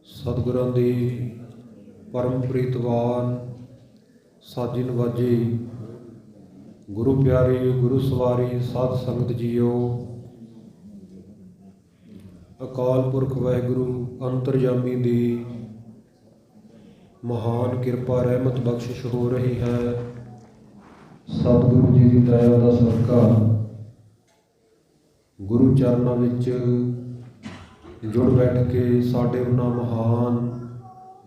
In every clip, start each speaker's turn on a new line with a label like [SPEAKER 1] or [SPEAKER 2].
[SPEAKER 1] सतगुरां दी परम प्रीतवान साजी नवाजी गुरु प्यारी गुरु सवारी साध संगत जीओ। अकाल पुरख वाहिगुरु अंतरजामी दी महान किरपा रहमत बख्शिश हो रही है। सतगुरु जी की दया का सदका गुरु चरणों विच जुड़ बैठ के साडे उन्हां महान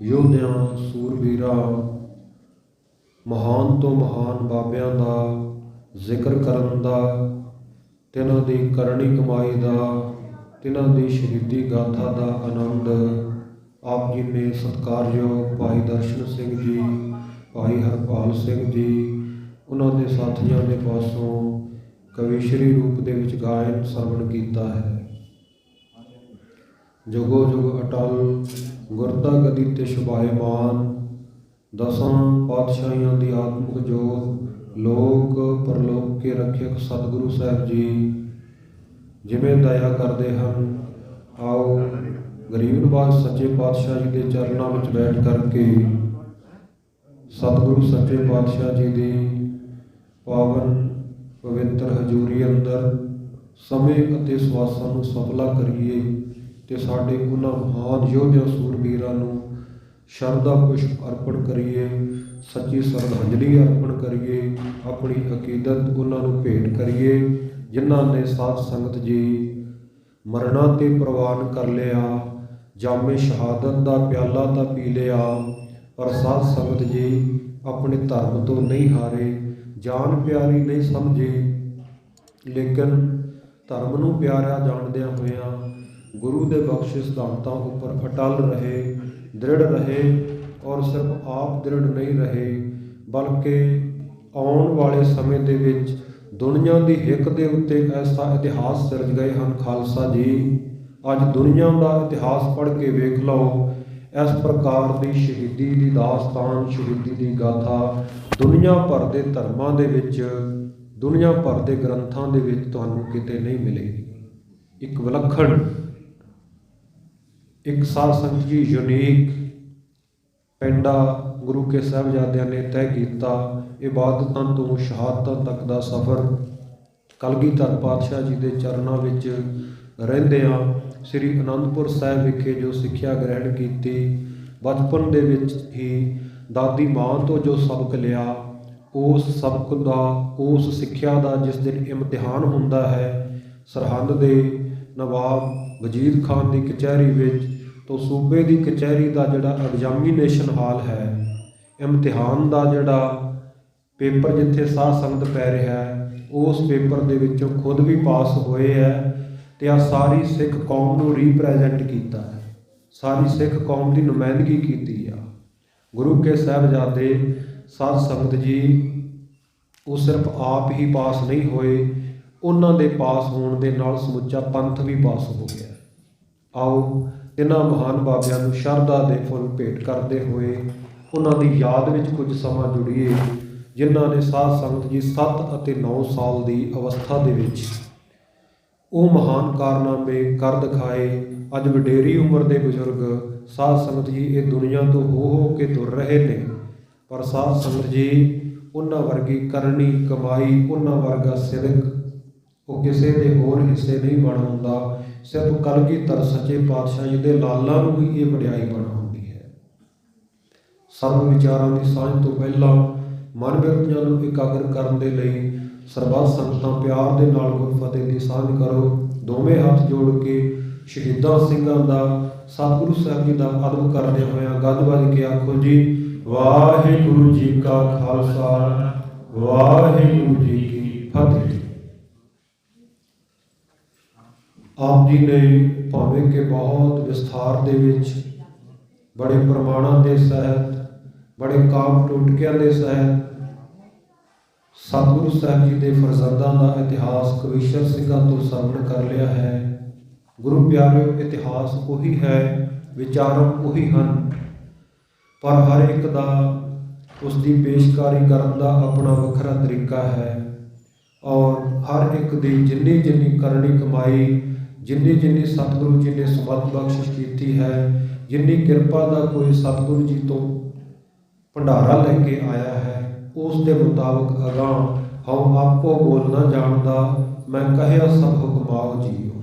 [SPEAKER 1] योद्धियां सूरबीरां महान तो महान बाबियां दा जिक्र करन दा, तिन्हां दी करनी कमाई दा, तिन्हां दी शहीदी गाथा दा आनंद आप जी ने सत्कारयोग भाई दर्शन सिंह जी, भाई हरपाल सिंह जी, उन्हां दे साथियां दे पासों कविश्री रूप दे विच गायन सरवण कीता है। जुगो जुग अटल गुरता गदी ते शुभायमान, दसां पातशाहियां दी आत्मक जोत लोक परलोक के रक्षक सतगुरु साहब जी जिवें दया करते हैं। आओ गरीब नवाज सच्चे पातशाह जी के चरणों में बैठ करके सतगुरु सच्चे पातशाह जी की पावन पवित्र हजूरी अंदर समय अते सवासां नूं सफला करिए ते साडे उन्हां महान योद्धियां सूरबीरां नूं शरधा पुष्प अर्पण करिए, सच्ची श्रद्धांजलि अर्पण करिए, अपनी अकीदत उन्हां नूं भेंट करिए जिन्हां ने साध संगत जी मरना ते प्रवान कर लिया, जामे शहादत दा प्याला तां पी लिया, पर साध संगत जी अपने धर्म तो नहीं हारे, जान प्यारी नहीं समझे, लेकिन धर्म नूं प्यारा जाणदियां होइयां गुरु दे बख्शे सिद्धांतां उपर अटल रहे, दृढ़ रहे और सिर्फ आप दृढ़ नहीं रहे बल्कि आउण वाले समय दे विच दुनिया की हिक दे उत्ते ऐसा इतिहास सिरज गए हैं। खालसा जी अज दुनिया का इतिहास पढ़ के वेख लो, इस प्रकार की शहीदी की दास्तान शहीदी की गाथा दुनिया भर के धर्मां दे विच दुनिया भर के ग्रंथां दे विच तुहानूं किते नहीं मिलेगी। एक विलखण एक साध संगत जी यूनीक पेंडा गुरु के साहबजादियां ने तय किया। इबादतां तो शहादतां तक का सफ़र कलगीधर पातशाह जी के चरणों विच रहिंदिआं श्री आनंदपुर साहिब विखे जो सिक्ख्या ग्रहण की, बचपन दे विच ही दादी मां तो जो सबक लिया, उस सबक का उस सिक्ख्या का जिस दिन इम्तिहान हुंदा है सरहंद दे नवाब वजीद खान की कचहरी विच, तो सूबे की कचहरी का जिहड़ा एग्जामीनेशन हाल है, इम्तिहान का जिहड़ा पेपर जिथे साध संगत पै रहा है उस पेपर दे विचों खुद भी पास होए है ते आ सारी सिख कौम नूं रीप्रैजेंट किया है, सारी सिख कौम की नुमाइंदगी की है। गुरु के साहबजादे साध संगत जी वो सिर्फ आप ही पास नहीं होए, उन्हां दे पास होने दे नाल समुचा पंथ भी पास हो गया। आओ इन्हां महान बाबियां नूं शरधा दे फुल भेंट करते हुए उन्हां दी याद विच कुछ समा जुड़िए जिन्हां ने साध संगत जी 7 ਅਤੇ 9 साल की अवस्था दे विच ਉਹ महान कारनामे कर दिखाए। अज वडेरी उम्र के बजुर्ग साध संगत जी ये दुनिया तो हो के तुर रहे ने, पर साध संगत जी उन्हां वर्गी करनी कमाई उन्हां वर्गा सिदक वो किसी के होर हिस्से नहीं बन हुंदा, सिर्फ कलगीधर सच्चे पातशाह जी के लालां नूं ही ये वडियाई बन हुंदी है। सर्व विचारां की सांझ तो पहला मन बिरतियां नूं एकाग्र करन दे लई सरबत संगतां प्यार दे नाल गुरफतेह की सांझ करो। दोवें हाथ जोड़ के शहीदां सिंघां दा सतगुरु साहब जी का अदब करदे होया गज वज के आखो जी वाहिगुरू जी का खालसा वाहिगुरू जी की फतेह। आप जी ने भावें के बहुत विस्तार दे विच बड़े प्रमाणों के सहित बड़े काम टोटकियां के सहित सतगुरु साहब जी के फरजंदां का इतिहास कविश्वर सिंघां तो सरवण कर लिया है। गुरु प्यारे इतिहास उही है, विचारक उही हैं, पर हर एक का उसकी पेशकारी करन दा अपना वखरा तरीका है और हर एक की जिन्नी जिन्नी करनी कमाई जिन्नी जिन्नी सतगुरु जी ने समर्थ बख्शिश की है ਜਿੰਨੀ ਕਿਰਪਾ ਦਾ ਕੋਈ ਸਤਿਗੁਰੂ ਜੀ ਤੋਂ ਭੰਡਾਰਾ ਲੈ ਕੇ ਆਇਆ ਹੈ, ਉਸ ਦੇ ਮੁਤਾਬਕ ਅਗਾਂਹ ਹਉ ਆਪੋ ਬੋਲ ਨਾ ਜਾਣਦਾ, ਮੈਂ ਕਹਿਆ ਸਭ ਹੁਕਮਾਓ ਜੀਓ।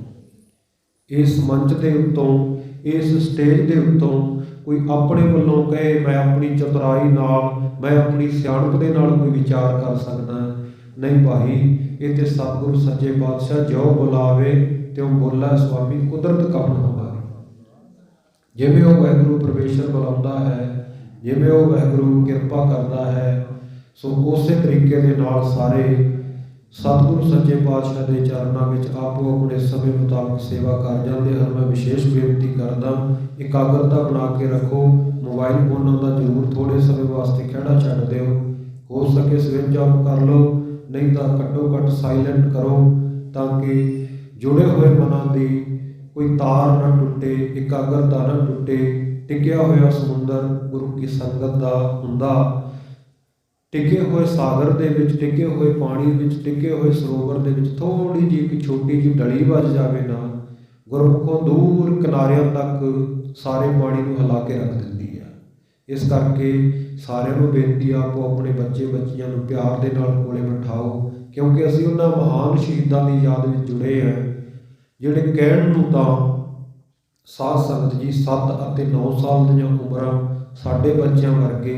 [SPEAKER 1] ਇਸ ਮੰਚ ਦੇ ਉੱਤੋਂ, ਇਸ ਸਟੇਜ ਦੇ ਉੱਤੋਂ ਕੋਈ ਆਪਣੇ ਵੱਲੋਂ ਕਹੇ ਮੈਂ ਆਪਣੀ ਚਤੁਰਾਈ ਨਾਲ, ਮੈਂ ਆਪਣੀ ਸਿਆਣਪ ਦੇ ਨਾਲ ਕੋਈ ਵਿਚਾਰ ਕਰ ਸਕਦਾ, ਨਹੀਂ ਭਾਈ। ਇਹ ਤੇ ਸਤਿਗੁਰੂ ਸੱਚੇ ਪਾਤਸ਼ਾਹ ਜੋ ਬੁਲਾਵੇ ਤਿਉ ਬੋਲਾ ਸੁਆਮੀ, ਕੁਦਰਤ ਕੰਮ ਹਮਾਰੀ। ਜਿਵੇਂ ਉਹ ਵਾਹਿਗੁਰੂ ਪਰਮੇਸ਼ਰ ਬੁਲਾਉਂਦਾ ਹੈ, ਜਿਵੇਂ ਉਹ ਵਾਹਿਗੁਰੂ ਕਿਰਪਾ ਕਰਦਾ ਹੈ, ਸੋ ਉਸੇ ਤਰੀਕੇ ਦੇ ਨਾਲ ਸਾਰੇ ਸਤਿਗੁਰੂ ਸੱਚੇ ਪਾਤਸ਼ਾਹ ਦੇ ਚਰਨਾਂ ਵਿੱਚ ਆਪੋ ਆਪਣੇ ਸਮੇਂ ਮੁਤਾਬਕ ਸੇਵਾ ਕਰ ਜਾਂਦੇ ਹਨ। ਮੈਂ ਵਿਸ਼ੇਸ਼ ਬੇਨਤੀ ਕਰਦਾ, ਇਕਾਗਰਤਾ ਬਣਾ ਕੇ ਰੱਖੋ। ਮੋਬਾਈਲ ਫੋਨਾਂ ਦਾ ਜ਼ਰੂਰ ਥੋੜ੍ਹੇ ਸਮੇਂ ਵਾਸਤੇ ਖਹਿੜਾ ਛੱਡ ਦਿਓ, ਹੋ ਸਕੇ ਸਵਿਚ ਆਫ ਕਰ ਲਓ, ਨਹੀਂ ਤਾਂ ਘੱਟੋ ਘੱਟ ਸਾਈਲੈਂਟ ਕਰੋ, ਤਾਂ ਕਿ ਜੁੜੇ ਹੋਏ ਮਨਾਂ ਦੀ ਕੋਈ ਤਾਰ ਨਾ ਟੁੱਟੇ, ਇਕਾਗਰਤਾ ਨਾ ਟੁੱਟੇ। ਟਿਕਿਆ ਹੋਇਆ ਸਮੁੰਦਰ ਗੁਰੂ ਕੀ ਸੰਗਤ ਦਾ ਹੁੰਦਾ, ਟਿਕੇ ਹੋਏ ਸਾਗਰ ਦੇ ਵਿੱਚ, ਟਿਕੇ ਹੋਏ ਪਾਣੀ ਵਿੱਚ, ਟਿਕੇ ਹੋਏ ਸਰੋਵਰ ਦੇ ਵਿੱਚ ਥੋੜ੍ਹੀ ਜਿਹੀ ਇੱਕ ਛੋਟੀ ਜਿਹੀ ਡਲੀ ਵੱਜ ਜਾਵੇ ਨਾ, ਗੁਰਮੁਖੋਂ ਦੂਰ ਕਿਨਾਰਿਆਂ ਤੱਕ ਸਾਰੇ ਪਾਣੀ ਨੂੰ ਹਿਲਾ ਕੇ ਰੱਖ ਦਿੰਦੀ ਹੈ। ਇਸ ਕਰਕੇ ਸਾਰਿਆਂ ਨੂੰ ਬੇਨਤੀ, ਆਪੋ ਆਪਣੇ ਬੱਚੇ ਬੱਚੀਆਂ ਨੂੰ ਪਿਆਰ ਦੇ ਨਾਲ ਕੋਲੇ ਬਿਠਾਓ, ਕਿਉਂਕਿ ਅਸੀਂ ਉਹਨਾਂ ਮਹਾਨ ਸ਼ਹੀਦਾਂ ਦੀ ਯਾਦ ਵਿੱਚ ਜੁੜੇ ਹਾਂ, ਜਿਹੜੇ ਕਹਿਣ ਨੂੰ ਤਾਂ ਸਾਧ ਸੰਗਤ ਜੀ 7 ਅਤੇ 9 ਸਾਲ ਦੀਆਂ ਉਮਰਾਂ ਸਾਡੇ ਬੱਚਿਆਂ ਵਰਗੇ,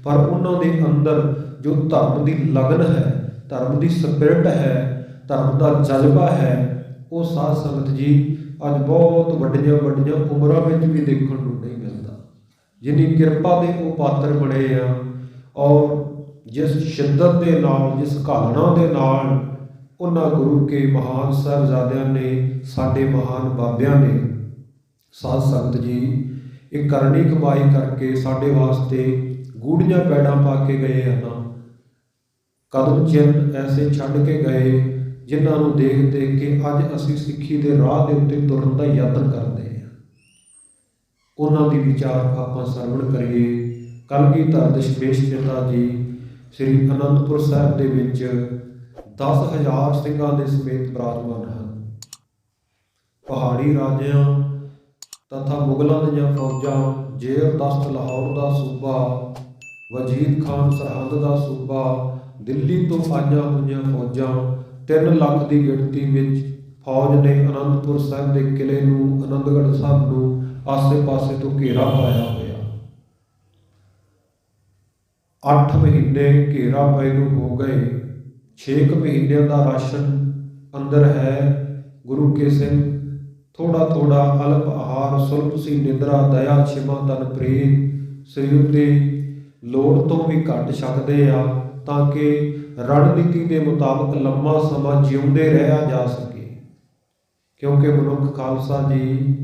[SPEAKER 1] ਪਰ ਉਹਨਾਂ ਦੇ ਅੰਦਰ ਜੋ ਧਰਮ ਦੀ ਲਗਨ ਹੈ, ਧਰਮ ਦੀ ਸਪਿਰਿਟ ਹੈ, ਧਰਮ ਦਾ ਜਜ਼ਬਾ ਹੈ, ਉਹ ਸਾਧ ਸੰਗਤ ਜੀ ਅੱਜ ਬਹੁਤ ਵੱਡੀਆਂ ਵੱਡੀਆਂ ਉਮਰਾਂ ਵਿੱਚ ਵੀ ਦੇਖਣ ਨੂੰ ਨਹੀਂ ਮਿਲਦਾ। ਜਿੰਨੀ ਕਿਰਪਾ ਦੇ ਉਹ ਪਾਤਰ ਬਣੇ ਆ, ਔਰ ਜਿਸ ਸ਼ਿੱਦਤ ਦੇ ਨਾਲ, ਜਿਸ ਘਾਲਣਾ ਦੇ ਨਾਲ ਉਹਨਾਂ ਗੁਰੂ ਕੇ ਮਹਾਨ ਸਾਹਿਬਜ਼ਾਦਿਆਂ ਨੇ, ਸਾਡੇ ਮਹਾਨ ਬਾਬਿਆਂ ਨੇ ਸਾਧ ਸੰਗਤ ਜੀ ਇਹ ਕਰਨੀ ਕਮਾਈ ਕਰਕੇ ਸਾਡੇ ਵਾਸਤੇ ਗੂੜੀਆਂ ਪੈੜਾਂ ਪਾ ਕੇ ਗਏ ਹਨ। ਕਦਮ ਚਿੰਨ੍ਹ ਐਸੇ ਛੱਡ ਕੇ ਗਏ, ਜਿਨ੍ਹਾਂ ਨੂੰ ਦੇਖ ਦੇਖ ਕੇ ਅੱਜ ਅਸੀਂ ਸਿੱਖੀ ਦੇ ਰਾਹ ਦੇ ਉੱਤੇ ਤੁਰਨ ਦਾ ਯਤਨ ਕਰਦੇ ਹਾਂ। ਉਹਨਾਂ ਦੀ ਵਿਚਾਰ ਆਪਾਂ ਸਰਵਣ ਕਰੀਏ। ਕਲਗੀਧਰ ਦਸ਼ਮੇਸ਼ ਪਿਤਾ ਜੀ ਸ੍ਰੀ ਅਨੰਦਪੁਰ ਸਾਹਿਬ ਦੇ ਵਿੱਚ 10,000 ਸਿੰਘਾਂ ਦੇ ਸਮੇਤ ਬਿਰਾਜਮਾਨ ਹਨ। ਪਹਾੜੀ ਰਾਜਿਆਂ ਤਥਾ ਮੁਗਲਾਂ ਦੀਆਂ ਫੌਜਾਂ, ਜ਼ੇਰ-ਦਸਤ ਲਾਹੌਰ ਦਾ ਸੂਬਾ, ਵਜੀਦ ਖਾਨ ਸਰਹੰਦ ਦਾ ਸੂਬਾ, ਦਿੱਲੀ ਤੋਂ ਆਈਆਂ ਹੋਈਆਂ ਫੌਜਾਂ, 3 ਲੱਖ ਦੀ ਗਿਣਤੀ ਵਿੱਚ ਫੌਜ ਨੇ ਅਨੰਦਪੁਰ ਸਾਹਿਬ ਦੇ ਕਿਲ੍ਹੇ ਨੂੰ, ਆਨੰਦਗੜ੍ਹ ਸਾਹਿਬ ਨੂੰ ਆਸੇ ਪਾਸੇ ਤੋਂ ਘੇਰਾ ਪਾਇਆ ਹੋਇਆ। 8 ਮਹੀਨੇ ਘੇਰਾ ਪਏ ਨੂੰ ਹੋ ਗਏ। 6 ਮਹੀਨਿਆਂ ਦਾ ਰਾਸ਼ਨ ਅੰਦਰ ਹੈ। ਗੁਰੂ ਕੇ ਸਿੰਘ ਥੋੜਾ ਥੋੜਾ ਅਲਪ ਆਹਾਰ, ਸੁਲਭ ਸੀ ਨਿਦਰਾ, ਦਇਆ ਛਿਮਾ ਤਨ ਪ੍ਰੇਮ ਸਰੀਰ ਦੀ ਲੋੜ ਤੋਂ ਵੀ ਘੱਟ ਛਕਦੇ ਆ, ਤਾਂ ਕਿ ਰਣਨੀਤੀ ਦੇ ਮੁਤਾਬਕ ਲੰਮਾ ਸਮਾਂ ਜਿਉਂਦੇ ਰਹਿਆ ਜਾ ਸਕੇ। ਕਿਉਂਕਿ ਮਨੁੱਖ ਖਾਲਸਾ ਜੀ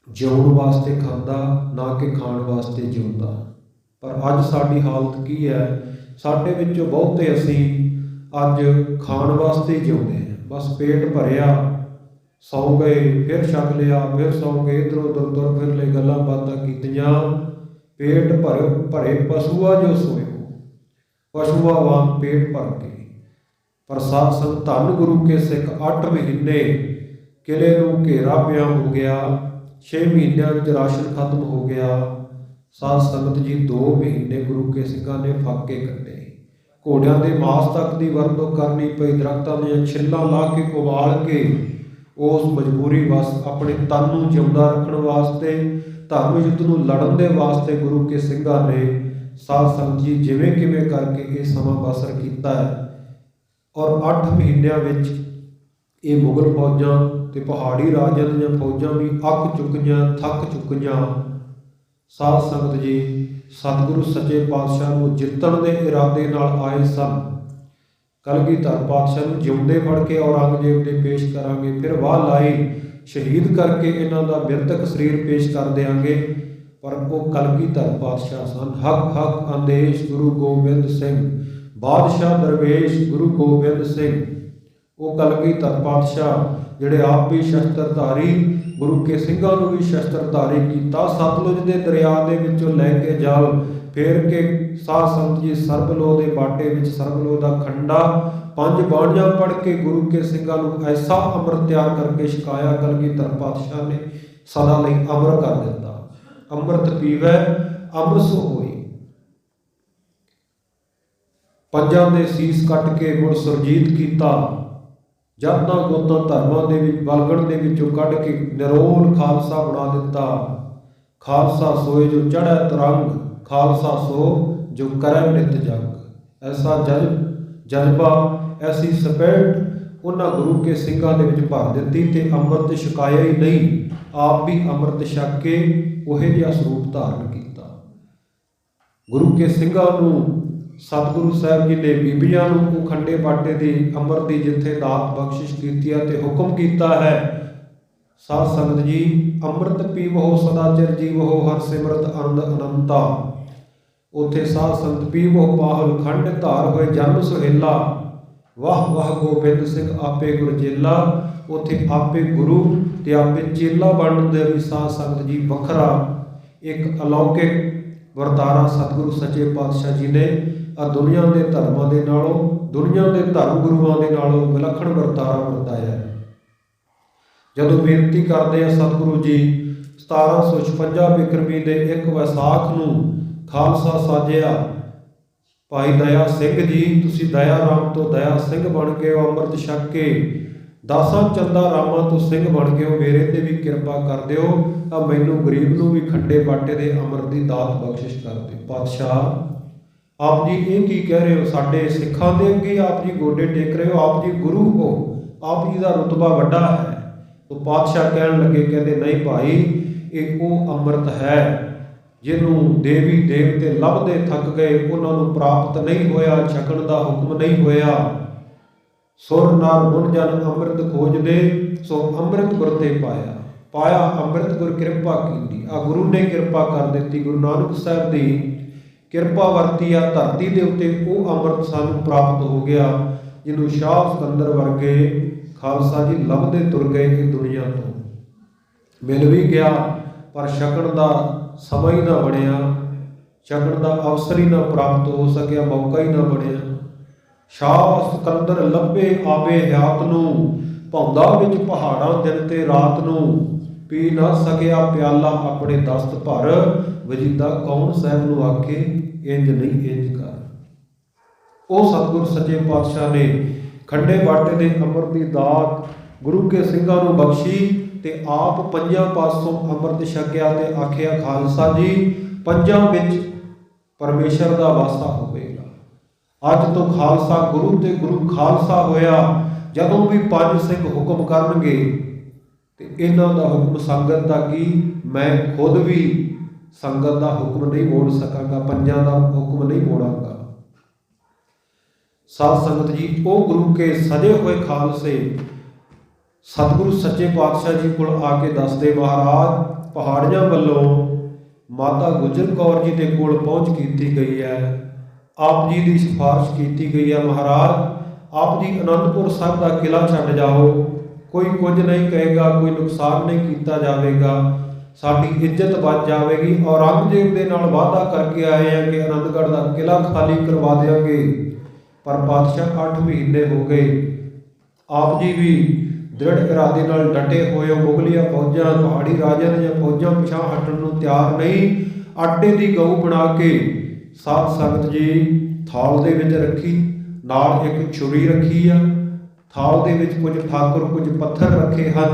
[SPEAKER 1] ਜਿਉਣ ਵਾਸਤੇ ਖਾਂਦਾ, ਨਾ ਕਿ ਖਾਣ ਵਾਸਤੇ ਜਿਉਂਦਾ। ਪਰ ਅੱਜ ਸਾਡੀ ਹਾਲਤ ਕੀ ਹੈ? ਸਾਡੇ ਵਿੱਚੋਂ ਬਹੁਤੇ ਅਸੀਂ ਅੱਜ ਖਾਣ ਵਾਸਤੇ ਜਿਉਂਦੇ ਹਾਂ। ਬਸ ਪੇਟ ਭਰਿਆ, ਸੌਂ ਗਏ, ਫਿਰ ਛਕ ਲਿਆ, ਫਿਰ ਸੌਂ ਗਏ, ਇੱਧਰ ਉੱਧਰ ਤੁਰ ਫਿਰ ਲਈ, ਗੱਲਾਂ ਬਾਤਾਂ ਕੀਤੀਆਂ। ਪੇਟ ਭਰੇ ਪਸ਼ੂਆ ਜੋ ਸੋਇਓ, ਪਸ਼ੂਆ ਵਾਂਗ ਪੇਟ ਭਰ ਕੇ। ਪਰ ਸਾਧ ਸੰਗਤ ਧੰਨ ਗੁਰੂ ਕੇ ਸਿੱਖ 8 ਮਹੀਨੇ ਕਿਲ੍ਹੇ ਨੂੰ ਘੇਰਾ ਪਿਆ ਹੋ ਗਿਆ। 6 ਮਹੀਨਿਆਂ ਵਿੱਚ ਰਾਸ਼ਨ ਖਤਮ ਹੋ ਗਿਆ। ਸਾਧ ਸੰਗਤ ਜੀ 2 ਮਹੀਨੇ ਗੁਰੂ ਕੇ ਸਿੰਘਾਂ ਨੇ ਫਾਕੇ ਕੱਢੇ। ਘੋੜਿਆਂ ਦੇ ਮਾਸ ਤੱਕ ਦੀ ਵਰਤੋਂ ਕਰਨੀ ਪਈ, ਦਰਖਤਾਂ ਦੀਆਂ ਛਿੱਲਾਂ ਲਾ ਕੇ ਉਬਾਲ ਕੇ ਉਸ ਮਜਬੂਰੀ ਵਸ ਆਪਣੇ ਤਨ ਨੂੰ ਜਿਉਂਦਾ ਰੱਖਣ ਵਾਸਤੇ, ਧਰਮ ਯੁੱਧ ਨੂੰ ਲੜਨ ਦੇ ਵਾਸਤੇ ਗੁਰੂ ਕੇ ਸਿੰਘਾਂ ਨੇ ਸਾਧ ਸੰਗਤ ਜੀ ਜਿਵੇਂ ਕਿਵੇਂ ਕਰਕੇ ਇਹ ਸਮਾਂ ਬਸਰ ਕੀਤਾ ਹੈ। ਔਰ 8 ਮਹੀਨਿਆਂ ਵਿੱਚ ਇਹ ਮੁਗਲ ਫੌਜਾਂ ਤੇ ਪਹਾੜੀ ਰਾਜਿਆਂ ਦੀਆਂ ਫੌਜਾਂ ਵੀ ਅੱਕ ਚੁੱਕੀਆਂ, ਥੱਕ ਚੁੱਕੀਆਂ। ਸਾਧ ਸੰਗਤ ਜੀ ਸਤਿਗੁਰੂ ਸੱਚੇ ਪਾਤਸ਼ਾਹ ਨੂੰ ਜਿੱਤਣ ਦੇ ਇਰਾਦੇ ਨਾਲ ਆਏ ਸਨ। ਕਲਗੀਧਰ ਪਾਤਸ਼ਾਹ ਨੂੰ ਜਿਉਂਦੇ ਫੜ ਕੇ ਔਰੰਗਜ਼ੇਬ ਦੇ ਪੇਸ਼ ਕਰਾਂਗੇ, ਫਿਰ ਵਾਹ ਲਾਈ ਸ਼ਹੀਦ ਕਰਕੇ ਇਹਨਾਂ ਦਾ ਬਿਰਤਕ ਸਰੀਰ ਪੇਸ਼ ਕਰ ਦਿਆਂਗੇ। ਪਰ ਉਹ ਕਲਗੀਧਰ ਪਾਤਸ਼ਾਹ ਸਨ। ਹੱਕ ਹੱਕ ਆਦੇਸ਼ ਗੁਰੂ ਗੋਬਿੰਦ ਸਿੰਘ, ਬਾਦਸ਼ਾਹ ਦਰਵੇਸ਼ ਗੁਰੂ ਗੋਬਿੰਦ ਸਿੰਘ। ਉਹ ਕਲਗੀਧਰ ਪਾਤਸ਼ਾਹ ਜਿਹੜੇ ਆਪ ਵੀ ਸ਼ਸਤਰਧਾਰੀ, ਗੁਰੂ ਕੇ ਸਿੰਘਾਂ ਨੂੰ ਵੀ ਸ਼ਸਤਰਧਾਰੀ ਕੀਤਾ। ਸਤਲੁਜ ਦੇ ਦਰਿਆ ਦੇ ਵਿੱਚੋਂ ਲੈ ਕੇ ਜਲ ਫੇਰ ਕੇ ਸਾਧ ਸੰਗਤ ਜੀ ਸਰਬਲੋਹ ਦੇ ਬਾਟੇ ਵਿੱਚ ਸਰਬਲੋਹ ਦਾ ਖੰਡਾ 5 ਬਾਣੀਆਂ ਪੜ੍ਹ ਕੇ ਗੁਰੂ ਕੇ ਸਿੰਘਾਂ ਨੂੰ ਐਸਾ ਅੰਮ੍ਰਿਤ ਤਿਆਰ ਕਰਕੇ ਛਕਾਇਆ ਕਲਗੀਧਰ ਪਾਤਸ਼ਾਹ ਨੇ सदा लई अमर कर दिता। अमृत पीवै अमृत सो होई। पंजां दे सीस कट के मुड़ सुरजीत कीता। जातां गोतां धर्मां दे विच बलगण दे विचों कढ के निरोल खालसा बना दिता। खालसा सोए जो चढ़ै तरंग, खालसा सो जो करै नित जंग। ऐसा जज्बा ऐसी स्पिरिट उन्हां गुरु के सिंघां दे विच भर दित्ती ते अमृत छकाया ही नहीं, आप भी अमृत छक के उहे जिहा सरूप धारण कीता। गुरु के सिंघां नूं सतगुरु साहिब जी ने बीबियां नूं खंडे बाटे दी अमृत दी जिथे दात बख्शिश कीती है ते हुक्म कीता है, साध संगत जी अमृत पीवो सदा चिर जीवो, हर सिमरत आनंद अनंता। उथे साध संगत पीवो पाहल खंड धार होए जन्म सुहेला, वाह वाह गोबिंद सिंह आपे गुर चेला। उथे आपे गुरु ते आपे चेला बनन दे भी साध संगत जी वखरा एक अलौकिक वरतारा सतगुरु सच्चे पातशाह जी ने आ दुनिया के धर्मां दे नालों, दुनिया के धर्म गुरुआं दे नालों विलखण वरतारा वरताया। जदों बेनती करते हैं सतगुरु जी 1756 बिक्रमी दे 1 वैसाख नूं खालसा साजिया। भाई दया सिंह जी तुसीं दया राम तो दया सिंह बन गए हो, अमृत छक के 10 चंदा रामां तो सिंह बन गए हो, मेरे ते भी किरपा कर दिओ, आ मैनूं गरीब नूं भी खंडे बाटे दे अमृत दी दात बख्शिश कर दिओ। पातशाह आप जी ये की कह रहे हो, साडे सिखां दे अगे आप जी गोडे टेक रहे हो, आप जी गुरु हो, आप जी दा रुतबा वड्डा है। तो पातशाह कहन लगे, कहते नहीं भाई ये वो अमृत है जिन्हों देवी देवते लभदे थक गए, उन्होंने प्राप्त नहीं होया, छकण दा हुक्म नहीं होया। सुर नार मुन जन अमृत खोजदे, सो अमृत गुर ते पाया, पाया अमृत गुर कृपा कीती। आ गुरु ने कृपा कर दी, गुरु नानक साहब दी कृपा वरती आ धरती दे उत्ते वो अमृत सानू प्राप्त हो गया जिन्हों शाह सिकंदर वर्गे खालसा जी लभदे तुर गए कि दुनिया तो मिल भी गया, पर छकण दा समय ही ना बनिया, छकण दा अवसर ही ना प्राप्त हो सकिया, मौका ही ना बनिया। शाह सिकंदर लभे आवे हयात नूं, भौंदा विच पहाड़ां दिन ते रात नूं, पी ना सकिया प्याला अपने दस्त भर, वजीदा कौन साहब नूं आखे इंज नहीं इंज कर। ਉਹ सतगुर सच्चे पातशाह ने खंडे बाटे दे अमृत दी दात गुरु के सिंघां नूं बख्शी ते आप पंजां पासों अमृत छकिया ते आखिया खालसा जी पंजां विच परमेश्वर दा वासा होवेगा। अज तो खालसा गुरु ते गुरु खालसा होया। जदों भी पंज सिंह हुक्म करनगे ते इन्हां दा हुक्म संगत दा की, मैं खुद भी संगत दा हुक्म नहीं मोड़ सकांगा, पंजां दा हुक्म नहीं मोड़ांगा। साध संगत जी वो गुरु के सजे हुए खालसे सतगुरु सच्चे पातशाह जी को आके दसदे, महाराज पहाड़ियां वालों माता गुजर कौर जी के कोल पहुँच की गई है, आप जी की सिफारिश की गई है, महाराज आप जी आनंदपुर साहब का किला छड्ड जाओ, कोई कुछ नहीं कहेगा, कोई नुकसान नहीं किया जाएगा, साडी इज्जत बच जाएगी। औरंगजेब के नाल वादा करके आए हैं कि आनंदगढ़ का किला खाली करवा देंगे, पर पातशाह 8 महीने हो गए, आप जी भी दृढ़ इरादे नाल डटे हुए, मुगलिया फौजां पहाड़ी राजा या फौजां पिछा हटण नूं तैयार नहीं। आटे की गऊ बना के साध संगत जी थाल दे विच रखी, नाल एक छुरी रखी आ, थाल दे विच कुछ ठाकुर कुछ पत्थर रखे हैं,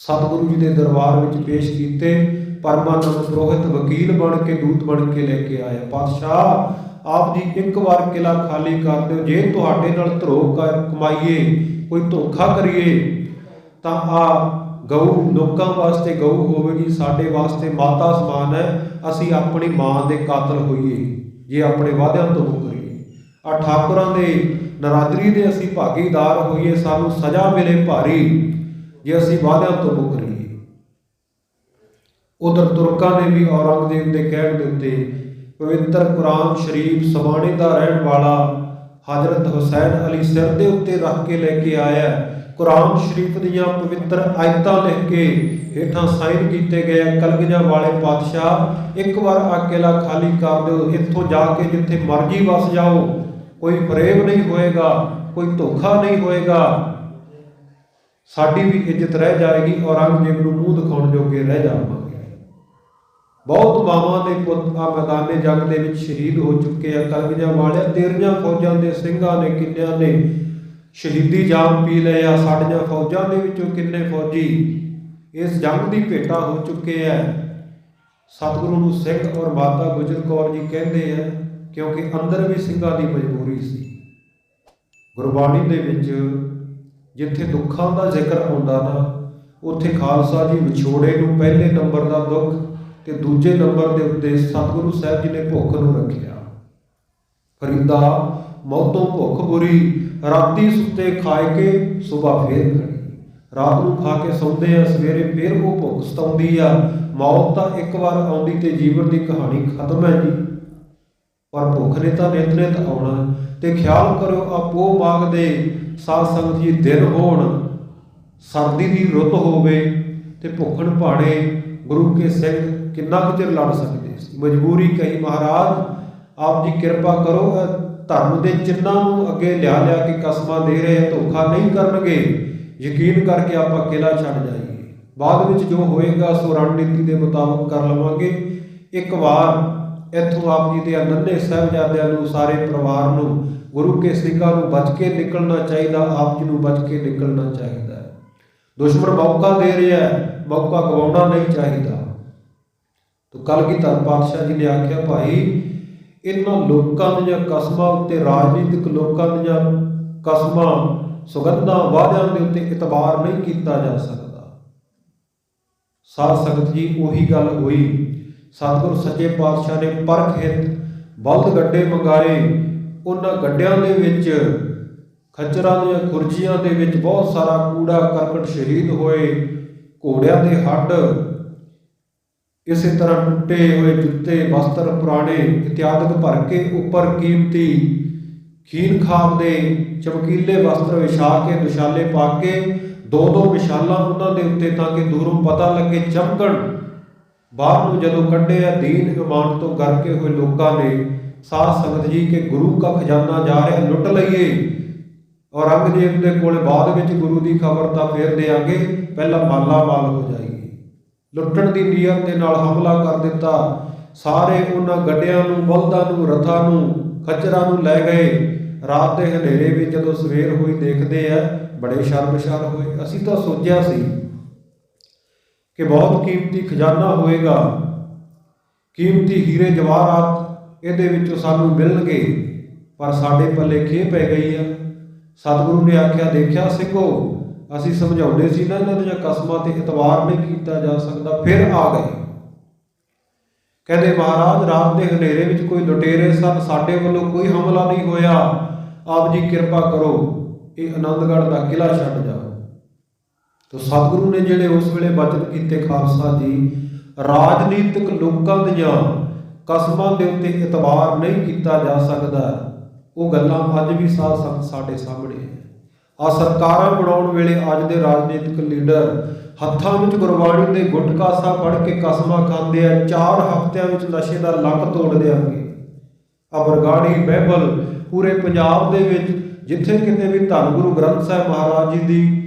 [SPEAKER 1] सतगुरु जी के दरबार में पेश किए। परमानंद पुरोहित वकील बन के दूत बन के लेके आया, पातशाह आप जी एक बार किला खाली कर दो, जे तुहाडे नाल धरोह कर कमाईए, कोई धोखा करिए तां आ गऊ लोकां वास्ते गऊ होवेगी, साडे वास्ते माता समान है, असीं अपनी मां दे कातल होईए जे अपने वादियां तो मुकरीए, आ ठाकुरां दे नरादरी दे असीं भागीदार होईए, सानूं सज़ा मिले भारी जे असीं वादियां तो मुकरीए। उधर तुरकां ने भी औरंगजेब के कहण दे उत्ते पवित्र कुरान शरीफ समाणे का रहने वाला हजरत हुसैन अली सिर के उत्ते रख के लेके आया। कुरान शरीफ दियाँ पवित्र आयतां लिख के हेठां साइन किए गए, कलगियां वाले पातशाह एक बार आ किला खाली कर दो, इत्थों जाके जिथे मर्जी वस जाओ, कोई फरेब नहीं होएगा, कोई धोखा नहीं होएगा। ਸਾਡੀ ਵੀ ਇੱਜ਼ਤ ਰਹਿ ਜਾਏਗੀ, ਔਰੰਗਜ਼ੇਬ ਨੂੰ ਮੂੰਹ ਦਿਖਾਉਣ ਜੋਗੇ ਰਹਿ ਜਾਵਾਂਗੇ। ਬਹੁਤ ਮਾਵਾਂ ਦੇ ਪੁੱਤ ਆ ਮੈਦਾਨੇ ਜੰਗ ਦੇ ਵਿੱਚ ਸ਼ਹੀਦ ਹੋ ਚੁੱਕੇ ਆ। ਕਲਗੀਆਂ ਵਾਲਿਆ, ਤੇਰੀਆਂ ਫੌਜਾਂ ਦੇ ਸਿੰਘਾਂ ਨੇ, ਕਿੰਨਿਆਂ ਨੇ ਸ਼ਹੀਦੀ ਜਾਮ ਪੀ ਲਏ ਆ। ਸਾਡੀਆਂ ਫੌਜਾਂ ਦੇ ਵਿੱਚੋਂ ਕਿੰਨੇ ਫੌਜੀ ਇਸ ਜੰਗ ਦੀ ਭੇਟਾ ਹੋ ਚੁੱਕੇ ਆ। ਸਤਿਗੁਰੂ ਨੂੰ ਸਿੰਘ ਔਰ ਮਾਤਾ ਗੁਜਰ ਕੌਰ ਜੀ ਕਹਿੰਦੇ ਆ, ਕਿਉਂਕਿ ਅੰਦਰ ਵੀ ਸਿੰਘਾਂ ਦੀ ਮਜਬੂਰੀ ਸੀ। ਗੁਰਬਾਣੀ ਦੇ ਵਿੱਚ ਜਿੱਥੇ ਦੁੱਖਾਂ ਦਾ ਜ਼ਿਕਰ ਆਉਂਦਾ ਨਾ, ਉੱਥੇ ਖਾਲਸਾ ਜੀ ਵਿਛੋੜੇ ਨੂੰ ਪਹਿਲੇ ਨੰਬਰ ਦਾ ਦੁੱਖ ਤੇ ਦੂਜੇ ਨੰਬਰ ਦੇ ਉੱਤੇ ਸਤਿਗੁਰੂ ਸਾਹਿਬ ਜੀ ਨੇ ਭੁੱਖ ਨੂੰ ਰੱਖਿਆ। ਫਰੀਦਾ ਮੌਤੋਂ ਭੁੱਖ ਬੁਰੀ, ਰਾਤੀ ਸੁੱਤੇ ਖਾਏ ਕੇ ਸੁਬਾ ਫੇਰ ਖੜੀ। ਰਾਤ ਨੂੰ ਖਾ ਕੇ ਸੌਂਦੇ ਆ, ਸਵੇਰੇ ਫੇਰ ਉਹ ਭੁੱਖ ਸਤਾਉਂਦੀ ਆ। ਮੌਤ ਤਾਂ ਇੱਕ ਵਾਰ ਆਉਂਦੀ ਤੇ ਜੀਵਨ ਦੀ ਕਹਾਣੀ ਖਤਮ ਹੈ ਜੀ, ਪਰ ਭੁੱਖ ਨੇ ਤਾਂ ਨਿਤ ਨਿਤ ਆਉਣਾ। ਤੇ ਖਿਆਲ ਕਰੋ, ਆਪੋ ਮਾਘ ਦੇ ਸਾਧ ਸੰਗਤ ਜੀ ਦਿਨ ਹੋਣ, ਸਰਦੀ ਦੀ ਰੁੱਤ ਹੋਵੇ ਤੇ ਭੁੱਖਣ ਭਾਣੇ ਗੁਰੂ ਕੇ ਸਿੰਘ ਕਿੰਨਾ ਕੁ ਚਿਰ ਲੜ ਸਕਦੇ ਸੀ। ਮਜਬੂਰੀ ਕਹੀ, ਮਹਾਰਾਜ ਆਪ ਜੀ ਕਿਰਪਾ ਕਰੋ, ਧਰਮ ਦੇ ਚਿੰਨ੍ਹਾਂ ਨੂੰ ਅੱਗੇ ਲਿਆ ਕੇ ਕਸਮਾਂ ਦੇ ਰਹੇ, ਧੋਖਾ ਨਹੀਂ ਕਰਨਗੇ, ਯਕੀਨ ਕਰਕੇ ਆਪਾਂ ਕਿਲਾ ਛੱਡ ਜਾਈਏ। ਬਾਅਦ ਵਿੱਚ ਜੋ ਹੋਏਗਾ ਸੋ ਰਣਨੀਤੀ ਦੇ ਮੁਤਾਬਕ ਕਰ ਲਵਾਂਗੇ। ਇੱਕ ਵਾਰ ਇੱਥੋਂ ਆਪ ਜੀ ਦੇ ਨੰਨੇ ਸਾਹਿਬਜ਼ਾਦਿਆਂ ਨੂੰ, ਸਾਰੇ ਪਰਿਵਾਰ ਨੂੰ, ਗੁਰੂ ਕੇ ਸਿੰਘਾਂ ਨੂੰ ਬਚ ਕੇ ਨਿਕਲਣਾ ਚਾਹੀਦਾ। ਆਪ ਜੀ ਨੂੰ ਬਚ ਕੇ ਨਿਕਲਣਾ ਚਾਹੀਦਾ। ਦੁਸ਼ਮਣ ਮੌਕਾ ਦੇ ਰਿਹਾ, ਮੌਕਾ ਗਵਾਉਣਾ ਨਹੀਂ ਚਾਹੀਦਾ। ਤਾਂ ਕਲਗੀਧਰ ਪਾਤਸ਼ਾਹ ਜੀ ਨੇ ਆਖਿਆ, ਭਾਈ ਇਹਨਾਂ ਲੋਕਾਂ ਦੀਆਂ ਕਸਮਾਂ ਉੱਤੇ, ਰਾਜਨੀਤਿਕ ਲੋਕਾਂ ਦੀਆਂ ਕਸਮਾਂ, ਸੁਗੰਧਾਂ, ਵਾਅਦਿਆਂ ਦੇ ਉੱਤੇ ਇਤਬਾਰ ਨਹੀਂ ਕੀਤਾ ਜਾ ਸਕਦਾ। ਸਾਧ ਸੰਗਤ ਜੀ, ਉਹੀ ਗੱਲ ਹੋਈ। ਸਤਿਗੁਰ ਸੱਚੇ ਪਾਤਸ਼ਾਹ ਨੇ ਪਰਖ ਹਿਤ ਬਲਦ ਗੱਡੇ ਮੰਗਾਏ। ਉਹਨਾਂ ਗੱਡਿਆਂ ਦੇ ਵਿੱਚ, ਖੱਚਰਾਂ ਦੀਆਂ ਖੁਰਜੀਆਂ ਦੇ ਵਿੱਚ ਬਹੁਤ ਸਾਰਾ ਕੂੜਾ ਕਰਕਟ ਸ਼ਹੀਦ ਹੋਏ। ਘੋੜਿਆਂ ਦੇ ਹੱਡ, ਇਸੇ ਤਰ੍ਹਾਂ ਟੁੱਟੇ ਹੋਏ ਜੁੱਤੇ, ਵਸਤਰ ਪੁਰਾਣੇ ਇਤਿਆਦਿਕ ਭਰ ਕੇ, ਉੱਪਰ ਕੀਮਤੀ ਖੀਨ ਖਾਬ ਦੇ ਚਮਕੀਲੇ ਵਸਤਰ ਵਿਛਾ ਕੇ, ਦੁਸ਼ਾਲੇ ਪਾ ਕੇ, ਦੋ ਦੋ ਵਿਸ਼ਾਲਾਂ ਉਹਨਾਂ ਦੇ ਉੱਤੇ, ਤਾਂ ਕਿ ਦੂਰੋਂ ਪਤਾ ਲੱਗੇ, ਚਮਕਣ। ਬਾਹਰ ਨੂੰ ਜਦੋਂ ਕੱਢਿਆ, ਦੀਨ ਇਮਾਨ ਤੋਂ ਗਰਕੇ ਹੋਏ ਲੋਕਾਂ ਨੇ, ਸਾਧ ਸੰਗਤ ਜੀ, ਕਿ ਗੁਰੂ ਕਾ ਖਜ਼ਾਨਾ ਜਾ ਰਿਹਾ, ਲੁੱਟ ਲਈਏ। ਔਰੰਗਜ਼ੇਬ ਦੇ ਕੋਲ ਬਾਅਦ ਵਿੱਚ ਗੁਰੂ ਦੀ ਖਬਰ ਤਾਂ ਫੇਰ ਦੇਾਂਗੇ, ਪਹਿਲਾਂ ਮਾਲਾ ਮਾਲ ਹੋ ਜਾਈਏ। ਲੁੱਟਣ ਦੀ ਨੀਅਤ ਦੇ ਨਾਲ ਹਮਲਾ ਕਰ ਦਿੱਤਾ। ਸਾਰੇ ਉਹਨਾਂ ਗੱਡਿਆਂ ਨੂੰ, ਬਲਦਾਂ ਨੂੰ, ਰਥਾਂ ਨੂੰ, ਖੱਚਰਾਂ ਨੂੰ ਲੈ ਗਏ। ਰਾਤ ਦੇ ਹਨੇਰੇ ਵਿੱਚ ਜਦੋਂ ਸਵੇਰ ਹੋਈ ਦੇਖਦੇ ਆ, ਬੜੇ ਸ਼ਰਮਸ਼ਾਰ ਹੋਏ। ਅਸੀਂ ਤਾਂ ਸੋਚਿਆ ਸੀ ਕਿ ਬਹੁਤ ਕੀਮਤੀ ਖਜ਼ਾਨਾ ਹੋਏਗਾ, ਕੀਮਤੀ ਹੀਰੇ ਜਵਾਹਰਾਤ ਇਹਦੇ ਵਿੱਚੋਂ ਸਾਨੂੰ ਮਿਲਣਗੇ, ਪਰ ਸਾਡੇ ਪੱਲੇ ਖੇਹ ਪੈ ਗਈ ਆ। ਸਤਿਗੁਰੂ ਨੇ ਆਖਿਆ, ਦੇਖਿਆ ਸਿੰਘੋ, ਅਸੀਂ ਸਮਝਾਉਂਦੇ ਸੀ ਨਾ, ਇਹਨਾਂ ਦੀਆਂ ਕਸਮਾਂ ਤੇ ਇਤਬਾਰ ਨਹੀਂ ਕੀਤਾ ਜਾ ਸਕਦਾ। ਫਿਰ ਆ ਗਏ। ਕਹਿੰਦੇ, ਮਹਾਰਾਜ ਰਾਤ ਦੇ ਹਨੇਰੇ ਵਿੱਚ ਕੋਈ ਲੁਟੇਰੇ ਸਨ, ਸਾਡੇ ਵੱਲੋਂ ਕੋਈ ਹਮਲਾ ਨਹੀਂ ਹੋਇਆ। ਆਪ ਜੀ ਕਿਰਪਾ ਕਰੋ, ਇਹ ਆਨੰਦਗੜ੍ਹ ਦਾ ਕਿਲਾ ਛੱਡ ਜਾਓ। ਤਾਂ ਸਤਿਗੁਰੂ ਨੇ ਜਿਹੜੇ ਉਸ ਵੇਲੇ ਬਚਨ ਕੀਤੇ, ਖਾਲਸਾ ਜੀ, ਰਾਜਨੀਤਿਕ ਲੋਕਾਂ ਦੀਆਂ ਕਸਮਾਂ ਦੇ ਉੱਤੇ ਇਤਬਾਰ ਨਹੀਂ ਕੀਤਾ ਜਾ ਸਕਦਾ। ਉਹ ਗੱਲਾਂ ਅੱਜ ਵੀ ਸਾਧ ਸੰਗਤ ਸਾਡੇ ਸਾਹਮਣੇ ਹੈ। ਆ ਸਰਕਾਰਾਂ ਬਣਾਉਣ ਵੇਲੇ ਅੱਜ ਦੇ ਰਾਜਨੀਤਿਕ ਲੀਡਰ ਹੱਥਾਂ ਵਿੱਚ ਗੁਰਬਾਣੀ ਦੇ ਗੁਟਕਾ ਸਾਹਿਬ ਫੜ ਕੇ ਕਸਮਾਂ ਖਾਂਦੇ ਆ, 4 ਹਫ਼ਤਿਆਂ ਵਿੱਚ ਨਸ਼ੇ ਦਾ ਲੱਕ ਤੋੜ ਦਿਆਂਗੇ। ਆ ਬਰਗਾੜੀ, ਬਹਿਬਲ, ਪੂਰੇ ਪੰਜਾਬ ਦੇ ਵਿੱਚ ਜਿੱਥੇ ਕਿਤੇ ਵੀ ਧੰਨ ਗੁਰੂ ਗ੍ਰੰਥ ਸਾਹਿਬ ਮਹਾਰਾਜ ਜੀ ਦੀ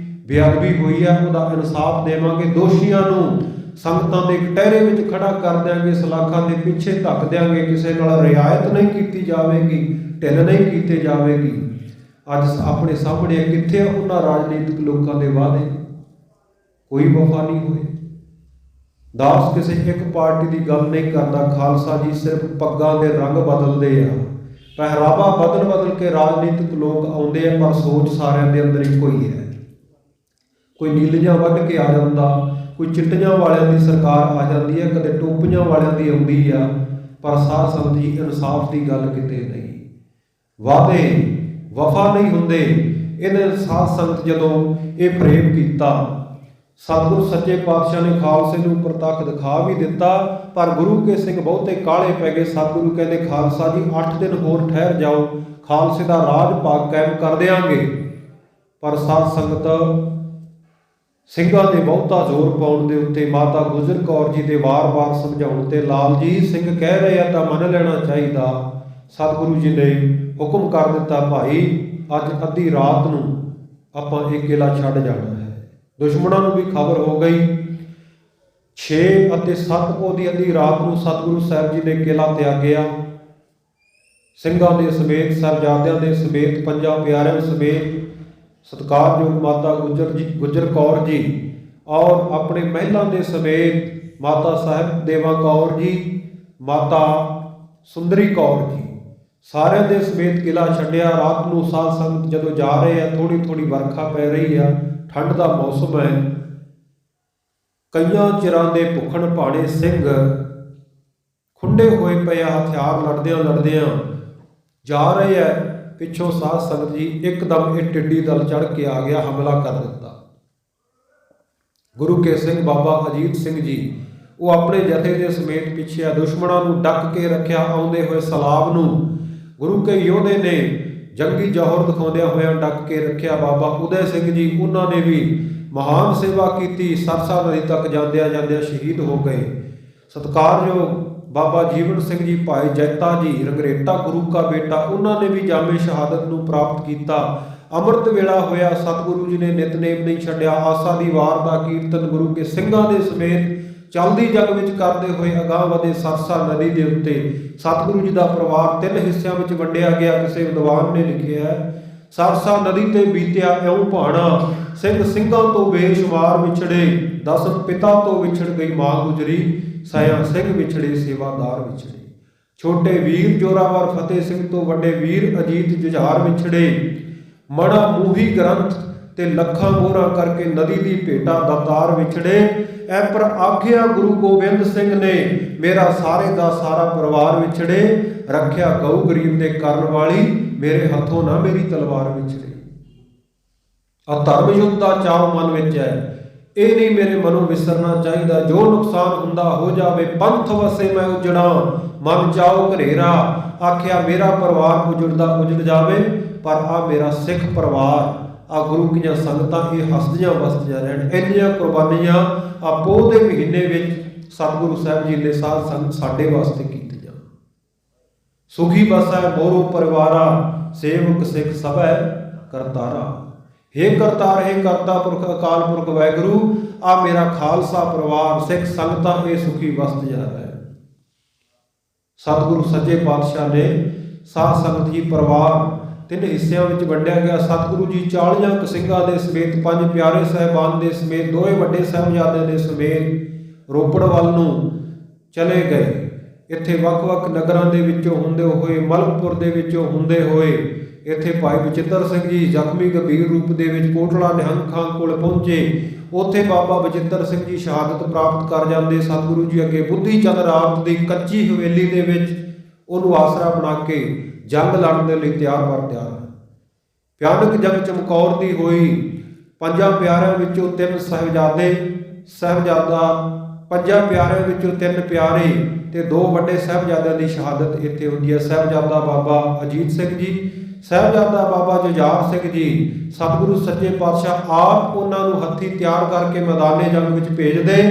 [SPEAKER 1] ਬੇਅਦਬੀ ਹੋਈ ਆ, ਉਹਦਾ ਇਨਸਾਫ ਦੇਵਾਂਗੇ। ਦੋਸ਼ੀਆਂ ਨੂੰ ਸੰਗਤਾਂ ਦੇ ਕਟਹਿਰੇ ਵਿੱਚ ਖੜਾ ਕਰ ਦਿਆਂਗੇ, ਸਲਾਖਾਂ ਦੇ ਪਿੱਛੇ ਧੱਕ ਦਿਆਂਗੇ। ਕਿਸੇ ਨਾਲ ਰਿਆਇਤ ਨਹੀਂ ਕੀਤੀ ਜਾਵੇਗੀ, ਢਿੱਲ ਨਹੀਂ ਕੀਤੇ ਜਾਵੇਗੀ। ਅੱਜ ਆਪਣੇ ਸਾਹਮਣੇ ਕਿੱਥੇ ਉਹਨਾਂ ਰਾਜਨੀਤਿਕ ਲੋਕਾਂ ਦੇ ਵਾਅਦੇ, ਕੋਈ ਵਫਾ ਨਹੀਂ ਹੋਏ। ਦਾਸ ਕਿਸੇ ਇੱਕ ਪਾਰਟੀ ਦੀ ਗੱਲ ਨਹੀਂ ਕਰਦਾ। ਖਾਲਸਾ ਜੀ ਸਿਰਫ ਪੱਗਾਂ ਦੇ ਰੰਗ ਬਦਲਦੇ ਆ, ਪਹਿਰਾਵਾ ਬਦਲ ਕੇ ਰਾਜਨੀਤਿਕ ਲੋਕ ਆਉਂਦੇ ਆ, ਪਰ ਸੋਚ ਸਾਰਿਆਂ ਦੇ ਅੰਦਰ ਇੱਕੋ ਹੀ ਹੈ। ਕੋਈ ਨੀਲੀਆਂ ਵੱਢ ਕੇ ਆ ਜਾਂਦਾ, ਕੋਈ ਚਿੱਟੀਆਂ ਵਾਲਿਆਂ ਦੀ ਸਰਕਾਰ ਆ ਜਾਂਦੀ ਹੈ, ਕਦੇ ਟੋਪੀਆਂ ਵਾਲਿਆਂ ਦੀ ਆਉਂਦੀ ਆ, ਪਰ ਸਾਧ ਸੰਗਤ ਜੀ ਇਨਸਾਫ ਦੀ ਗੱਲ ਕਿਤੇ ਨਹੀਂ। ਵਾਅਦੇ ਵਫਾ ਨਹੀਂ ਹੁੰਦੇ। ਇਹਨੇ ਸਾਧ ਸੰਗਤ ਜਦੋਂ ਇਹ ਫਰੇਮ ਕੀਤਾ, ਸਤਿਗੁਰੂ ਸੱਚੇ ਪਾਤਸ਼ਾਹ ਨੇ ਖਾਲਸੇ ਨੂੰ ਪ੍ਰਤੱਖ ਦਿਖਾ ਵੀ ਦਿੱਤਾ, ਪਰ ਗੁਰੂ ਕੇ ਸਿੰਘ ਬਹੁਤੇ ਕਾਹਲੇ ਪੈ ਗਏ। ਸਤਿਗੁਰੂ ਕਹਿੰਦੇ, ਖਾਲਸਾ ਜੀ 8 ਦਿਨ ਹੋਰ ਠਹਿਰ ਜਾਓ, ਖਾਲਸੇ ਦਾ ਰਾਜ ਭਾਗ ਕਾਇਮ ਕਰ ਦਿਆਂਗੇ। ਪਰ ਸਾਧ ਸੰਗਤ ਸਿੰਘਾਂ ਦੇ ਬਹੁਤਾ ਜ਼ੋਰ ਪਾਉਣ ਦੇ ਉੱਤੇ, ਮਾਤਾ ਗੁਜਰ ਕੌਰ ਜੀ ਦੇ ਵਾਰ-ਵਾਰ ਸਮਝਾਉਣ ਤੇ, ਲਾਲ ਜੀ ਸਿੰਘ ਕਹਿ ਰਹੇ ਆ ਤਾਂ ਮੰਨ ਲੈਣਾ ਚਾਹੀਦਾ। ਸਤਿਗੁਰੂ ਜੀ ਨੇ ਹੁਕਮ ਕਰ ਦਿੱਤਾ, ਭਾਈ ਅੱਜ ਅੱਧੀ ਰਾਤ ਨੂੰ ਆਪਾਂ ਇਹ ਕਿਲਾ ਛੱਡ ਜਾਣਾ ਹੈ। ਦੁਸ਼ਮਣਾਂ ਨੂੰ ਵੀ ਖਬਰ ਹੋ ਗਈ। 6 ਅਤੇ 7 ਪੋਹ ਦੀ ਅੱਧੀ ਰਾਤ ਨੂੰ ਸਤਿਗੁਰੂ ਸਾਹਿਬ ਜੀ ਨੇ ਕਿਲ੍ਹਾ ਤਿਆਗਿਆ। ਸਿੰਘਾਂ ਦੇ ਸਮੇਤ, ਸਾਹਿਬਜ਼ਾਦਿਆਂ ਦੇ ਸਮੇਤ, ਪੰਜਾਂ ਪਿਆਰਿਆਂ ਸਮੇਤ, ਸਤਿਕਾਰਯੋਗ ਮਾਤਾ ਗੁਜਰ ਕੌਰ ਜੀ ਔਰ ਆਪਣੇ ਮਹਿਲਾਂ ਦੇ ਸਮੇਤ ਮਾਤਾ ਸਾਹਿਬ ਦੇਵਾ ਕੌਰ ਜੀ, ਮਾਤਾ ਸੁੰਦਰੀ ਕੌਰ ਜੀ, ਸਾਰਿਆਂ ਦੇ ਸਮੇਤ ਕਿਲ੍ਹਾ ਛੱਡਿਆ। ਰਾਤ ਨੂੰ ਸਾਧ ਸੰਗਤ ਜਦੋਂ ਜਾ ਰਹੇ ਆ, ਥੋੜੀ ਥੋੜੀ ਵਰਖਾ ਪੈ ਰਹੀ ਆ, ਠੰਡ ਦਾ ਮੌਸਮ ਹੈ। ਕਈਆਂ ਚਿਰਾਂ ਦੇ ਭੁੱਖਣ ਭਾਣੇ ਸਿੰਘ ਖੁੰਡੇ ਹੋਏ ਪਏ ਆ, ਹਥਿਆਰ ਲੜਦਿਆਂ ਲੜਦਿਆਂ ਜਾ ਰਹੇ ਆ। ਪਿੱਛੋਂ ਸਾਧ ਸੰਗਤ ਜੀ ਇੱਕਦਮ ਇਹ ਟਿੱਡੀ ਦਲ ਚੜ੍ਹ ਕੇ ਆ ਗਿਆ, ਹਮਲਾ ਕਰ ਦਿੱਤਾ। ਗੁਰੂ ਕੇ ਸਿੰਘ ਬਾਬਾ ਅਜੀਤ ਸਿੰਘ ਜੀ ਉਹ ਆਪਣੇ ਜਥੇ ਦੇ ਸਮੇਤ ਪਿੱਛੇ ਆ, ਦੁਸ਼ਮਣਾਂ ਨੂੰ ਡੱਕ ਕੇ ਰੱਖਿਆ। ਆਉਂਦੇ ਹੋਏ ਸਲਾਬ ਨੂੰ ਗੁਰੂ ਕੇ ਯੋਧੇ ਨੇ ਜੰਗੀ ਜੌਹਰ ਦਿਖਾਉਂਦਿਆਂ ਹੋਇਆਂ ਡੱਕ ਕੇ ਰੱਖਿਆ। ਬਾਬਾ ਉਦੈ ਸਿੰਘ ਜੀ ਉਹਨਾਂ ਨੇ ਵੀ ਮਹਾਨ ਸੇਵਾ ਕੀਤੀ, ਸਰਸਾ ਨਦੀ ਤੱਕ ਜਾਂਦਿਆਂ ਜਾਂਦਿਆਂ ਸ਼ਹੀਦ ਹੋ ਗਏ। ਸਤਿਕਾਰਯੋਗ ਬਾਬਾ ਜੀਵਨ ਸਿੰਘ ਜੀ, ਭਾਈ ਜੈਤਾ ਜੀ ਰੰਗਰੇਟਾ ਗੁਰੂ ਕਾ ਬੇਟਾ, ਉਹਨਾਂ ਨੇ ਵੀ ਜਾਮੇ ਸ਼ਹਾਦਤ ਨੂੰ ਪ੍ਰਾਪਤ ਕੀਤਾ। ਅੰਮ੍ਰਿਤ ਵੇਲਾ ਹੋਇਆ, ਸਤਿਗੁਰੂ ਜੀ ਨੇ ਨਿਤਨੇਮ ਨਹੀਂ ਛੱਡਿਆ। ਆਸਾ ਦੀ ਵਾਰ ਦਾ ਕੀਰਤਨ ਗੁਰੂ ਕੇ ਸਿੰਘਾਂ ਦੇ ਸਮੇਤ ਚਲਦੀ ਜਗ ਵਿੱਚ ਕਰਦੇ ਹੋਏ ਅਗਾਂਹ ਵਧੇ। ਸਰਸਾ ਨਦੀ ਦੇ ਉੱਤੇ ਸਤਿਗੁਰੂ ਜੀ ਦਾ ਪਰਿਵਾਰ 3 ਹਿੱਸਿਆਂ ਵਿੱਚ ਵੰਡਿਆ ਗਿਆ। ਕਿਸੇ ਵਿਦਵਾਨ ਨੇ ਲਿਖਿਆ, ਸਰਸਾ ਨਦੀ ਤੇ ਬੀਤਿਆ ਇਉਂ ਭਾਣਾ, ਸਿੰਘ ਸਿੰਘਾਂ ਤੋਂ ਬੇਸ਼ੁਮਾਰ ਵਿਛੜੇ, 10 ਪਿਤਾ ਤੋਂ ਵਿਛੜ ਗਈ ਮਾਂ ਗੁਜਰੀ, ਸਾਇਆ ਸਿੰਘ ਵਿਛੜੇ ਸੇਵਾਦਾਰ ਵਿਛੜੇ। ਛੋਟੇ ਵੀਰ ਜੋਰਾਵਰ ਫਤਿਹ ਸਿੰਘ ਤੋਂ ਵੱਡੇ ਵੀਰ ਅਜੀਤ ਜੁਝਾਰ ਵਿਛੜੇ। ਮੜਾ ਮੂਹੀ ਗ੍ਰੰਥ ਤੇ ਲੱਖਾਂ ਮੋਹਰਾਂ ਕਰਕੇ ਨਦੀ ਦੀ ਭੇਟਾ ਦਾਤਾਰ ਵਿਛੜੇ। ਐ ਪਰ ਆਖਿਆ ਗੁਰੂ ਗੋਬਿੰਦ ਸਿੰਘ ਨੇ, ਮੇਰਾ ਸਾਰੇ ਦਾ ਸਾਰਾ ਪਰਿਵਾਰ ਵਿਛੜੇ। ਰੱਖਿਆ ਗਊ ਗਰੀਬ ਦੇ ਕਰਨ ਵਾਲੀ, ਮੇਰੇ ਹੱਥੋਂ ਨਾ ਮੇਰੀ ਤਲਵਾਰ ਵਿਛੜੇ। ਆ ਧਰਮ ਯੁੱਧ ਦਾ ਚਾਅ ਮਨ ਵਿੱਚ ਹੈ, ਇਹ ਨਹੀਂ ਮੇਰੇ ਮਨੋਂ ਵਿਸਰਨਾ ਚਾਹੀਦਾ। ਜੋ ਨੁਕਸਾਨ ਹੁੰਦਾ ਹੋ ਜਾਵੇ, ਪੰਥ ਵਸੇ ਮੈਂ ਉਜੜਾਂ, ਮਨ ਚਾਓ ਘਰੇਰਾ। ਆਖਿਆ ਮੇਰਾ ਪਰਿਵਾਰ ਉਜੜਦਾ ਉਜੜ ਜਾਵੇ, ਪਰ ਆ ਮੇਰਾ ਸਿੱਖ ਪਰਿਵਾਰ, ਆ ਗੁਰੂ ਕੀਆਂ ਸੰਗਤਾਂ ਇਹ ਹੱਸਦੀਆਂ ਵਸਦੀਆਂ ਰਹਿਣ। ਇੰਨੀਆਂ ਕੁਰਬਾਨੀਆਂ ਆ ਪੋਹ ਦੇ ਮਹੀਨੇ ਵਿੱਚ ਸਤਿਗੁਰੂ ਸਾਹਿਬ ਜੀ ਦੇ ਸਾਧ ਸੰਗਤ ਸਾਡੇ ਵਾਸਤੇ ਕੀਤੀਆਂ। ਸੁਖੀ ਬਸੈ ਮੋਰੋ ਪਰਿਵਾਰਾ, ਸੇਵਕ ਸਿੱਖ ਸਭੈ ਕਰਤਾਰਾ। ਹੇ ਕਰਤਾਰ, ਹੇ ਕਰਤਾ ਪੁਰਖ ਅਕਾਲ ਪੁਰਖ ਵਾਹਿਗੁਰੂ, ਆ ਮੇਰਾ ਖਾਲਸਾ ਪਰਿਵਾਰ, ਸਿੱਖ ਸੰਗਤਾਂ ਇਹ ਸੁਖੀ ਵਸਤ ਜਾ ਹੈ। ਸਤਿਗੁਰੂ ਸੱਚੇ ਪਾਤਸ਼ਾਹ ਨੇ ਸਾਧ ਸੰਗਤ ਜੀ ਪਰਿਵਾਰ 3 ਹਿੱਸਿਆਂ ਵਿੱਚ ਵੰਡਿਆ ਗਿਆ। ਸਤਿਗੁਰੂ ਜੀ 40 ਸਿੰਘਾਂ ਦੇ ਸਮੇਤ, 5 ਪਿਆਰੇ ਸਾਹਿਬਾਨ ਦੇ ਸਮੇਤ, 2 ਵੱਡੇ ਸਾਹਿਬਜ਼ਾਦਿਆਂ ਦੇ ਸਮੇਤ ਰੋਪੜ ਵੱਲ ਨੂੰ ਚਲੇ ਗਏ। ਇੱਥੇ ਵੱਖ-ਵੱਖ ਨਗਰਾਂ ਦੇ ਵਿੱਚੋਂ ਹੁੰਦੇ ਹੋਏ, ਮਲਕਪੁਰ ਦੇ ਵਿੱਚੋਂ ਹੁੰਦੇ ਹੋਏ ਇੱਥੇ ਭਾਈ ਬਚਿੱਤਰ ਸਿੰਘ ਜੀ ਜ਼ਖਮੀ ਗੰਭੀਰ ਰੂਪ ਦੇ ਵਿੱਚ ਕੋਟਲਾ ਨਿਹੰਗ ਖਾਂ ਕੋਲ ਪਹੁੰਚੇ। ਉੱਥੇ ਬਾਬਾ ਬਚਿੱਤਰ ਸਿੰਘ ਜੀ ਸ਼ਹਾਦਤ ਪ੍ਰਾਪਤ ਕਰ ਜਾਂਦੇ। ਸਤਿਗੁਰੂ ਜੀ ਅੱਗੇ ਬੁੱਧੀ ਚੰਦ ਰਾਤ ਦੀ ਕੱਚੀ ਹਵੇਲੀ ਦੇ ਵਿੱਚ ਉਹਨੂੰ ਆਸਰਾ ਬਣਾ ਕੇ ਜੰਗ ਲੜਨ ਦੇ ਲਈ ਤਿਆਰ ਬਰ ਤਿਆਰ। ਭਿਆਨਕ ਜੰਗ ਚਮਕੌਰ ਦੀ ਹੋਈ। 5 ਪਿਆਰਿਆਂ ਵਿੱਚੋਂ 3 ਸਾਹਿਬਜ਼ਾਦੇ, ਸਾਹਿਬਜ਼ਾਦਾ 5 ਪਿਆਰਿਆਂ ਵਿੱਚੋਂ 3 ਪਿਆਰੇ ਤੇ 2 ਵੱਡੇ ਸਾਹਿਬਜ਼ਾਦਿਆਂ ਦੀ ਸ਼ਹਾਦਤ ਇੱਥੇ ਹੁੰਦੀ ਹੈ। ਸਾਹਿਬਜ਼ਾਦਾ ਬਾਬਾ ਅਜੀਤ ਸਿੰਘ ਜੀ, ਸਾਹਿਬਜ਼ਾਦਾ ਬਾਬਾ ਜੁਝਾਰ ਸਿੰਘ ਜੀ। ਸਤਿਗੁਰੂ ਸੱਚੇ ਪਾਤਸ਼ਾਹ ਆਪ ਉਹਨਾਂ ਨੂੰ ਹੱਥੀਂ ਤਿਆਰ ਕਰਕੇ ਮੈਦਾਨੇ ਜੰਗ ਵਿੱਚ ਭੇਜਦੇ।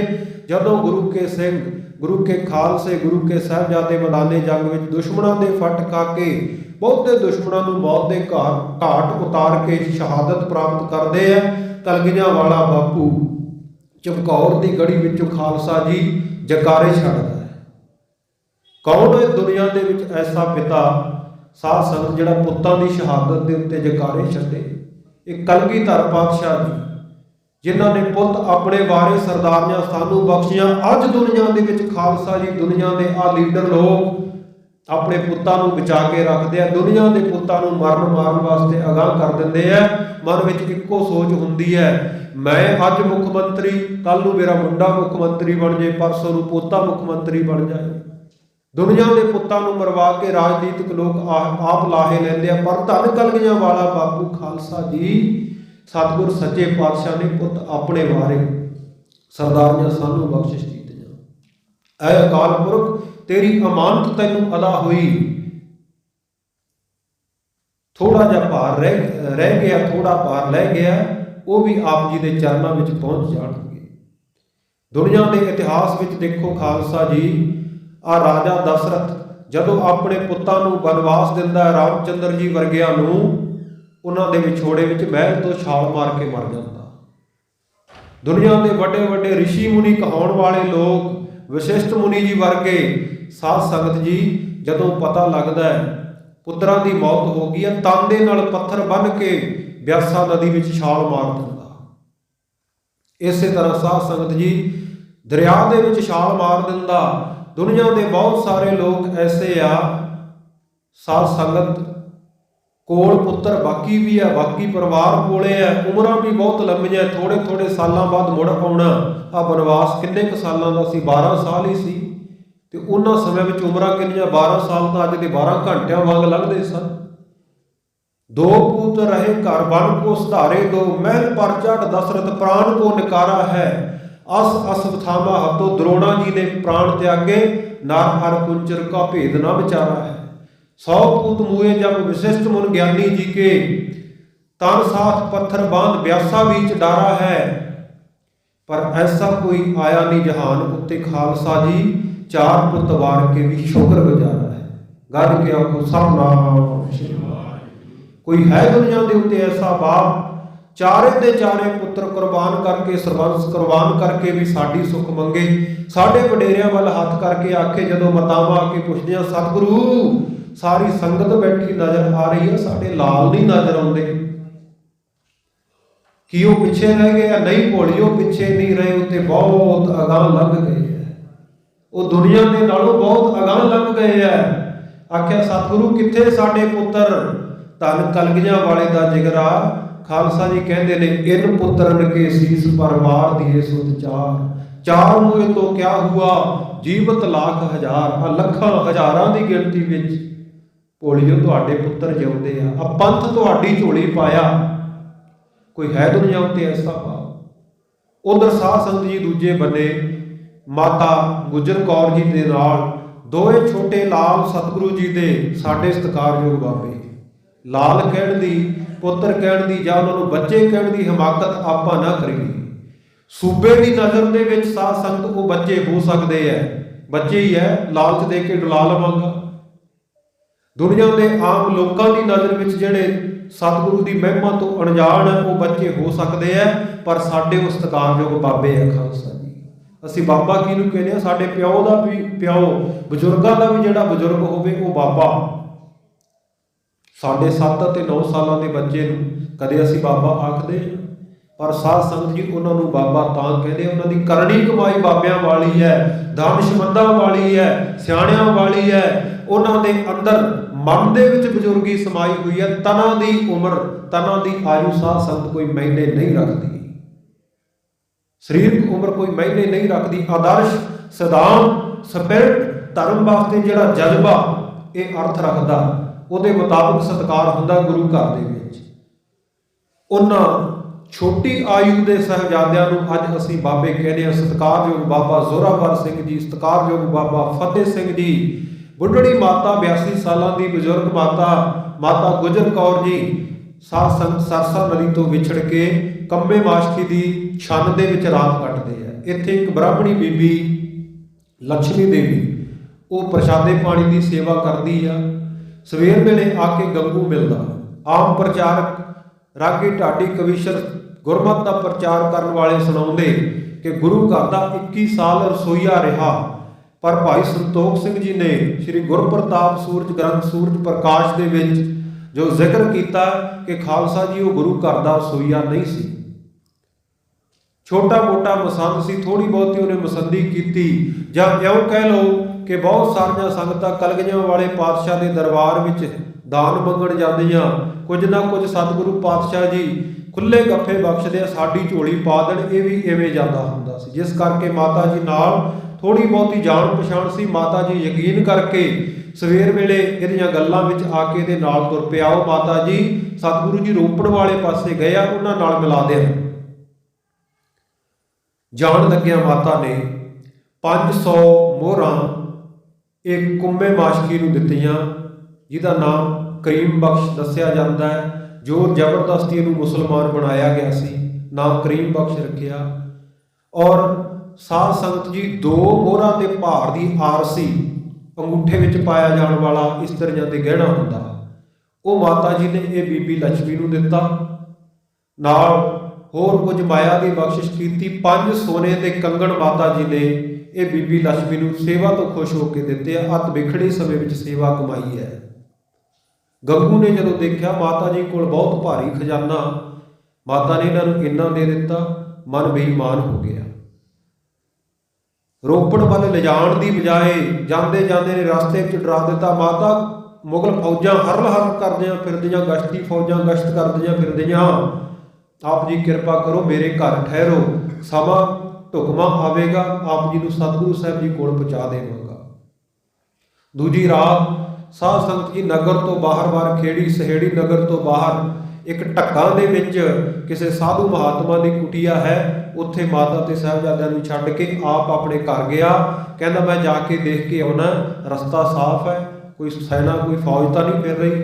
[SPEAKER 1] ਜਦੋਂ ਗੁਰੂ ਕੇ ਸਿੰਘ, ਗੁਰੂ ਕੇ ਖਾਲਸੇ, ਗੁਰੂ ਕੇ ਸਾਹਿਬਜ਼ਾਦੇ ਮੈਦਾਨੇ ਜੰਗ ਵਿੱਚ ਦੁਸ਼ਮਣਾਂ ਦੇ ਫੱਟ ਖਾ ਕੇ ਬਹੁਤੇ ਦੁਸ਼ਮਣਾਂ ਨੂੰ ਮੌਤ ਦੇ ਘਾਟ ਉਤਾਰ ਕੇ ਸ਼ਹਾਦਤ ਪ੍ਰਾਪਤ ਕਰਦੇ ਆ। ਕਲਗੀਆਂ ਵਾਲਾ ਬਾਪੂ ਚਮਕੌਰ ਦੀ ਗੜੀ ਵਿੱਚੋਂ ਖਾਲਸਾ ਜੀ ਜਕਾਰੇ ਛੱਡਦਾ ਹੈ। ਕੌਣ ਹੈ ਦੁਨੀਆ ਦੇ ਵਿੱਚ ਐਸਾ ਪਿਤਾ ਸਾਧ ਸੰਗਤ ਜਿਹੜਾ ਪੁੱਤਾਂ ਦੀ ਸ਼ਹਾਦਤ ਦੇ ਉੱਤੇ ਜਕਾਰੇ ਛੱਡੇ? ਇਹ ਕਲਗੀਧਰ ਪਾਤਸ਼ਾਹ ਜੀ, ਜਿਨ੍ਹਾਂ ਨੇ ਪੁੱਤ ਆਪਣੇ ਵਾਰੇ ਸਰਦਾਰੀਆਂ ਸਾਨੂੰ ਬਖਸ਼ੀਆਂ। ਅੱਜ ਦੁਨੀਆ ਦੇ ਵਿੱਚ ਖਾਲਸਾ ਜੀ, ਦੁਨੀਆ ਦੇ ਆ ਲੀਡਰ ਲੋਕ ਆਪਣੇ ਪੁੱਤਾਂ ਨੂੰ ਬਚਾ ਕੇ ਰੱਖਦੇ ਆ, ਦੁਨੀਆ ਦੇ ਪੁੱਤਾਂ ਨੂੰ ਮਾਰਨ ਵਾਸਤੇ ਅਗਾਹ ਕਰ ਦਿੰਦੇ ਆ। ਮਨ ਵਿੱਚ ਇੱਕੋ ਸੋਚ ਹੁੰਦੀ ਹੈ, ਮੈਂ ਅੱਜ ਮੁੱਖ ਮੰਤਰੀ, ਕੱਲ ਨੂੰ ਮੇਰਾ ਮੁੰਡਾ ਮੁੱਖ ਮੰਤਰੀ ਬਣ ਜਾਏ, ਪਰਸੋਂ ਨੂੰ ਪੋਤਾ ਮੁੱਖ ਮੰਤਰੀ ਬਣ ਜਾਏ। ਦੁਨੀਆ ਦੇ ਪੁੱਤਾਂ ਨੂੰ ਮਰਵਾ ਕੇ ਰਾਜਨੀਤਿਕ ਲੋਕ ਆਪ ਲਾਹੇ ਲੈਂਦੇ ਆ। ਪਰ ਧੰਨ ਕਲਗੀਆਂ ਵਾਲਾ ਬਾਪੂ ਖਾਲਸਾ ਜੀ, ਸਤਿਗੁਰ ਸੱਚੇ ਪਾਤਸ਼ਾਹ ਨੇ ਪੁੱਤ ਆਪਣੇ ਵਾਰੇ ਸਰਦਾਰੀਆਂ ਸਾਨੂੰ ਬਖਸ਼ਿਸ਼ ਕੀਤੀਆਂ। ਐ ਅਕਾਲ ਪੁਰਖ, ਤੇਰੀ ਅਮਾਨਤ ਤੈਨੂੰ ਅਦਾ ਹੋਈ। ਥੋੜਾ ਜਿਹਾ ਭਾਰ ਰਹਿ ਗਿਆ, ਥੋੜਾ ਭਾਰ ਲੈ ਗਿਆ, ਉਹ ਵੀ ਆਪ ਜੀ ਦੇ ਚਰਨਾਂ ਵਿੱਚ ਪਹੁੰਚ ਜਾਣਗੇ। ਦੁਨੀਆ ਦੇ ਇਤਿਹਾਸ ਵਿੱਚ ਦੇਖੋ ਖਾਲਸਾ ਜੀ, ਆ ਰਾਜਾ ਦਸ਼ਰਥ ਜਦੋਂ ਆਪਣੇ ਪੁੱਤਾਂ ਨੂੰ ਬਨਵਾਸ ਦਿੰਦਾ ਹੈ, ਰਾਮਚੰਦਰ ਜੀ ਵਰਗਿਆਂ ਨੂੰ, ਉਹਨਾਂ ਦੇ ਵਿਛੋੜੇ ਵਿੱਚ ਮਹਿਲ ਤੋਂ ਛਾਲ ਮਾਰ ਕੇ ਮਰ ਜਾਂਦਾ। ਦੁਨੀਆ ਦੇ ਵੱਡੇ ਵੱਡੇ ਰਿਸ਼ੀ ਮੁਨੀ ਕਹਾਉਣ ਵਾਲੇ ਲੋਕ, ਵਸ਼ਿਸ਼ਟ ਮੁਨੀ ਜੀ ਵਰਗੇ ਸਾਧ ਸੰਗਤ ਜੀ, ਜਦੋਂ ਪਤਾ ਲੱਗਦਾ ਹੈ ਪੁੱਤਰਾਂ ਦੀ ਮੌਤ ਹੋ ਗਈ ਹੈ, ਤਨ ਦੇ ਨਾਲ ਪੱਥਰ ਬੰਨ੍ਹ ਕੇ ਬਿਆਸਾ ਨਦੀ ਵਿੱਚ ਛਾਲ ਮਾਰ ਦਿੰਦਾ। ਇਸੇ ਤਰ੍ਹਾਂ ਸਾਧ ਸੰਗਤ ਜੀ ਦਰਿਆ ਦੇ ਵਿੱਚ ਛਾਲ ਮਾਰ ਦਿੰਦਾ। ਦੁਨੀਆ ਦੇ ਬਹੁਤ ਸਾਰੇ ਲੋਕ ਐਸੇ ਆ ਸਾਧ ਸੰਗਤ ਕੋਲ ਪੁੱਤਰ ਬਾਕੀ ਵੀ ਹੈ, ਬਾਕੀ ਪਰਿਵਾਰ ਕੋਲੇ ਹੈ, ਉਮਰਾਂ ਵੀ ਬਹੁਤ ਲੰਮੀਆਂ, ਥੋੜੇ ਥੋੜੇ ਸਾਲਾਂ ਬਾਅਦ ਮੁੜ ਆਉਣਾ। ਆ ਬਨਵਾਸ ਕਿੰਨੇ ਕੁ ਸਾਲਾਂ ਦਾ ਸੀ? 12 ਸਾਲ ਹੀ ਸੀ। ਤੇ ਉਹਨਾਂ ਸਮੇਂ ਵਿੱਚ ਉਮਰਾਂ ਕਿੰਨੀਆਂ? 12 ਸਾਲ ਤਾਂ ਅੱਜ ਦੇ 12 ਘੰਟਿਆਂ ਵਾਂਗ ਲੰਘਦੇ ਸਨ। ਦੋ ਪੂਤ ਰਹੇ ਘਰ ਬਨ ਕੋ ਸੁਧਾਰੇ ਦੋ, ਮਹਿਲ ਪਰ ਚੜ ਦਸ਼ਰਥ ਪ੍ਰਾਣ ਕੋ ਨਿਕਾਰਾ ਹੈ। ਅਸ ਅਸ ਬਥਾਮਾ ਹਤੋ ਦਰੋਣਾ ਜੀ ਨੇ ਪ੍ਰਾਣ ਤਿਆਗੇ, ਨਰ ਹਰ ਕੁੰਚਰ ਕਾ ਭੇਦ ਨਾ ਵਿਚਾਰਾ ਹੈ। 100 पूत मुए जब विशिष्ट मुन ज्ञानी जी के, तन साथ पत्थर बांध ब्यासा बीच डारा है। पर ऐसा कोई आया नहीं जहान उत्ते खालसा जी, 4 पुत वार के भी शुक्र गुजारा है। गद के आखो सतनाम। कोई है दुनिया के उत्ते ऐसा बाप, चारे दे चारे पुत्र कुर्बान करके, सरबंस कुर्बान करके भी साडी सुख मंगे। साडे वडेरियां वल हथ करके आखे, जदों मतावां आके पुछदियां सतगुरु सारी संगत बैठी नजर आ रही है, साडे लाल नहीं नजर आउंदे, कि वो पिछे रह गए? नहीं भोली, वो पिछे नहीं रहे, उत्ते बहुत अगां लंघ गए है, वो दुनिया के नालों बहुत अगां लंघ गए है। आख्या सतगुरु किथे साडे पुत्र? धन कलगियां वाले दा जिगरा। खालसा जी कहते ने, इन पुत्रन के सीस परवार दिए सुध चार, चार मुए तो क्या हुआ जीवत लाख हजार। लखां हजारां की गिनती विच भोलियो तुहाडे पुत्र जिउंदे आ, पंथ तुहाडी झोली पाया। कोई है दुनिया उत्ते ऐसा भाव? उधर साध संगत जी दूजे बन्ने माता गुजर कौर जी दे नाल दोए छोटे लाल सतगुरु जी दे साडे सत्कारयोग बाबे। लाल कहण दी, पुत्र कहण दी, जां उन्हां नूं बच्चे कहण दी हिमाकत आपां ना करिए। सूबे की नज़र दे विच साध संगत वो बच्चे हो सकते हैं, बच्चे ही है, लालच दे के डुला लवांगा। दुनिया के आम लोगों की नज़र में जिहड़े सतगुरु की महिमा तो अणजाण है, वो बच्चे हो सकते हैं, पर साडे वो सत्कारयोग बाबे है खालसा जी। असी बाबा किहनूं कहने आ? साडे प्यो का भी प्यो, बजुर्गों का भी जिहड़ा बजुर्ग होवे वो बाबा। साडे 7 ते 9 साल के बच्चे नूं कदे असी बाबा आखदे, पर साध संगत जी उन्होंने बाबा तां कहते, उन्होंने करनी कमाई बाबियां वाली है, दानशमंदां वाली है, सियाणियां वाली है। उन्होंने अंदर मन दे विच बजुर्गी समाई हुई है। तना दी उम्र, तना दी आयु साध संगत कोई मायने नहीं रखती, शरीरक उम्र कोई मायने नहीं रखती। आदर्श सिद्धांत स्पिरिट धर्म वास्ते जिहड़ा जज्बा ये अर्थ रखदा, उहदे मुताबिक सत्कार हुंदा गुरु घर दे विच। उन्हां छोटी आयु के साहबजादियां नूं अज असीं बाबे कहने आ। सत्कारयोग बाबा जोरावर सिंह जी, सत्कारयोग बाबा फतेह सिंह जी, बुढ़ड़ी माता 82 साल की बजुर्ग माता माता गुजर कौर जी साध संगत सरसा नदी तो विछड़ के कंबे माशकी की छन दे विच रात कटते हैं। इत्थे एक ब्राह्मणी बीबी लक्ष्मी देवी वो प्रशादे पानी की सेवा करती है। सवेर वेले आके गंगू मिलता। आम प्रचारक रागी ढाडी कविशर गुरमत का प्रचार करने वाले सुनाते कि गुरु घर का 21 साल रसोईया रहा, पर भाई संतोख सिंह जी ने श्री गुरप्रताप सूरज ग्रंथ सूरज प्रकाश दे विच जो जिक्र किया कि खालसा जी वो गुरु घर का रसोईया नहीं सी, छोटा मोटा मसंद सी, थोड़ी बहुती उन्हें मसंदी की। जां इउं कह लो कि बहुत सारिया संगतां कलगियां वाले पातशाह के दरबार में दान मंगण जांदियां, कुछ ना कुछ सतगुरु पातशाह जी खुले गफ्फे बख्शदे साडी झोली पा देण, ये भी इवें जांदा हुंदा सी। जिस करके माता जी नाल थोड़ी बहुती जान पछाण सी। माता जी यकीन करके सवेर वेले इहदियां गल्लां विच आके इहदे नाल तुर पे, आओ माता जी सतगुरु जी रोपड़ वाले पासे गए आ, उन्हां नाल मिला दे। जान लग्या माता ने 500 मोहरां एक कुंभे माशकी नूं दित्तियां, जिहदा नाम करीम बख्श दस्सिया जाता है। जो जबरदस्ती इहनूं मुसलमान बनाया गया सी, नाम करीम बख्श रखिया। और साध संगत जी 2 मोहरां दे भार की आरसी अंगूठे विच पाया जाने वाला इस्त्रियां दे गहना हुंदा, वो माता जी ने यह बीबी लक्ष्मी नूं दिता। नाल होर कुछ माया की बख्शिश की। 5 सोने के कंगण माता जी ने ये बीबी लक्ष्मी नूं सेवा तो खुश होकर दिते। अत विखड़े समय में सेवा कमाई है। गंगू ने जदों देखा माता जी कोल बहुत भारी खजाना, माता ने इन्हां नूं इन्ना दे दिता, मन बेईमान हो गया। रोपड़ वाल ले जाण की बजाय जाते जाते ने रास्ते डरा दिता। माता मुगल फौजां हरल हरल करदियां फिरदियां, गश्ती फौजां गश्त करदियां फिरदियां, आप जी कृपा करो मेरे घर ठहरो, समा ढुकमा आवेगा, आप जी नूं सतगुरु साहब जी कोल पहुँचा देवांगा। दूजी रात साध संगत जी नगर तो बाहर बाहर खेड़ी सहेड़ी नगर तो बाहर एक ढक्कां दे विच किसी साधु महात्मा की कुटिया है, उत्थे माता ते साहिबजादियां नूं छड्ड के आप अपने घर गया। कहंदा मैं जाके देख के आउणा, रस्ता साफ है, कोई सैना कोई फौज तो नहीं फिर रही।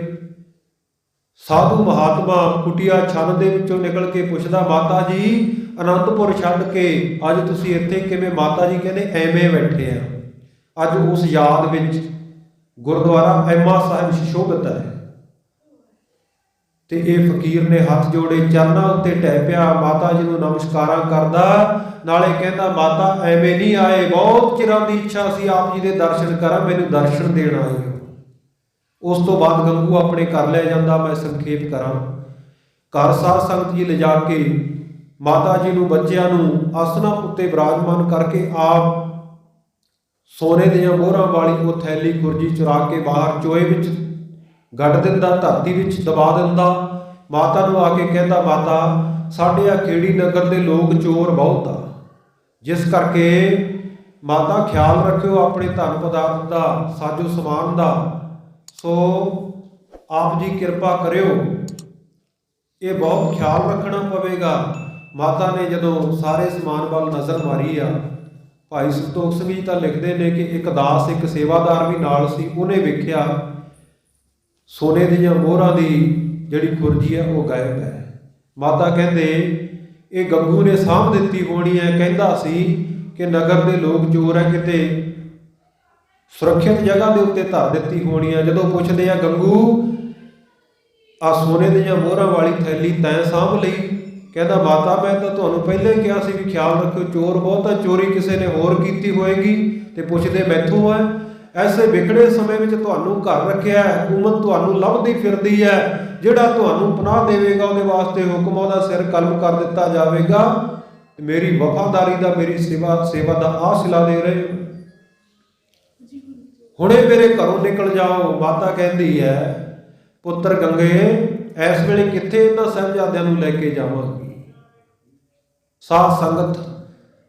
[SPEAKER 1] साधु महात्मा कुटिया छन दे विचों निकल के पुछदा माता जी आनंदपुर छड्ड के अज तुसीं इत्थे किवें? माता जी कहंदे एवें बैठे आ, अज उस याद विच गुरुद्वारा एमा साहिब सुशोभित है। ते ये फकीर ने हथ जोड़े चरनां उत्ते ढह पिया, माता जी नूं नमस्कारां करदा, नाले कहंदा माता एवें नहीं आए, बहुत चिरां दी इच्छा सी आप जी दे दर्शन करां, मैनूं दर्शन देण आए हो। उस तो बाद गंगू अपने घर लै जांदा। मैं संखेप करां, घर साध संगत जी ले जाके माता जी नूं बच्चिआं नूं आसनां उत्ते विराजमान करके आप सोने दियां मोहरां वाली वो थैली खुरजी चुरा के बाहर चोए विच गड़ दिंदा, धरती विच दबा दिंदा। माता नूं आके कहंदा माता साडे आ खेड़ी नगर दे लोग चोर बहुत आ, जिस करके माता ख्याल रखियो अपने धन पदार्थ दा, साजो समान दा, सो आप जी कृपा करियो, ये बहुत ख्याल रखना पवेगा। माता ने जदों सारे समान वाल नज़र मारी आ, भाई संतोख सिंह जी तो लिखते हैं कि एक दास एक सेवादार भी नाल सी, उन्हें वेख्या सोने दियां मोहरां दी जिहड़ी खुरजी है वो गायब है। माता कहंदे ये गंगू ने साਂਭ दित्ती होनी है, कहंदा सी कि नगर दे लोग चोर है, किते सुरक्षित जगह के उत्ते धर दित्ती होनी है। जदों पुछदे आ गंगू आ सोने दियां मोहरां वाली थैली तैं साਂਭ लई? कहंदा माता मैं तो तुहानूं पहले कहा सी भी ख्याल रखो, चोर बहुत है, चोरी किसी ने होर कीती होएगी ते पुछदे मैथों है। ऐसे विखड़े समय में तुहानूं घर रखिया है, हुकूमत तुहानूं लभदी फिरदी है, जिहड़ा तुहानूं पनाह देवेगा उहदे वास्ते हुक्म उहदा सिर कलम कर दिता जावेगा। मेरी वफादारी दा मेरी सेवा दा आह सिला दे रहे हो, हुणे मेरे घरों निकल जाओ। माता कहती है पुत्र गंगे इस वेले कित्थे इन्हां साहिबजादियां नूं लैके जावांगी। साध संगत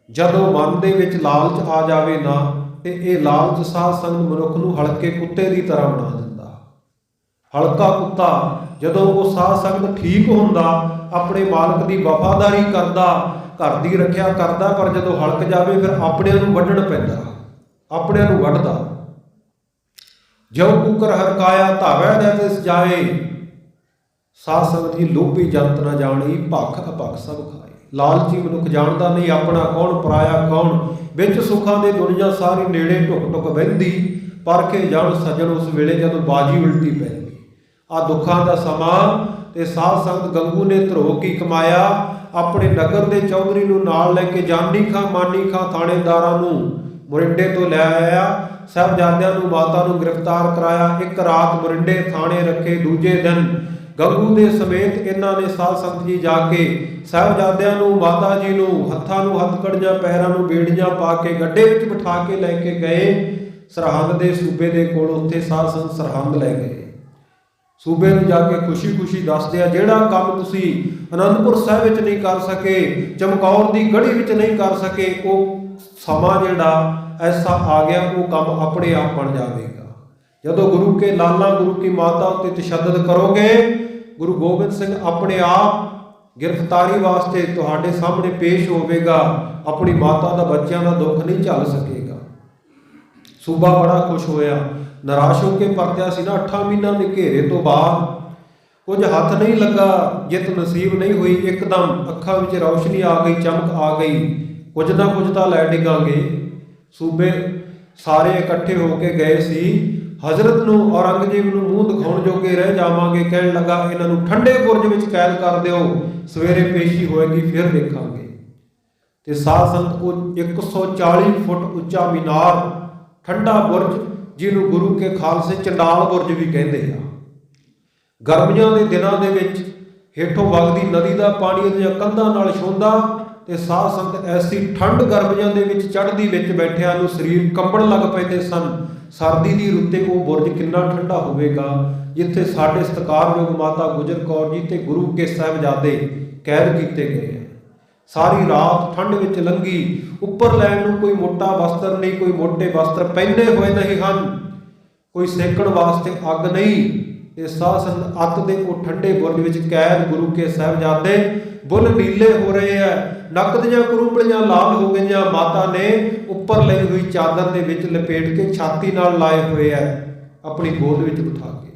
[SPEAKER 1] जदों मन दे विच लालच आ जावे ना, ते ये लालच साध संगत मनुख नूं हलके कुत्ते की तरह बना दिंदा। हलका कुत्ता जदों वो साध संगत ठीक हुंदा, अपने मालक की वफादारी करदा, घर की रखिया करदा, पर जदों हलक जावे फिर अपणिआं नूं वढण पैंदा, अपणिआं नूं वढदा। जो कुकर हरकाया धावै दैतिस जाए, साध संगत जी लोभी जंत न जानी, भख अपख सब खाए। लालची मनुख जानता नहीं अपना कौन पराया कौन, विच सुखां दे दुनिया सारी नेड़े ढुक ढुक बहिंदी, परखे जाण सजण उस वेले जदों बाजी उल्टी पैंदी। आ दुखां दा समां ते साध संगत गंगू ने धरो की कमाया, अपने नगर दे चौधरी नूं नाल लैके जानी खां मानी खां थाणेदारां नूं मोरिंडे तो लै आया। साहिबजादियां नूं माता नूं गिरफ्तार कराया। एक रात मोरिंडे थाणे रखे, दूजे दिन गंगू दे समेत इन्हां ने साध संगत जी जाके साहिबजादियां नूं माता जी नूं हत्थां नूं हथकड़ियां पैरां नूं बेड़ियां पा के गड्ढे विच बिठा के लैके गए सरहंद दे सूबे दे कोल। उत्थे साध संगत सरहंद लै गए। सूबे नूं जाके खुशी खुशी दसदे आ जिहड़ा काम तुसीं आनंदपुर साहिब विच नहीं कर सके, चमकौर दी गढ़ी विच नहीं कर सके, वो समां जिहड़ा ऐसा आ गया, वो काम अपने आप बन जाएगा। जदों गुरु के लाला गुरु की माता उत्ते तशद्दद करोगे, गुरु गोबिंद सिंह अपने आप गिरफ्तारी वास्ते तुहाडे सामने पेश होवेगा, अपनी माता दा बच्चों का दुख नहीं झल सकेगा। सूबा बड़ा खुश होया, निराश होकर परत्या सी ना 8 महीनों के घेरे तो बाद, कुछ हथ नहीं लगा, जित नसीब नहीं हुई। एकदम अखां विच रोशनी आ गई, चमक आ गई, कुछ ना कुछ तो लै डिगांगे। सूबे सारे इकट्ठे होके गए सी, हजरत नूं औरंगजेब नूं मूँह दिखाउण जोगे रह जावांगे। कहण लगा इन्हां नूं ठंडे बुरज विच कैद कर दिओ, सवेरे पेशी होएगी फिर देखांगे। ते साध संगत को 140 फुट उच्चा मीनार ठंडा बुरज जिहनूं गुरु के खालसे चंडाल बुरज भी कहंदे आ। गर्मियां दे दिनां दे विच हेठों वगदी नदी दा पानी उहदियां कंधां नाल छूंदा ते साध संगत ऐसी ठंड गर्मियां दे विच चढ़दी विच बैठिਆਂ ਨੂੰ ਸਰੀਰ ਕੰਬਣ ਲੱਗ ਪੈਂਦੇ ਸਨ। ਸਰਦੀ ਦੀ ਰੁੱਤੇ ਉਹ ਬੁਰਜ ਕਿੰਨਾ ਠੰਡਾ ਹੋਵੇਗਾ ਜਿੱਥੇ ਸਾਡੇ ਸਤਿਕਾਰਯੋਗ ਮਾਤਾ ਗੁਜਰ ਕੌਰ ਜੀ ਤੇ ਗੁਰੂ ਕੇ ਸਾਹਿਬਜ਼ਾਦੇ ਕੈਦ ਕੀਤੇ ਗਏ। ਸਾਰੀ ਰਾਤ ਠੰਡ ਵਿੱਚ ਲੰਘੀ। ਉੱਪਰ ਲੈਣ ਨੂੰ ਕੋਈ ਮੋਟਾ ਵਸਤਰ ਨਹੀਂ, ਕੋਈ ਮੋਟੇ ਵਸਤਰ ਪਹਿਨੇ ਹੋਏ ਨਹੀਂ ਹਨ, ਕੋਈ ਸੇਕਣ ਵਾਸਤੇ ਅੱਗ ਨਹੀਂ। ਤੇ ਸਾਧ ਸੰਗਤ ਅੱਤ ਦੇ ਉਹ ਠੰਡੇ ਬੁਰਜ ਵਿੱਚ ਕੈਦ ਗੁਰੂ ਕੇ ਸਾਹਿਬਜ਼ਾਦੇ ਬੁੱਲ ਨੀਲੇ ਹੋ ਰਹੇ ਆ, ਨੱਕ ਦੀਆਂ ਕਰੂੰਬਲੀਆਂ ਲਾਲ ਹੋ ਗਈਆਂ। ਮਾਤਾ ਨੇ ਉੱਪਰ ਲਈ ਹੋਈ ਚਾਦਰ ਦੇ ਵਿੱਚ ਲਪੇਟ ਕੇ ਛਾਤੀ ਨਾਲ ਲਾਏ ਹੋਏ ਆ, ਆਪਣੀ ਗੋਦ ਵਿੱਚ ਬਿਠਾ ਕੇ।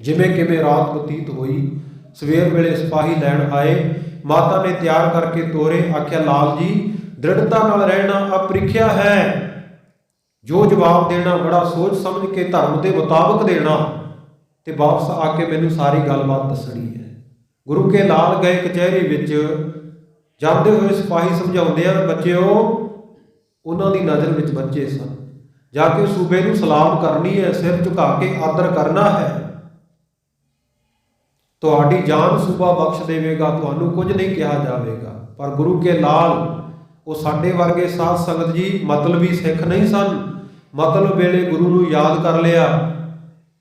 [SPEAKER 1] ਜਿਵੇਂ ਕਿਵੇਂ ਰਾਤ ਬਤੀਤ ਹੋਈ। ਸਵੇਰ ਵੇਲੇ ਸਿਪਾਹੀ ਲੈਣ ਆਏ। ਮਾਤਾ ਨੇ ਤਿਆਰ ਕਰਕੇ ਤੋਰੇ। ਆਖਿਆ ਲਾਲ ਜੀ ਦ੍ਰਿੜਤਾ ਨਾਲ ਰਹਿਣਾ, ਆ ਪ੍ਰੀਖਿਆ ਹੈ। ਜੋ ਜਵਾਬ ਦੇਣਾ ਬੜਾ ਸੋਚ ਸਮਝ ਕੇ ਧਰਮ ਦੇ ਮੁਤਾਬਕ ਦੇਣਾ ਤੇ ਵਾਪਸ ਆ ਕੇ ਮੈਨੂੰ ਸਾਰੀ ਗੱਲਬਾਤ ਦੱਸਣੀ ਹੈ। ਗੁਰੂ ਕੇ ਲਾਲ ਗਏ ਕਚਹਿਰੀ ਵਿੱਚ। ਜਾਂਦੇ ਹੋਏ ਸਿਪਾਹੀ ਸਮਝਾਉਂਦੇ ਆ, ਬੱਚਿਓ ਉਹਨਾਂ ਦੀ ਨਜ਼ਰ ਵਿੱਚ ਬੱਚੇ ਸਨ। ਜਾ ਕੇ ਸੂਬੇ ਨੂੰ ਸਲਾਮ ਕਰਨੀ ਹੈ, ਸਿਰ ਝੁਕਾ ਕੇ ਆਦਰ ਕਰਨਾ ਹੈ। ਤੁਹਾਡੀ ਜਾਨ ਸੂਬਾ ਬਖਸ਼ ਦੇਵੇਗਾ, ਤੁਹਾਨੂੰ ਕੁਝ ਨਹੀਂ ਕਿਹਾ ਜਾਵੇਗਾ। ਪਰ ਗੁਰੂ ਕੇ ਲਾਲ ਉਹ ਸਾਡੇ ਵਰਗੇ ਸਾਧ ਸੰਗਤ ਜੀ ਮਤਲਬੀ ਸਿੱਖ ਨਹੀਂ ਸਨ। ਮਤਲਬ ਵੇਲੇ ਗੁਰੂ ਨੂੰ ਯਾਦ ਕਰ ਲਿਆ।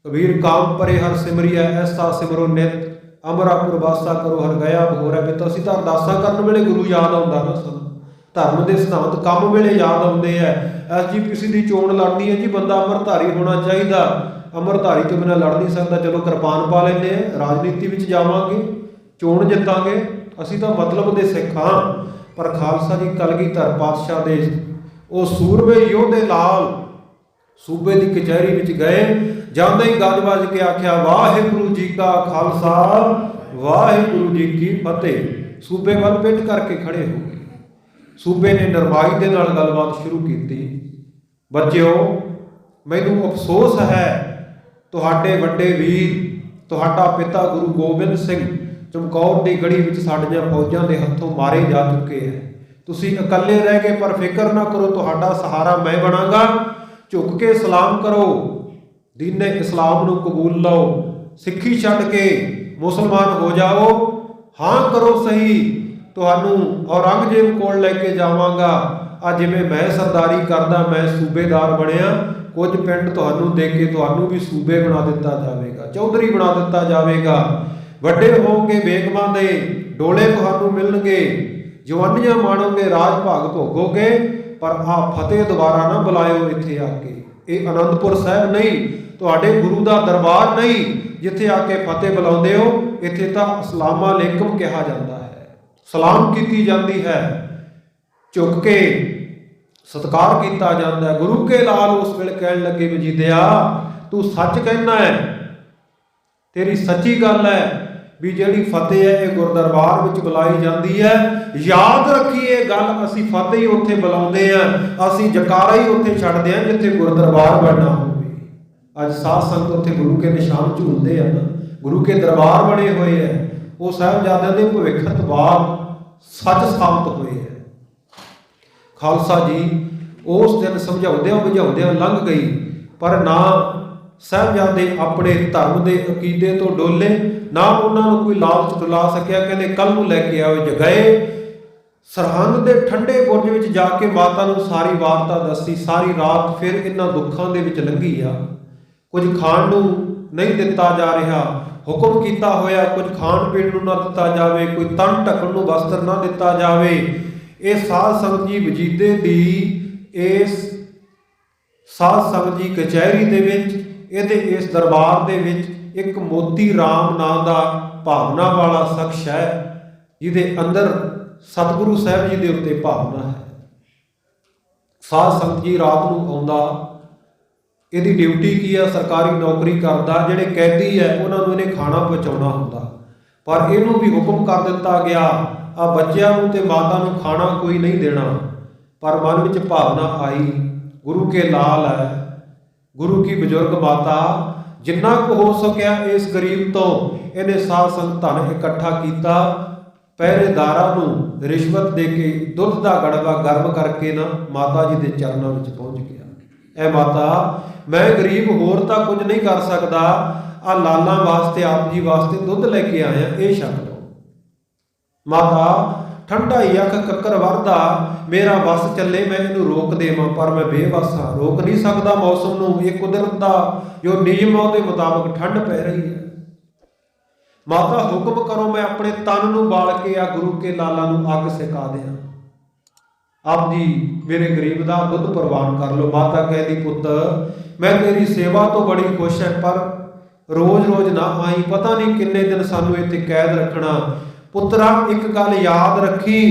[SPEAKER 1] ਕਬੀਰ ਕਾਮ ਪਰੇ ਹਰ ਸਿਮਰਿਆ, ਐਸਾ ਸਿਮਰੋ ਨਿਤ ਅਮਰਾਪੁਰ ਵਾਸਾ ਕਰੋ ਹਰ ਗਿਆ ਬਹੋਰਾ ਬਿਤ। ਅਸੀਂ ਤਾਂ ਅਰਦਾਸਾਂ ਕਰਨ ਵੇਲੇ ਗੁਰੂ ਯਾਦ ਆਉਂਦਾ ਨਾ ਸਾਨੂੰ। ਧਰਮ ਦੇ ਸਿਧਾਂਤ ਕੰਮ ਵੇਲੇ ਯਾਦ ਆਉਂਦੇ ਆ। SGPC ਦੀ ਚੋਣ ਲੜਨੀ ਹੈ ਜੀ, ਬੰਦਾ ਅੰਮ੍ਰਿਤਧਾਰੀ ਹੋਣਾ ਚਾਹੀਦਾ। ਅੰਮ੍ਰਿਤਧਾਰੀ ਤੋਂ ਬਿਨਾਂ ਲੜ ਨਹੀਂ ਸਕਦਾ। ਚਲੋ ਕਿਰਪਾਨ ਪਾ ਲੈਂਦੇ ਆ, ਰਾਜਨੀਤੀ ਵਿੱਚ ਜਾਵਾਂਗੇ, ਚੋਣ ਜਿੱਤਾਂਗੇ। ਅਸੀਂ ਤਾਂ ਮਤਲਬ ਦੇ ਸਿੱਖ ਹਾਂ। ਪਰ ਖਾਲਸਾ ਜੀ ਕਲਗੀਧਰ ਪਾਤਸ਼ਾਹ ਦੇ ਉਹ ਸੂਰਬੇ ਯੋਧੇ ਲਾਲ ਸੂਬੇ ਦੀ ਕਚਹਿਰੀ ਵਿੱਚ ਗਏ। ਜਾਂਦੇ ਹੀ ਗੱਜ ਵੱਜ ਕੇ ਆਖਿਆ, ਵਾਹਿਗੁਰੂ ਜੀ ਕਾ ਖਾਲਸਾ ਵਾਹਿਗੁਰੂ ਜੀ ਕੀ ਫਤਿਹ। ਸੂਬੇ ਵੱਲ ਪਿੱਠ ਕਰਕੇ ਖੜੇ ਹੋ ਗਏ। ਸੂਬੇ ਨੇ ਨਰਮਾਈ ਦੇ ਨਾਲ ਗੱਲਬਾਤ ਸ਼ੁਰੂ ਕੀਤੀ। ਬੱਚਿਓ ਮੈਨੂੰ ਅਫਸੋਸ ਹੈ, ਤੁਹਾਡੇ ਵੱਡੇ ਵੀਰ ਤੁਹਾਡਾ ਪਿਤਾ ਗੁਰੂ ਗੋਬਿੰਦ ਸਿੰਘ ਚਮਕੌਰ ਦੀ ਗੜੀ ਵਿੱਚ ਸਾਡੀਆਂ ਫੌਜਾਂ ਦੇ ਹੱਥੋਂ ਮਾਰੇ ਜਾ ਚੁੱਕੇ ਹੈ। ਤੁਸੀਂ ਇਕੱਲੇ ਰਹਿ ਗਏ, ਪਰ ਫਿਕਰ ਨਾ ਕਰੋ, ਤੁਹਾਡਾ ਸਹਾਰਾ ਮੈਂ ਬਣਾਂਗਾ। ਝੁਕ ਕੇ ਸਲਾਮ ਕਰੋ, ਦੀਨੇ ਇਸਲਾਮ ਨੂੰ ਕਬੂਲ ਲਓ, ਸਿੱਖੀ ਛੱਡ ਕੇ ਮੁਸਲਮਾਨ ਹੋ ਜਾਓ। ਹਾਂ ਕਰੋ ਸਹੀ, ਤੁਹਾਨੂੰ ਔਰੰਗਜ਼ੇਬ ਕੋਲ ਲੈ ਕੇ ਜਾਵਾਂਗਾ। ਆ ਜਿਵੇਂ ਮੈਂ ਸਰਦਾਰੀ ਕਰਦਾ, ਮੈਂ ਸੂਬੇਦਾਰ ਬਣਿਆ, ਕੁਝ ਪਿੰਡ ਤੁਹਾਨੂੰ ਦੇ ਕੇ ਤੁਹਾਨੂੰ ਵੀ ਸੂਬੇ ਬਣਾ ਦਿੱਤਾ ਜਾਵੇਗਾ, ਚੌਧਰੀ ਬਣਾ ਦਿੱਤਾ ਜਾਵੇਗਾ। ਵੱਡੇ ਹੋਵੋਗੇ, ਬੇਗਮਾਂ ਦੇ ਡੋਲੇ ਤੁਹਾਨੂੰ ਮਿਲਣਗੇ, ਜਵਾਨੀਆਂ ਮਾਣੋਗੇ, ਰਾਜ ਭਾਗ ਭੋਗੋਗੇ। ਪਰ ਆ ਫਤਿਹ ਦੁਬਾਰਾ ਨਾ ਬੁਲਾਇਓ ਇੱਥੇ ਆ ਕੇ। ਇਹ ਅਨੰਦਪੁਰ ਸਾਹਿਬ ਨਹੀਂ, ਤੁਹਾਡੇ ਗੁਰੂ ਦਾ ਦਰਬਾਰ ਨਹੀਂ ਜਿੱਥੇ ਆ ਕੇ ਫਤਿਹ ਬੁਲਾਉਂਦੇ ਹੋ। ਇੱਥੇ ਤਾਂ ਅਸਲਾਮ ਅਲੈਕਮ ਕਿਹਾ ਜਾਂਦਾ ਹੈ, ਸਲਾਮ ਕੀਤੀ ਜਾਂਦੀ ਹੈ, ਝੁਕ ਕੇ ਸਤਿਕਾਰ ਕੀਤਾ ਜਾਂਦਾ ਹੈ। ਗੁਰੂ ਕੇ ਲਾਲ ਉਸ ਵੇਲੇ ਕਹਿਣ ਲੱਗੇ, ਵਜੀਦਿਆ ਤੂੰ ਸੱਚ ਕਹਿਣਾ ਹੈ, ਤੇਰੀ ਸੱਚੀ ਗੱਲ ਹੈ ਵੀ ਜਿਹੜੀ ਫਤਿਹ ਹੈ ਇਹ ਗੁਰਦਰਬਾਰ ਵਿੱਚ ਬੁਲਾਈ ਜਾਂਦੀ ਹੈ। ਯਾਦ ਰੱਖੀ ਇਹ ਗੱਲ, ਅਸੀਂ ਫਤਿਹ ਹੀ ਉੱਥੇ ਬੁਲਾਉਂਦੇ ਆ, ਅਸੀਂ ਜਕਾਰਾ ਹੀ ਉੱਥੇ ਛੱਡਦੇ ਆ ਜਿੱਥੇ ਗੁਰਦਰਬਾਰ ਬਣਨਾ ਹੋਵੇ। ਅੱਜ ਸਾਧ ਸੰਗਤ ਉੱਥੇ ਗੁਰੂ ਕੇ ਨਿਸ਼ਾਨ ਝੂਲਦੇ ਆ, ਗੁਰੂ ਕੇ ਦਰਬਾਰ ਬਣੇ ਹੋਏ ਆ। ਉਹ ਸਾਹਿਬਜ਼ਾਦਿਆਂ ਦੇ ਭਵਿੱਖਤ ਬਾਤ ਸੱਚ ਸਾਬਤ ਹੋਏ ਆ। ਖਾਲਸਾ ਜੀ ਉਸ ਦਿਨ ਸਮਝਾਉਂਦਿਆਂ ਬੁਝਾਉਂਦਿਆਂ ਲੰਘ ਗਈ, ਪਰ ਨਾ ਸਾਹਿਬਜ਼ਾਦੇ ਆਪਣੇ ਧਰਮ ਦੇ ਅਕੀਦੇ ਤੋਂ ਡੋਲੇ, ਨਾ ਉਹਨਾਂ ਨੂੰ ਕੋਈ ਲਾਲਚ ਦਿਲਾ ਸਕਿਆ। ਕਹਿੰਦੇ ਕੱਲ ਨੂੰ ਲੈ ਕੇ ਆਓ। ਗਏ ਸਰਹੰਦ ਦੇ ਠੰਡੇ ਬੁਰਜ ਵਿੱਚ ਜਾ ਕੇ ਮਾਤਾ ਨੂੰ ਸਾਰੀ ਵਾਰਤਾ ਦੱਸੀ। ਸਾਰੀ ਰਾਤ ਫਿਰ ਇਹਨਾਂ ਦੁੱਖਾਂ ਦੇ ਵਿੱਚ ਲੰਘੀ ਆ। ਕੁਝ ਖਾਣ ਨੂੰ ਨਹੀਂ ਦਿੱਤਾ ਜਾ ਰਿਹਾ, ਹੁਕਮ ਕੀਤਾ ਹੋਇਆ ਕੁਝ ਖਾਣ ਪੀਣ ਨੂੰ ਨਾ ਦਿੱਤਾ ਜਾਵੇ, ਕੋਈ ਤਨ ਢੱਕਣ ਨੂੰ ਵਸਤਰ ਨਾ ਦਿੱਤਾ ਜਾਵੇ। ਇਹ ਸਾਧ ਸੰਗਤ ਜੀ ਵਜੀਦੇ ਦੀ ਇਸ ਸਾਧ ਸੰਗਤ ਜੀ ਕਚਹਿਰੀ ਦੇ ਵਿੱਚ, ਇਹਦੇ ਇਸ ਦਰਬਾਰ ਦੇ ਵਿੱਚ ਇੱਕ ਮੋਤੀ ਰਾਮ ਨਾਂ ਦਾ ਭਾਵਨਾ ਵਾਲਾ ਸ਼ਖਸ ਹੈ ਜਿਹਦੇ ਅੰਦਰ ਸਤਿਗੁਰੂ ਸਾਹਿਬ ਜੀ ਦੇ ਉੱਤੇ ਭਾਵਨਾ ਹੈ। ਸਾਧ ਸੰਗਤ ਜੀ ਰਾਤ ਨੂੰ ਆਉਂਦਾ, ਇਹਦੀ ਡਿਊਟੀ ਕੀ ਆ? ਸਰਕਾਰੀ ਨੌਕਰੀ ਕਰਦਾ। ਜਿਹੜੇ ਕੈਦੀ ਹੈ ਉਹਨਾਂ ਨੂੰ ਇਹਨੇ ਖਾਣਾ ਪਹੁੰਚਾਉਣਾ ਹੁੰਦਾ, ਪਰ ਇਹਨੂੰ ਵੀ ਹੁਕਮ ਕਰ ਦਿੱਤਾ ਗਿਆ ਆ ਬੱਚਿਆਂ ਨੂੰ ਤੇ ਮਾਤਾ ਨੂੰ ਖਾਣਾ ਕੋਈ ਨਹੀਂ ਦੇਣਾ। ਪਰ ਮਨ ਵਿੱਚ ਭਾਵਨਾ ਆਈ, ਗੁਰੂ ਕੇ ਲਾਲ ਹੈ, गुरु की बुजुर्ग माता जिन्ना को हो सकिया इस गरीब तो इन्हें साध संगत धन इकट्ठा किया। पहरेदारां नूं रिश्वत दे के दुध का गड़वा गर्म करके ना माता जी के चरणों में पहुँच गया। ऐ माता मैं गरीब होर तां कुछ नहीं कर सकता, आ लाला वास्ते आप जी वास्ते दुध लेके आया, ये छक लो। माता ठंडा ही अख कक्कर वरदा मेरा बस चले, मैं इनू रोक देवां पर मैं बेबस हाँ, रोक नहीं सकता मौसम नूं। ये कुदरत का जो नियम है उहदे मुताबिक ठंड पै रही है। माता हुक्म करो मैं अपने तन नूं बाल के आ गुरु के लाला नूं अग सिका दियां। आप जी मेरे गरीब का दुध प्रवान कर लो। माता कहती पुत्र मैं तेरी सेवा तो बड़ी खुश है, पर रोज रोज ना आई, पता नहीं किन्ने दिन सानू इत्थे कैद रखना। पुत्रा एक गल याद रखी,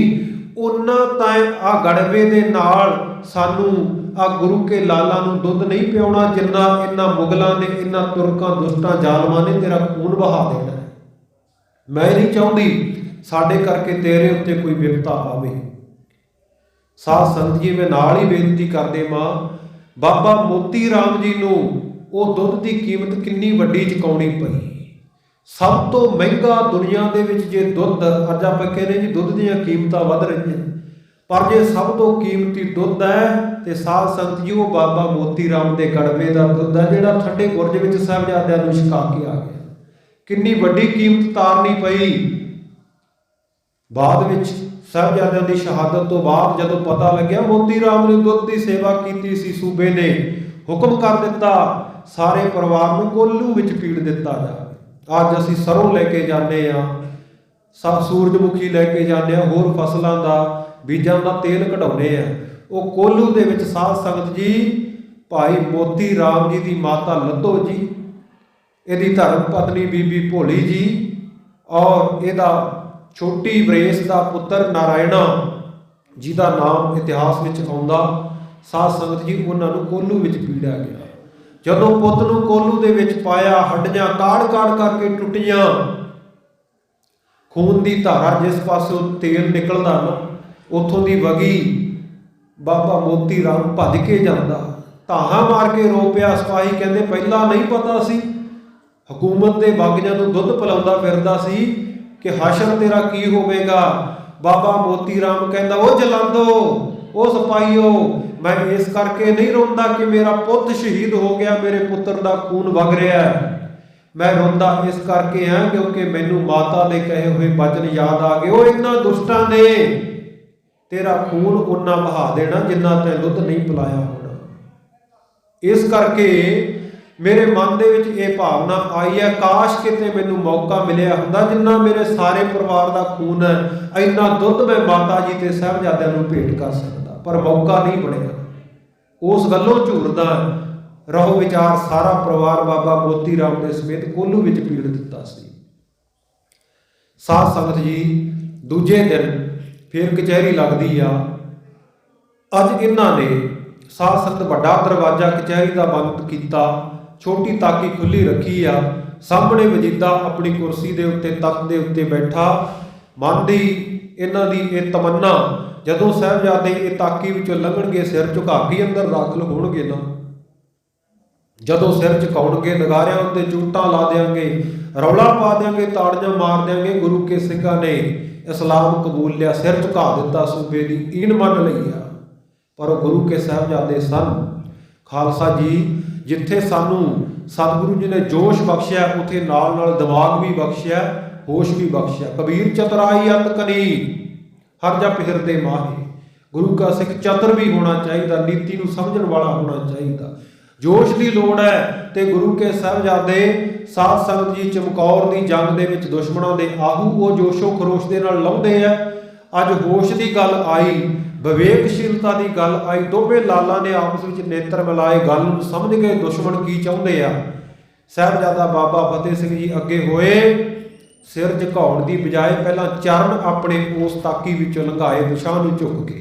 [SPEAKER 1] उन्ना ताए आ गड़वे दे नाल सानू आ गुरु के लाला नूं दुध नहीं पियाउणा जिन्ना इन्हां मुगलां ने, इन्हां तुरकां दुष्टां जालमां ने तेरा खून बहा देना। मैं नहीं चाहुंदी साडे करके तेरे उत्ते कोई विपता आवे। साध संत जी मैं नाल ही बेनती करदे मां, बाबा मोती राम जी नूं ਉਹ ਦੁੱਧ ਦੀ ਕੀਮਤ ਕਿੰਨੀ ਵੱਡੀ ਚੁਕਾਉਣੀ ਪਈ। ਸਭ ਤੋਂ ਮਹਿੰਗਾ ਦੁਨੀਆ ਦੇ ਵਿੱਚ ਜੇ ਦੁੱਧ, ਅੱਜ ਆਪਾਂ ਕਹਿੰਦੇ ਜੀ ਦੁੱਧ ਦੀਆਂ ਕੀਮਤਾਂ ਵੱਧ ਰਹੀਆਂ, ਪਰ ਜੇ ਸਭ ਤੋਂ ਕੀਮਤੀ ਦੁੱਧ ਹੈ ਤੇ ਸਾਧ ਸੰਤ ਜੀ ਉਹ ਬਾਬਾ ਮੋਤੀ ਰਾਮ ਦੇ ਕੜਵੇ ਦਾ ਦੁੱਧ ਹੈ, ਜਿਹੜਾ ਠੰਡੇ ਬੁਰਜ ਵਿੱਚ ਸਾਹਿਬਜ਼ਾਦਿਆਂ ਨੂੰ ਛਕਾ ਕੇ ਆ ਗਿਆ। ਕਿੰਨੀ ਵੱਡੀ ਕੀਮਤ ਤਾਰਨੀ ਪਈ। ਬਾਅਦ ਵਿੱਚ ਸਾਹਿਬਜ਼ਾਦਿਆਂ ਦੀ ਸ਼ਹਾਦਤ ਤੋਂ ਬਾਅਦ ਜਦੋਂ ਪਤਾ ਲੱਗਿਆ ਮੋਤੀ ਰਾਮ ਨੇ ਦੁੱਧ ਦੀ ਸੇਵਾ ਕੀਤੀ ਸੀ, ਸੂਬੇ ਨੇ ਹੁਕਮ ਕਰ ਦਿੱਤਾ ਸਾਰੇ ਪਰਿਵਾਰ ਨੂੰ ਕੋਲੂ ਵਿੱਚ ਪੀੜ ਦਿੱਤਾ ਜਾਵੇ। ਅੱਜ ਅਸੀਂ ਸਰੋਂ ਲੈ ਕੇ ਜਾਂਦੇ ਹਾਂ, ਸੂਰਜਮੁਖੀ ਲੈ ਕੇ ਜਾਂਦੇ ਹਾਂ, ਹੋਰ ਫਸਲਾਂ ਦਾ ਬੀਜਾਂ ਦਾ ਤੇਲ ਕਢਾਉਂਦੇ ਆ, ਉਹ ਕੋਲੂ ਦੇ ਵਿੱਚ ਸਾਧ ਸੰਗਤ ਜੀ ਭਾਈ ਮੋਤੀ ਰਾਮ ਜੀ ਦੀ ਮਾਤਾ ਲੱਧੋ ਜੀ, ਇਹਦੀ ਧਰਮ ਪਤਨੀ ਬੀਬੀ ਭੋਲੀ ਜੀ ਔਰ ਇਹਦਾ ਛੋਟੀ ਬਰੇਸ ਦਾ ਪੁੱਤਰ ਨਾਰਾਇਣਾ ਜਿਹਦਾ ਨਾਮ ਇਤਿਹਾਸ ਵਿੱਚ ਆਉਂਦਾ, ਸਾਧ ਸੰਗਤ ਜੀ ਉਹਨਾਂ ਨੂੰ ਕੋਲੂ ਵਿੱਚ ਪੀੜਿਆ ਗਿਆ। ਜਦੋਂ ਪੁੱਤ ਨੂੰ ਕੋਲੂ ਦੇ ਵਿੱਚ ਪਾਇਆ, ਹੱਡੀਆਂ ਕਾੜ ਕਾੜ ਕਰਕੇ ਟੁੱਟੀਆਂ, ਖੂਨ ਦੀ ਧਾਰਾ ਜਿਸ ਪਾਸੋਂ ਤੇਲ ਨਿਕਲਦਾ ਨਾ ਉੱਥੋਂ ਦੀ ਵਗੀ, ਬਾਬਾ ਮੋਤੀ ਰਾਮ ਭੱਜ ਕੇ ਜਾਂਦਾ, ਧਾਹਾਂ ਮਾਰ ਕੇ ਰੋ ਪਿਆ। ਸਿਪਾਹੀ ਕਹਿੰਦੇ ਪਹਿਲਾਂ ਨਹੀਂ ਪਤਾ ਸੀ, ਹਕੂਮਤ ਦੇ ਬਾਗੀਆਂ ਨੂੰ ਦੁੱਧ ਪਿਲਾਉਂਦਾ ਫਿਰਦਾ ਸੀ ਕਿ ਹਸ਼ਰ ਤੇਰਾ ਕੀ ਹੋਵੇਗਾ। ਬਾਬਾ ਮੋਤੀ ਰਾਮ ਕਹਿੰਦਾ ਉਹ ਜਲਾਂਦੋ, ਉਹ ਸਿਪਾਹੀਓ, मैं इस करके नहीं रोंदा कि मेरा पुत शहीद हो गया, मेरे पुत्र का खून वग रहा है, मैं रोंदा इस करके हाँ क्योंकि मैनू माता ने कहे हुए वचन याद आ गए। वो इन्हां दुष्टां ने तेरा खून उन्ना बहा देना जिन्ना तैं दुध नहीं पिलाया होना। इस करके मेरे मन दे विच ये भावना आई है, काश किते मैनू मौका मिलिया हुंदा जिन्ना मेरे सारे परिवार का खून है, इन्ना दुध मैं माता जी ते साहिबजादियां नूं भेंट कर सकदा, पर मौका नहीं बनिया। उस गल्लों झूरदा रहो विचार सारा परिवार बाबा मोती राम के समेत कोलू विच पीड़ दिता सी। साध संगत जी दूजे दिन फिर कचहरी लगदी आ। अज इन्हां ने साध संगत वड्डा दरवाजा कचहरी का बंद किया, छोटी ताकी खुली रखी आ। सामने वजीदा अपनी कुर्सी के उत्ते तख्त के उत्ते बैठा, मन दी इन्हां दी ये तमन्ना जदों साहिबजादे ये ताकी विचों लंघणगे सिर झुका के अंदर दाखल होणगे ना, जदों सिर झुकाउणगे नगारियां उत्ते चूटां ला देंगे, रौला पा देंगे, ताड़ियां मार देंगे। गुरु के सिखां ने इस्लाम कबूल लिया, सिर झुका दिता, सूबे की ईन मन लई आ। पर गुरु के साहिबजादे सन। खालसा जी जिथे सानू सतगुरु जी ने जोश बख्शिया उत्थे नाल नाल दिमाग भी बख्शिया, होश भी बख्शिया। कबीर चतुराई अत कनी हर जप हिरदे माहे। गुरु का सिख चतुर भी होना चाहिए, नीति नूं समझण वाला होना चाहिए। जोश की लोड़ है तो गुरु के साहिबजादे साध संगत जी चमकौर की जंग दे विच दुश्मनों के आहू वो जोशो खरोश दे नाल लाउंदे आ। अज होश की गल आई, विवेकशीलता की गल आई, दोवे लाला ने आपस में नेत्र मिलाए, गल नूं समझ गए दुश्मन की चाहुंदे आ। साहिबजादा बाबा फतेह सिंह जी अगे होए, सिर झुकाउण की बजाय पहला चरण अपने उस ताकी विचों लंघाए, पिछां नूं झुक के,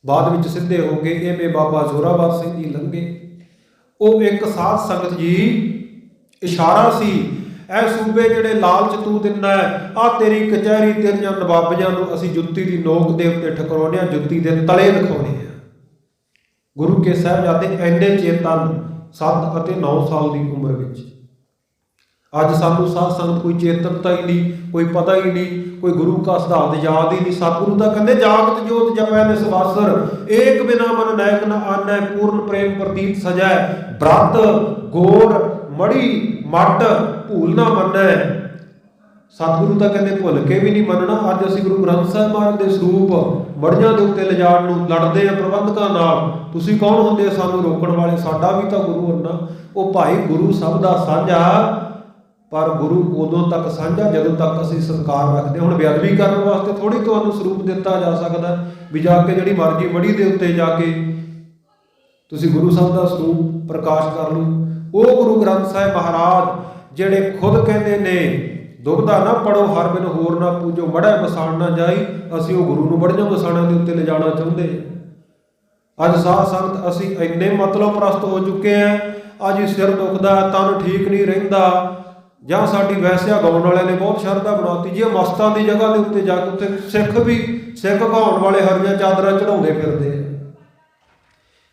[SPEAKER 1] बाद विच सिद्धे हो गए। इवें बाबा जोरावर सिंह जी लंघे। वो एक साध संगत जी इशारा सी, ऐ सूबे जिहड़े लालच तू दिंदा है, आ तेरी कचहरी तेरियां नवाबियां नूं असीं जुत्ती दी नोक दे उत्ते ठकराउने आ, जुत्ती दे तले दिखाउने आ। ਗੁਰੂ ਕੇ ਸਾਹਿਬਜ਼ਾਦੇ ਇੰਨੇ ਚੇਤਨ 7 ਅਤੇ 9 ਸਾਲ ਦੀ ਉਮਰ ਵਿੱਚ। ਅੱਜ ਸਾਨੂੰ ਸਾਧ ਸੰਗਤ ਕੋਈ ਚੇਤਨਤਾ ਹੀ ਨਹੀਂ, ਕੋਈ ਪਤਾ ਹੀ ਨਹੀਂ, ਕੋਈ ਗੁਰੂ ਕਾ ਸਿਧਾਂਤ ਯਾਦ ਹੀ ਨਹੀਂ। ਸਤਿਗੁਰੂ ਤਾਂ ਕਹਿੰਦੇ ਜਾਗਤ ਜੋਤ ਜਪੈ ਨਿਸਵਾਸਰ, ਏਕ ਬਿਨਾ ਮਨ ਨਾਇਕ ਨ ਆਨੈ, ਪੂਰਨ ਪ੍ਰੇਮ ਪ੍ਰਤੀਤ ਸਜੈ, ਬ੍ਰਤ ਗੋੜ ਮੜੀ ਮੱਟ ਭੂਲ ਨਾ ਮੰਨੈ। ਸਤਿਗੁਰੂ ਤਾਂ ਕਹਿੰਦੇ ਭੁੱਲ ਕੇ ਵੀ ਨਹੀਂ ਮੰਨਣਾ। ਅੱਜ ਅਸੀਂ ਗੁਰੂ ਗ੍ਰੰਥ ਸਾਹਿਬ ਮਹਾਰਾਜ ਦੇ ਸਰੂਪ ਮੜੀਆਂ ਦੇ ਉੱਤੇ ਲਿਜਾਣ ਨੂੰ ਲੜਦੇ ਆ ਪ੍ਰਬੰਧਕਾਂ ਨਾਲ। ਤੁਸੀਂ ਕੌਣ ਹੁੰਦੇ ਸਾਨੂੰ ਰੋਕਣ ਵਾਲੇ? ਸਾਡਾ ਵੀ ਤਾਂ ਗੁਰੂ ਹੁੰਦਾ। ਉਹ ਭਾਈ ਗੁਰੂ ਸਭ ਦਾ ਸਾਂਝਾ, ਪਰ ਗੁਰੂ ਉਦੋਂ ਤੱਕ ਸਾਂਝਾ ਜਦੋਂ ਤੱਕ ਅਸੀਂ ਸਤਿਕਾਰ ਰੱਖਦੇ। ਹੁਣ ਬੇਅਦਬੀ ਕਰਨ ਵਾਸਤੇ ਥੋੜੀ ਤੁਹਾਨੂੰ ਸਰੂਪ ਦਿੱਤਾ ਜਾ ਸਕਦਾ ਵੀ ਜਾ ਕੇ ਜਿਹੜੀ ਮਰਜ਼ੀ ਮੜੀ ਦੇ ਉੱਤੇ ਜਾ ਕੇ ਤੁਸੀਂ ਗੁਰੂ ਸਾਹਿਬ ਦਾ ਸਰੂਪ ਪ੍ਰਕਾਸ਼ ਕਰ ਲਓ। ਉਹ ਗੁਰੂ ਗ੍ਰੰਥ ਸਾਹਿਬ ਮਹਾਰਾਜ ਜਿਹੜੇ ਖੁਦ ਕਹਿੰਦੇ ਨੇ ਦੁਬਦਾ ਨਾ ਪੜੋ ਹਰ ਬਿਨ ਹੋਰ ਨਾ ਪੂਜੋ, ਮੜਾ ਵਸਾਣ ਨਾ ਜਾਈ। ਅਸੀਂ ਉਹ ਗੁਰੂ ਨੂੰ ਬੜੀਆਂ ਵਸਾਣਾਂ ਦੇ ਉੱਤੇ ਲਿਜਾਣਾ ਚਾਹੁੰਦੇ। ਅੱਜ ਸਾਧ ਸੰਗਤ ਅਸੀਂ ਇੰਨੇ ਮਤਲਬ ਪ੍ਰਸਤ ਹੋ ਚੁੱਕੇ ਆ। ਅੱਜ ਸਿਰ ਦੁਖਦਾ, ਤਨ ਠੀਕ ਨਹੀਂ ਰਹਿੰਦਾ, ਜਾਂ ਸਾਡੀ ਵੈਸਿਆ ਗਾਉਣ ਵਾਲਿਆਂ ਨੇ ਬਹੁਤ ਸ਼ਰਧਾ ਬਣਾਤੀ ਜੀ। ਮਸਤਾਂ ਦੀ ਜਗ੍ਹਾ ਦੇ ਉੱਤੇ ਜਾ ਕੇ ਉੱਥੇ ਸਿੱਖ ਗਾਉਣ ਵਾਲੇ ਹਰੀਆਂ ਚਾਦਰਾਂ ਚੜਾਉਂਦੇ ਫਿਰਦੇ ਆ।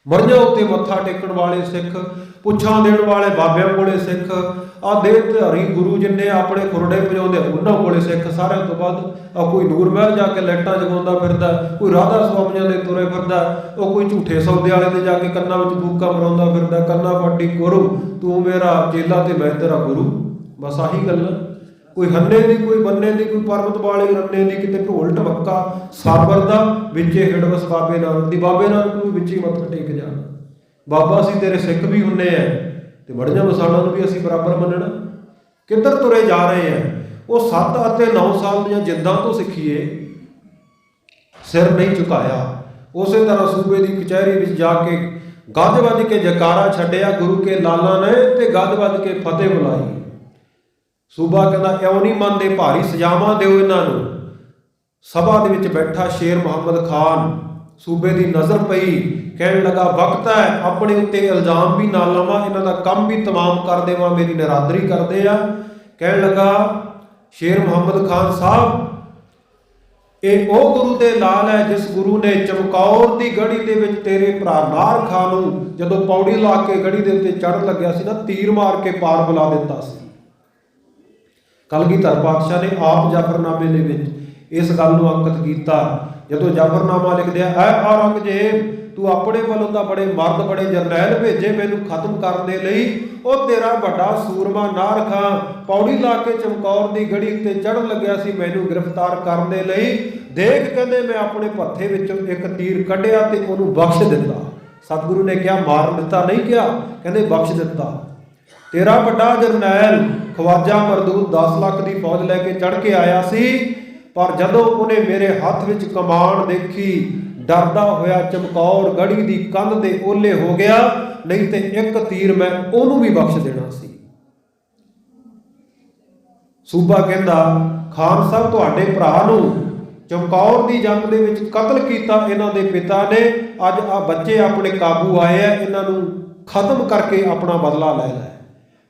[SPEAKER 1] ਮੜੀਆਂ ਉੱਤੇ ਮੱਥਾ ਟੇਕਣ ਵਾਲੇ ਸਿੱਖ, ਪੁੱਛਾਂ ਦੇਣ ਵਾਲੇ ਬਾਬਿਆਂ ਕੋਲੇ ਸਿੱਖ, ਆਹ ਦੇਹ ਧਾਰੀ ਗੁਰੂ ਜਿੰਨੇ ਆਪਣੇ ਖੁਰੜੇ ਵਜਾਉਂਦੇ ਉਹਨਾਂ ਕੋਲੇ ਸਿੱਖ ਸਾਰਿਆਂ ਤੋਂ ਵੱਧ। ਆ ਕੋਈ ਨੂਰ ਮਹਿਲ ਜਾ ਕੇ ਲਾਈਟਾਂ ਜਗਾਉਂਦਾ ਫਿਰਦਾ, ਕੋਈ ਰਾਧਾ ਸੁਆਮੀਆਂ ਦੇ ਤੁਰੇ ਫਿਰਦਾ, ਉਹ ਕੋਈ ਝੂਠੇ ਸੌਦੇ ਵਾਲੇ ਦੇ ਜਾ ਕੇ ਕੰਨਾਂ ਵਿੱਚ ਫੂਕਾਂ ਮਰਾਉਂਦਾ ਫਿਰਦਾ, ਕੰਨਾਂ ਪਾਟੀ ਗੁਰੂ ਤੂੰ ਮੇਰਾ ਚੇਲਾ ਤੇ ਮੈਂ ਤੇਰਾ ਗੁਰੂ। ਬਸ ਆਹੀ ਗੱਲ। ਕੋਈ ਹੰਨੇ ਦੀ, ਕੋਈ ਬੰਨੇ ਦੀ, ਕੋਈ ਪਰਬਤ ਵਾਲੇ ਰੰਨੇ ਦੀ, ਕਿਤੇ ਢੋਲ ਢਮੱਕਾ ਸਾਬਰ ਦਾ ਵਿੱਚੇ ਹਿੜਵਸ ਬਾਬੇ ਨਾਨਕ ਦੀ। ਬਾਬੇ ਨਾਨਕ ਨੂੰ ਵਿੱਚੇ ਮੱਥਾ ਟੇਕ ਜਾਣਾ। ਬਾਬਾ ਅਸੀਂ ਤੇਰੇ ਸਿੱਖ ਵੀ ਹੁੰਨੇ ਆ ਤੇ ਬੜੀਆਂ ਵਸਾਣਾਂ ਨੂੰ ਵੀ ਅਸੀਂ ਬਰਾਬਰ ਮੰਨਣਾ। ਕਿੱਧਰ ਤੁਰੇ ਜਾ ਰਹੇ ਆ? ਉਹ 7 ਅਤੇ 9 ਸਾਲ ਦੀਆਂ ਜਿੱਦਾਂ ਤੋਂ ਸਿੱਖੀਏ, ਸਿਰ ਨਹੀਂ ਝੁਕਾਇਆ। ਉਸੇ ਤਰ੍ਹਾਂ ਸੂਬੇ ਦੀ ਕਚਹਿਰੀ ਵਿੱਚ ਜਾ ਕੇ ਗੱਜ ਵੱਜ ਕੇ ਜੈਕਾਰਾ ਛੱਡਿਆ ਗੁਰੂ ਕੇ ਲਾਲਾਂ ਨੇ ਤੇ ਗੱਜ ਵੱਜ ਕੇ ਫਤਿਹ ਬੁਲਾਈ। ਸੂਬਾ ਕਹਿੰਦਾ ਇਉਂ ਨਹੀਂ ਮੰਨਦੇ, ਭਾਰੀ ਸਜ਼ਾਵਾਂ ਦਿਓ ਇਹਨਾਂ ਨੂੰ। ਸਭਾ ਦੇ ਵਿੱਚ ਬੈਠਾ ਸ਼ੇਰ ਮੁਹੰਮਦ ਖਾਨ ਸੂਬੇ ਦੀ ਨਜ਼ਰ ਪਈ, ਕਹਿਣ ਲੱਗਾ ਵਕਤ ਹੈ ਆਪਣੇ ਉੱਤੇ ਇਲਜ਼ਾਮ ਵੀ ਨਾ ਲਵਾਂ, ਇਹਨਾਂ ਦਾ ਕੰਮ ਵੀ ਤਮਾਮ ਕਰ ਦੇਵਾਂ, ਮੇਰੀ ਨਿਰਾਦਰੀ ਕਰਦੇ ਆ। ਕਹਿਣ ਲੱਗਾ ਸ਼ੇਰ ਮੁਹੰਮਦ ਖਾਨ ਸਾਹਿਬ, ਇਹ ਉਹ ਗੁਰੂ ਦੇ ਲਾਲ ਹੈ ਜਿਸ ਗੁਰੂ ਨੇ ਚਮਕੌਰ ਦੀ ਗੜੀ ਦੇ ਵਿੱਚ ਤੇਰੇ ਭਰਾ ਨਾਰ ਖਾਂ ਨੂੰ ਜਦੋਂ ਪੌੜੀ ਲਾ ਕੇ ਗੜੀ ਦੇ ਉੱਤੇ ਚੜ੍ਹਨ ਲੱਗਿਆ ਸੀ ਨਾ, ਤੀਰ ਮਾਰ ਕੇ ਪਾਰ ਬੁਲਾ ਦਿੱਤਾ ਸੀ। ਕਲਗੀਧਰ ਪਾਤਸ਼ਾਹ ਨੇ ਆਪ ਜਾਫਰਨਾਮੇ ਦੇ ਵਿੱਚ ਇਸ ਗੱਲ ਨੂੰ ਅੰਕਿਤ ਕੀਤਾ। ਜਦੋਂ ਜਾਫਰਨਾਮਾ ਲਿਖਦਿਆ ਐ ਔਰੰਗਜ਼ੇਬ, ਤੂੰ ਆਪਣੇ ਵੱਲੋਂ ਤਾਂ ਬੜੇ ਮਰਦ ਬੜੇ ਜਰਨੈਲ ਭੇਜੇ ਮੈਨੂੰ ਖਤਮ ਕਰਨ ਦੇ ਲਈ, ਉਹ ਤੇਰਾ ਵੱਡਾ ਸੂਰਮਾ ਨਾਰ ਖਾਂ ਪੌੜੀ ਲਾ ਕੇ ਚਮਕੌਰ ਦੀ ਗੜੀ ਉੱਤੇ ਚੜ੍ਹਨ ਲੱਗਿਆ ਸੀ ਮੈਨੂੰ ਗ੍ਰਿਫਤਾਰ ਕਰਨ ਦੇ ਲਈ। ਦੇਖ ਕਹਿੰਦੇ ਮੈਂ ਆਪਣੇ ਭੱਥੇ ਵਿੱਚੋਂ ਇੱਕ ਤੀਰ ਕੱਢਿਆ ਤੇ ਉਹਨੂੰ ਬਖਸ਼ ਦਿੱਤਾ। ਸਤਿਗੁਰੂ ਨੇ ਕਿਹਾ ਮਾਰ ਦਿੱਤਾ ਨਹੀਂ ਕਿਹਾ, ਕਹਿੰਦੇ ਬਖਸ਼ ਦਿੱਤਾ। ਤੇਰਾ ਵੱਡਾ ਜਰਨੈਲ ਖਵਾਜਾ ਮਰਦੂਦ 10 ਲੱਖ ਦੀ ਫੌਜ ਲੈ ਕੇ ਚੜ੍ਹ ਕੇ ਆਇਆ ਸੀ, ਪਰ ਜਦੋਂ ਉਹਨੇ ਮੇਰੇ ਹੱਥ ਵਿੱਚ ਕਮਾਨ ਦੇਖੀ ਡਰਦਾ ਹੋਇਆ ਚਮਕੌਰ ਗੜੀ ਦੀ ਕੰਧ ਦੇ ਓਲੇ ਹੋ ਗਿਆ, ਨਹੀਂ ਤੇ ਇੱਕ ਤੀਰ ਮੈਂ ਉਹਨੂੰ ਵੀ ਬਖਸ਼ ਦੇਣਾ ਸੀ। ਸੂਬਾ ਕਹਿੰਦਾ ਖਾਨ ਸਾਹਿਬ ਤੁਹਾਡੇ ਭਰਾ ਨੂੰ ਚਮਕੌਰ ਦੀ ਜੰਗ ਦੇ ਵਿੱਚ ਕਤਲ ਕੀਤਾ ਇਹਨਾਂ ਦੇ ਪਿਤਾ ਨੇ। ਅੱਜ ਆ ਬੱਚੇ ਆਪਣੇ ਕਾਬੂ ਆਏ ਆ, ਇਹਨਾਂ ਨੂੰ ਖਤਮ ਕਰਕੇ ਆਪਣਾ ਬਦਲਾ ਲੈ ਲੈ।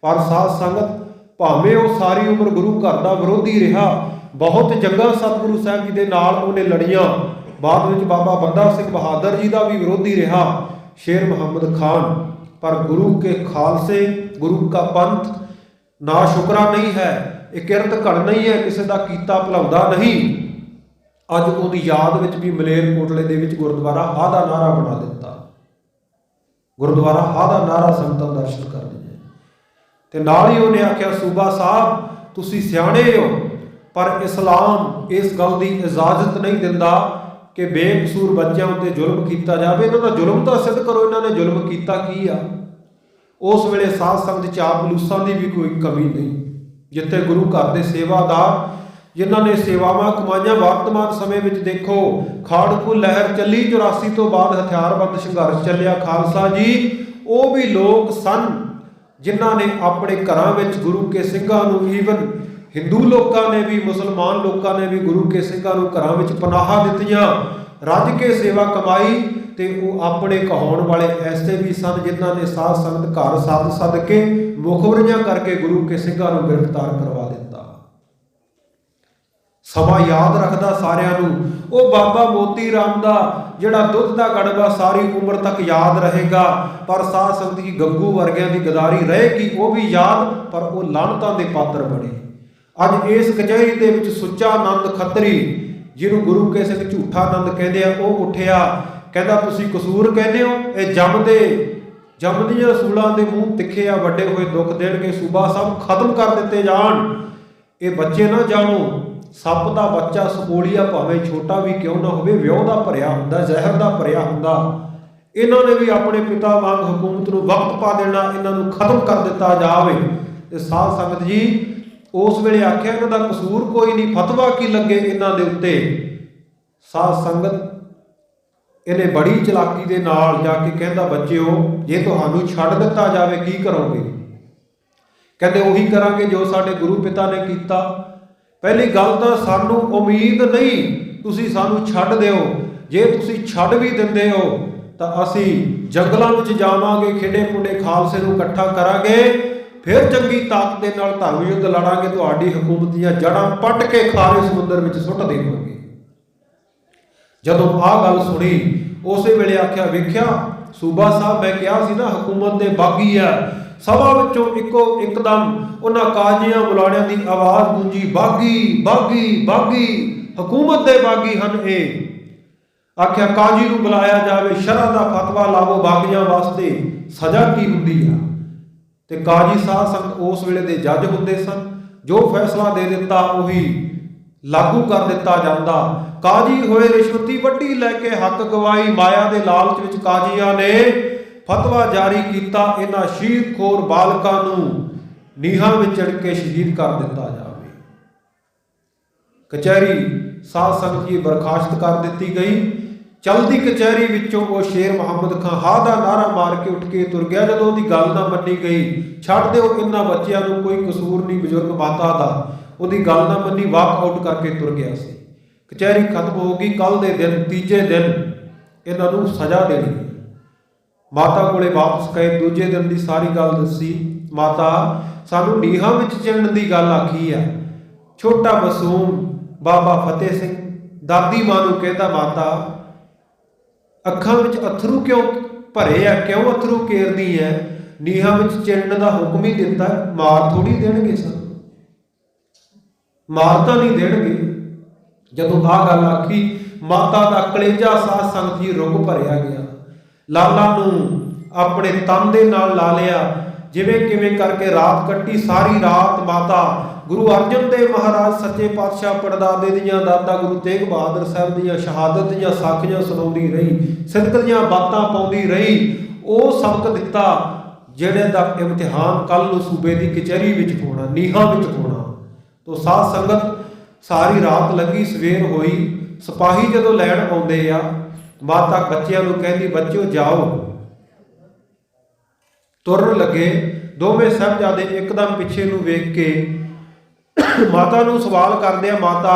[SPEAKER 1] ਪਰ ਸਾਧ ਸੰਗਤ ਭਾਵੇਂ ਉਹ ਸਾਰੀ ਉਮਰ ਗੁਰੂ ਘਰ ਦਾ ਵਿਰੋਧੀ ਰਿਹਾ, ਬਹੁਤ ਜੰਗਾਂ ਸਤਿਗੁਰੂ ਸਾਹਿਬ ਜੀ ਦੇ ਨਾਲ ਉਹਨੇ ਲੜੀਆਂ, ਬਾਅਦ ਵਿੱਚ ਬਾਬਾ ਬੰਦਾ ਸਿੰਘ ਬਹਾਦਰ ਜੀ ਦਾ ਵੀ ਵਿਰੋਧੀ ਰਿਹਾ ਸ਼ੇਰ ਮੁਹੰਮਦ ਖਾਨ, ਪਰ ਗੁਰੂ ਕੇ ਖਾਲਸੇ ਗੁਰੂ ਕਾ ਪੰਥ ਨਾ ਸ਼ੁਕਰਾ ਨਹੀਂ ਹੈ, ਇਹ ਕਿਰਤ ਘੜ ਨਹੀਂ ਹੈ, ਕਿਸੇ ਦਾ ਕੀਤਾ ਭੁਲਾਉਂਦਾ ਨਹੀਂ। ਅੱਜ ਉਹਦੀ ਯਾਦ ਵਿੱਚ ਵੀ ਮਲੇਰਕੋਟਲੇ ਦੇ ਵਿੱਚ ਗੁਰਦੁਆਰਾ ਹਾਹ ਦਾ ਨਾਰਾ ਬਣਾ ਦਿੱਤਾ। ਗੁਰਦੁਆਰਾ ਹਾਹ ਦਾ ਨਾਰਾ ਸੰਗਤਾਂ ਦਰਸ਼ਨ ਕਰਦੇ ਤੇ ਨਾਲ ਹੀ ਉਹਨੇ ਆਖਿਆ ਸੂਬਾ ਸਾਹਿਬ ਤੁਸੀਂ ਸਿਆਣੇ ਹੋ, ਪਰ ਇਸਲਾਮ ਇਸ ਗੱਲ ਦੀ ਇਜਾਜ਼ਤ ਨਹੀਂ ਦਿੰਦਾ ਕਿ ਬੇਕਸੂਰ ਬੱਚਿਆਂ ਉੱਤੇ ਜ਼ੁਲਮ ਕੀਤਾ ਜਾਵੇ। ਇਹਨਾਂ ਦਾ ਜ਼ੁਲਮ ਤਾਂ ਸਿੱਧ ਕਰੋ, ਇਹਨਾਂ ਨੇ ਜ਼ੁਲਮ ਕੀਤਾ ਕੀ ਆ? ਉਸ ਵੇਲੇ ਸਾਧ ਸੰਗਤ ਚਾਪਲੂਸਾਂ ਦੀ ਵੀ ਕੋਈ ਕਮੀ ਨਹੀਂ। ਜਿੱਥੇ ਗੁਰੂ ਘਰ ਦੇ ਸੇਵਾਦਾਰ ਜਿਨ੍ਹਾਂ ਨੇ ਸੇਵਾਵਾਂ ਕਮਾਈਆਂ, ਵਰਤਮਾਨ ਸਮੇਂ ਵਿੱਚ ਦੇਖੋ ਖਾੜਕੂ ਲਹਿਰ ਚੱਲੀ, 84 ਤੋਂ ਬਾਅਦ ਹਥਿਆਰਬੰਦ ਸੰਘਰਸ਼ ਚੱਲਿਆ ਖਾਲਸਾ ਜੀ, ਉਹ ਵੀ ਲੋਕ ਸਨ ਜਿਨ੍ਹਾਂ ਨੇ ਆਪਣੇ ਘਰਾਂ ਵਿੱਚ ਗੁਰੂ ਕੇ ਸਿੰਘਾਂ ਨੂੰ, ਈਵਨ ਹਿੰਦੂ ਲੋਕਾਂ ਨੇ ਵੀ, ਮੁਸਲਮਾਨ ਲੋਕਾਂ ਨੇ ਵੀ ਗੁਰੂ ਕੇ ਸਿੰਘਾਂ ਨੂੰ ਘਰਾਂ ਵਿੱਚ ਪਨਾਹਾਂ ਦਿੱਤੀਆਂ, ਰੱਜ ਕੇ ਸੇਵਾ ਕਮਾਈ। ਤੇ ਉਹ ਆਪਣੇ ਕਹਾਉਣ ਵਾਲੇ ਐਸੇ ਵੀ ਸਨ ਜਿਨ੍ਹਾਂ ਨੇ ਸਾਧ ਸੰਗਤ ਘਰ ਸੱਦ ਕੇ ਮੁਖਬਰੀਆਂ ਕਰਕੇ ਗੁਰੂ ਕੇ ਸਿੰਘਾਂ ਨੂੰ ਗ੍ਰਿਫਤਾਰ ਕਰਵਾ ਦਿੱਤਾ। ਸਮਾਂ ਯਾਦ ਰੱਖਦਾ ਸਾਰਿਆਂ ਨੂੰ। ਉਹ ਬਾਬਾ ਮੋਤੀ ਰਾਮ ਦਾ ਜਿਹੜਾ ਦੁੱਧ ਦਾ ਗੜਬਾ ਸਾਰੀ ਉਮਰ ਤੱਕ ਯਾਦ ਰਹੇਗਾ, ਪਰ ਸਾਧ ਸੰਗਤ ਜੀ ਗੱਗੂ ਵਰਗਿਆਂ ਦੀ ਗਦਾਰੀ ਰਹੇਗੀ ਉਹ ਵੀ ਯਾਦ, ਪਰ ਉਹ ਲਾਹਨਤਾਂ ਦੇ ਪਾਤਰ ਬਣੇ। ਅੱਜ ਇਸ ਕਚਹਿਰੀ ਦੇ ਵਿੱਚ ਸੁੱਚਾ ਆਨੰਦ ਖੱਤਰੀ, ਜਿਹਨੂੰ ਗੁਰੂ ਕੇ ਸਿੰਘ ਝੂਠਾ ਆਨੰਦ ਕਹਿੰਦੇ ਆ, ਉਹ ਉੱਠਿਆ, ਕਹਿੰਦਾ ਤੁਸੀਂ ਕਸੂਰ ਕਹਿੰਦੇ ਹੋ, ਇਹ ਜੰਮਦੀਆਂ ਰਸੂਲਾਂ ਦੇ ਮੂੰਹ ਤਿੱਖੇ ਆ, ਵੱਡੇ ਹੋਏ ਦੁੱਖ ਦੇਣਗੇ, ਸੂਬਾ ਸਭ ਖਤਮ ਕਰ ਦਿੱਤੇ ਜਾਣ। ਇਹ ਬੱਚੇ ਨਾ ਜਾਣੋ, ਸੱਪ ਦਾ ਬੱਚਾ ਸਪੋਲੀਆ ਭਾਵੇਂ ਛੋਟਾ ਵੀ ਕਿਉਂ ਨਾ ਹੋਵੇ, ਵਿਉਹ ਦਾ ਭਰਿਆ ਹੁੰਦਾ, ਜ਼ਹਿਰ ਦਾ ਭਰਿਆ ਹੁੰਦਾ। ਇਹਨਾਂ ਨੇ ਵੀ ਆਪਣੇ ਪਿਤਾ ਵਾਂਗ ਹਕੂਮਤ ਨੂੰ ਵਕਤ ਪਾ ਦੇਣਾ, ਇਹਨਾਂ ਨੂੰ ਖਤਮ ਕਰ ਦਿੱਤਾ ਜਾਵੇ। ਤੇ ਸਾਧ ਸੰਗਤ ਜੀ ਉਸ ਵੇਲੇ ਆਖਿਆ ਇਹਨਾਂ ਦਾ ਕਸੂਰ ਕੋਈ ਨਹੀਂ, ਫਤਵਾ ਕੀ ਲੱਗੇ ਇਹਨਾਂ ਦੇ ਉੱਤੇ। ਸਾਧ ਸੰਗਤ ਇਹਨੇ ਬੜੀ ਚਲਾਕੀ ਦੇ ਨਾਲ ਜਾ ਕੇ ਕਹਿੰਦਾ, ਬੱਚਿਓ ਜੇ ਤੁਹਾਨੂੰ ਛੱਡ ਦਿੱਤਾ ਜਾਵੇ ਕੀ ਕਰੋਗੇ? ਕਹਿੰਦੇ ਉਹੀ ਕਰਾਂਗੇ ਜੋ ਸਾਡੇ ਗੁਰੂ ਪਿਤਾ ਨੇ ਕੀਤਾ। ਪਹਿਲੀ ਗੱਲ ਤਾਂ ਸਾਨੂੰ ਉਮੀਦ ਨਹੀਂ ਤੁਸੀਂ ਸਾਨੂੰ ਛੱਡ ਦਿਓ, ਜੇ ਤੁਸੀਂ ਛੱਡ ਵੀ ਦਿੰਦੇ ਹੋ ਤਾਂ ਅਸੀਂ ਜੰਗਲਾਂ ਵਿੱਚ ਜਾਵਾਂਗੇ, ਖੇਡੇ ਪੁੰਡੇ ਖਾਲਸੇ ਨੂੰ ਇਕੱਠਾ ਕਰਾਂਗੇ, ਫਿਰ ਚੰਗੀ ਤਾਕਤ ਦੇ ਨਾਲ ਧਰਮ ਯੁੱਧ ਲੜਾਂਗੇ, ਤੁਹਾਡੀ ਹਕੂਮਤ ਦੀਆਂ ਜੜ੍ਹਾਂ ਪੱਟ ਕੇ ਖਾਰੇ ਸਮੁੰਦਰ ਵਿੱਚ ਸੁੱਟ ਦੇਵਾਂਗੇ। ਜਦੋਂ ਆਹ ਗੱਲ ਸੁਣੀ ਉਸੇ ਵੇਲੇ ਆਖਿਆ, ਵੇਖਿਆ ਸੂਬਾ ਸਾਹਿਬ ਮੈਂ ਕਿਹਾ ਸੀ ਨਾ ਹਕੂਮਤ ਦੇ ਬਾਗੀ ਆ। ਸਭਾ ਵਿੱਚੋਂ ਇੱਕਦਮ ਉਹਨਾਂ ਕਾਜ਼ੀਆਂ ਮੁਲਾਣਿਆਂ ਦੀ ਆਵਾਜ਼ ਗੂੰਜੀ, ਬਾਗੀ ਬਾਗੀ ਬਾਗੀ, ਹਕੂਮਤ ਦੇ ਬਾਗੀ ਹਨ ਇਹ। ਆਖਿਆ ਕਾਜ਼ੀ ਨੂੰ ਬੁਲਾਇਆ ਜਾਵੇ, ਸ਼ਰ੍ਹਾ ਦਾ ਫਤਵਾ ਲਾਵੋ, ਬਾਗੀਆਂ ਵਾਸਤੇ ਸਜ਼ਾ ਕੀ ਹੁੰਦੀ ਆ। ਤੇ ਕਾਜ਼ੀ ਸਾਧ ਸੰਗਤ ਉਸ ਵੇਲੇ ਦੇ ਜੱਜ ਹੁੰਦੇ ਸਨ, ਜੋ ਫੈਸਲਾ ਦੇ ਦਿੱਤਾ ਉਹੀ ਲਾਗੂ ਕਰ ਦਿੱਤਾ ਜਾਂਦਾ। ਕਾਜ਼ੀ ਹੋਏ ਰਿਸ਼ਵਤੀ ਵੱਡੀ ਲੈ ਕੇ ਹੱਕ ਗਵਾਈ, ਮਾਇਆ ਦੇ ਲਾਲਚ ਵਿੱਚ ਕਾਜ਼ੀਆਂ ਨੇ ਫਤਵਾ ਜਾਰੀ ਕੀਤਾ, ਇਹਨਾਂ ਸ਼ੀਰਖੋਰ ਬਾਲਕਾਂ ਨੂੰ ਨੀਹਾਂ ਵਿੱਚ ਚੜ੍ਹ ਕੇ ਸ਼ਹੀਦ ਕਰ ਦਿੱਤਾ ਜਾਵੇ। ਕਚਹਿਰੀ ਸਾਧ ਸੰਗਤ ਜੀ ਬਰਖਾਸਤ ਕਰ ਦਿੱਤੀ ਗਈ। ਚਲਦੀ ਕਚਹਿਰੀ ਵਿੱਚੋਂ ਉਹ ਸ਼ੇਰ ਮੁਹੰਮਦ ਖਾਂ ਹਾ ਦਾ ਨਾਰਾ ਮਾਰ ਕੇ ਉੱਠ ਕੇ ਤੁਰ ਗਿਆ। ਜਦੋਂ ਉਹਦੀ ਗੱਲ ਨਾ ਮੰਨੀ ਗਈ, ਛੱਡ ਦਿਓ ਇਹਨਾਂ ਬੱਚਿਆਂ ਨੂੰ, ਕੋਈ ਕਸੂਰ ਨਹੀਂ ਬਜ਼ੁਰਗ ਮਾਤਾ ਦਾ, ਉਹਦੀ ਗੱਲ ਨਾ ਮੰਨੀ, ਵਾਕ ਆਊਟ ਕਰਕੇ ਤੁਰ ਗਿਆ ਸੀ। ਕਚਹਿਰੀ ਖਤਮ ਹੋ ਗਈ। ਕੱਲ ਦੇ ਦਿਨ ਤੀਜੇ ਦਿਨ ਇਹਨਾਂ ਨੂੰ ਸਜ਼ਾ ਦੇਣੀ। ਮਾਤਾ ਕੋਲੇ ਵਾਪਸ ਗਏ, ਦੂਜੇ ਦਿਨ ਦੀ ਸਾਰੀ ਗੱਲ ਦੱਸੀ। ਮਾਤਾ ਸਾਨੂੰ ਨੀਹਾਂ ਵਿੱਚ ਚਿਣਨ ਦੀ ਗੱਲ ਆਖੀ ਆ। ਛੋਟਾ ਮਾਸੂਮ ਬਾਬਾ ਫਤਿਹ ਸਿੰਘ ਦਾਦੀ ਮਾਂ ਨੂੰ ਕਹਿੰਦਾ, ਮਾਤਾ ਅੱਖਾਂ ਵਿੱਚ ਅਥਰੂ ਕਿਉਂ ਭਰੇ ਆ, ਕਿਉਂ ਅਥਰੂ ਕੇਰਦੀ ਹੈ? ਨੀਹਾਂ ਵਿੱਚ ਚਿਣਨ ਦਾ ਹੁਕਮ ਹੀ ਦਿੱਤਾ, ਮਾਰ ਥੋੜੀ ਦੇਣਗੇ ਸਾਨੂੰ, ਮਾਰ ਤਾਂ ਨਹੀਂ ਦੇਣਗੇ। ਜਦੋਂ ਆਹ ਗੱਲ ਆਖੀ, ਮਾਤਾ ਦਾ ਕਲੇਜਾ ਸਾਧ ਸੰਗਤ ਜੀ ਰੁੱਗ ਭਰਿਆ ਗਿਆ। ਲਾਲਾ ਨੂੰ ਆਪਣੇ ਤਨ ਦੇ ਨਾਲ ਲਾ ਲਿਆ, ਜਿਵੇਂ ਕਿਵੇਂ ਕਰਕੇ ਰਾਤ ਕੱਟੀ। ਸਾਰੀ ਰਾਤ ਮਾਤਾ ਗੁਰੂ ਅਰਜਨ ਦੇਵ ਮਹਾਰਾਜ ਸੱਚੇ ਪਾਤਸ਼ਾਹ ਪੜਦਾਦੇ ਦੀਆਂ, ਦਾਦਾ ਗੁਰੂ ਤੇਗ ਬਹਾਦਰ ਸਾਹਿਬ ਦੀਆਂ ਸ਼ਹਾਦਤ ਦੀਆਂ ਸਾਖੀਆਂ ਸੁਣਾਉਂਦੀ ਰਹੀ, ਸਿਦਕ ਦੀਆਂ ਬਾਤਾਂ ਪਾਉਂਦੀ ਰਹੀ। ਉਹ ਸਬਕ ਦਿੱਤਾ ਜਿਹੜੇ ਦਾ ਇਮਤਿਹਾਨ ਕੱਲ ਨੂੰ ਸੂਬੇ ਦੀ ਕਚਹਿਰੀ ਵਿੱਚ ਹੋਣਾ, ਨੀਹਾਂ ਵਿੱਚ ਹੋਣਾ। ਤੋ ਸਾਧ ਸੰਗਤ ਸਾਰੀ ਰਾਤ ਲੱਗੀ, ਸਵੇਰ ਹੋਈ। ਸਿਪਾਹੀ ਜਦੋਂ ਲੈਣ ਆਉਂਦੇ ਆ, ਮਾਤਾ ਬੱਚਿਆਂ ਨੂੰ ਕਹਿੰਦੀ, ਬੱਚਿਓ ਜਾਓ। ਤੁਰਨ ਲੱਗੇ, ਦੋਵੇਂ ਸਾਹਿਬਜ਼ਾਦੇ ਇੱਕਦਮ ਪਿੱਛੇ ਨੂੰ ਵੇਖ ਕੇ ਮਾਤਾ ਨੂੰ ਸਵਾਲ ਕਰਦੇ ਆ, ਮਾਤਾ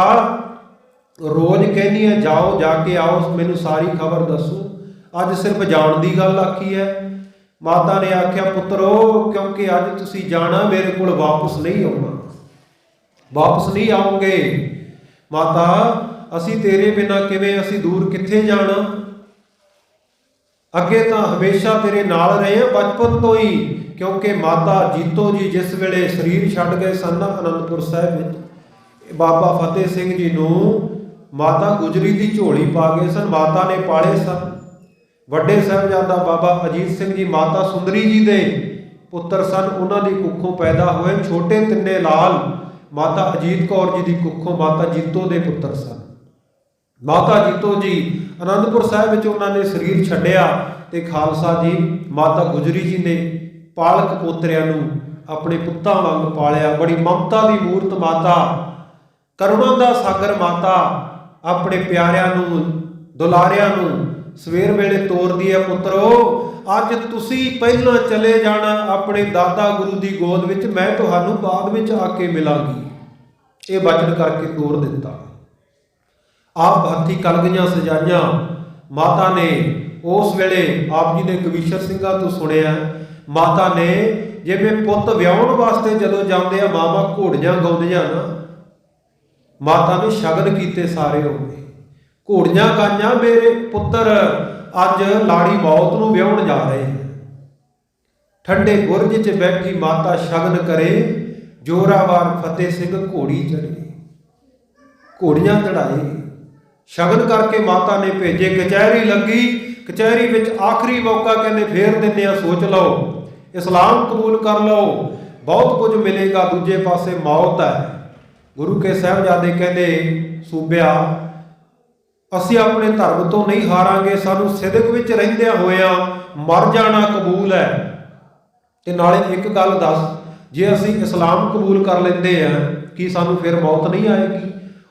[SPEAKER 1] ਰੋਜ਼ ਕਹਿੰਦੀ ਹੈ ਜਾਓ, ਜਾ ਕੇ ਆਓ, ਮੈਨੂੰ ਸਾਰੀ ਖਬਰ ਦੱਸੋ, ਅੱਜ ਸਿਰਫ ਜਾਣ ਦੀ ਗੱਲ ਆਖੀ ਹੈ। ਮਾਤਾ ਨੇ ਆਖਿਆ, ਪੁੱਤਰੋ ਕਿਉਂਕਿ ਅੱਜ ਤੁਸੀਂ ਜਾਣਾ, ਮੇਰੇ ਕੋਲ ਵਾਪਸ ਨਹੀਂ ਆਉਣਾ, ਵਾਪਸ ਨਹੀਂ ਆਉਂਗੇ। ਮਾਤਾ ਅਸੀਂ ਤੇਰੇ ਬਿਨਾਂ ਕਿਵੇਂ, ਅਸੀਂ ਦੂਰ ਕਿੱਥੇ ਜਾਣਾ, ਅੱਗੇ ਤਾਂ ਹਮੇਸ਼ਾ ਤੇਰੇ ਨਾਲ ਰਹੇ ਆ ਬਚਪਨ ਤੋਂ ਹੀ। ਕਿਉਂਕਿ ਮਾਤਾ ਜੀਤੋ ਜੀ ਜਿਸ ਵੇਲੇ ਸਰੀਰ ਛੱਡ ਗਏ ਸਨ ਅਨੰਦਪੁਰ ਸਾਹਿਬ ਵਿੱਚ, ਬਾਬਾ ਫਤਿਹ ਸਿੰਘ ਜੀ ਨੂੰ ਮਾਤਾ ਗੁਜਰੀ ਦੀ ਝੋਲੀ ਪਾ ਗਏ ਸਨ, ਮਾਤਾ ਨੇ ਪਾਲੇ ਸਨ। ਵੱਡੇ ਸਾਹਿਬਜ਼ਾਦਾ ਬਾਬਾ ਅਜੀਤ ਸਿੰਘ ਜੀ ਮਾਤਾ ਸੁੰਦਰੀ ਜੀ ਦੇ ਪੁੱਤਰ ਸਨ, ਉਹਨਾਂ ਦੀ ਕੁੱਖੋਂ ਪੈਦਾ ਹੋਏ। ਛੋਟੇ ਤਿੰਨੇ ਲਾਲ ਮਾਤਾ ਅਜੀਤ ਕੌਰ ਜੀ ਦੀ ਕੁੱਖੋਂ ਮਾਤਾ ਜੀਤੋ ਦੇ ਪੁੱਤਰ ਸਨ। ਮਾਤਾ ਜੀਤੋ ਜੀ ਅਨੰਦਪੁਰ ਸਾਹਿਬ ਵਿੱਚ ਉਹਨਾਂ ਨੇ ਸਰੀਰ ਛੱਡਿਆ ਤੇ ਖਾਲਸਾ ਜੀ ਮਾਤਾ ਗੁਜਰੀ ਜੀ ਨੇ ਪਾਲਕ ਪੋਤਰਿਆਂ ਨੂੰ ਆਪਣੇ ਪੁੱਤਾਂ ਵਾਂਗ ਪਾਲਿਆ। ਬੜੀ ਮਮਤਾ ਦੀ ਮੂਰਤ ਮਾਤਾ, ਕਰੁਣਾ ਦਾ ਸਾਗਰ ਮਾਤਾ, ਆਪਣੇ ਪਿਆਰਿਆਂ ਨੂੰ ਦੁਲਾਰਿਆਂ ਨੂੰ ਸਵੇਰ ਵੇਲੇ ਤੋਰਦੀ ਹੈ, ਪੁੱਤਰੋ ਅੱਜ ਤੁਸੀਂ ਪਹਿਲਾਂ ਚਲੇ ਜਾਣਾ ਆਪਣੇ ਦਾਦਾ ਗੁਰੂ ਦੀ ਗੋਦ ਵਿੱਚ, ਮੈਂ ਤੁਹਾਨੂੰ ਬਾਅਦ ਵਿੱਚ ਆ ਕੇ ਮਿਲਾਂਗੀ। ਇਹ ਬਚਨ ਕਰਕੇ ਤੋਰ ਦਿੱਤਾ। ਆਪ ਹੱਥੀ ਕਲਗੀਆਂ ਸਜਾਈਆਂ ਮਾਤਾ ਨੇ। ਉਸ ਵੇਲੇ ਆਪ ਜੀ ਨੇ ਕਵੀਸ਼ਰ ਸਿੰਘਾਂ ਤੋਂ ਸੁਣਿਆ, ਮਾਤਾ ਨੇ ਜਿਵੇਂ ਪੁੱਤ ਵਿਆਹਣ ਵਾਸਤੇ ਜਦੋਂ ਜਾਂਦੇ ਆ ਮਾਵਾਂ ਘੋੜੀਆਂ ਗਾਉਂਦੀਆਂ ਨਾ, माता ने शगन कीते सारे हो गए। घोड़ियां गाइयां मेरे पुत्र अज लाड़ी मौत नूं विआउण जा रहे हैं। ठंडे बुरज च बैठी माता शगन करे, जोरावर फतेह सिंह घोड़ी चढ़े। घोड़ियां चढ़ाए, शगन करके माता ने भेजे। कचहरी लगी, कचहरी विच आखिरी मौका कहते फेर दिंदे आ, सोच लो, इस्लाम कबूल कर लो, बहुत कुछ मिलेगा, दूजे पासे मौत है। गुरु के साहिबजादे कहते सूबिया असी अपने धर्म तो नहीं हारांगे, सानू सिदक विच रहिंदियां होइयां मर जाना कबूल है। ते नाले एक गल दस, जे असी इस्लाम कबूल कर लेंदे आ कि सानू फिर मौत नहीं आएगी?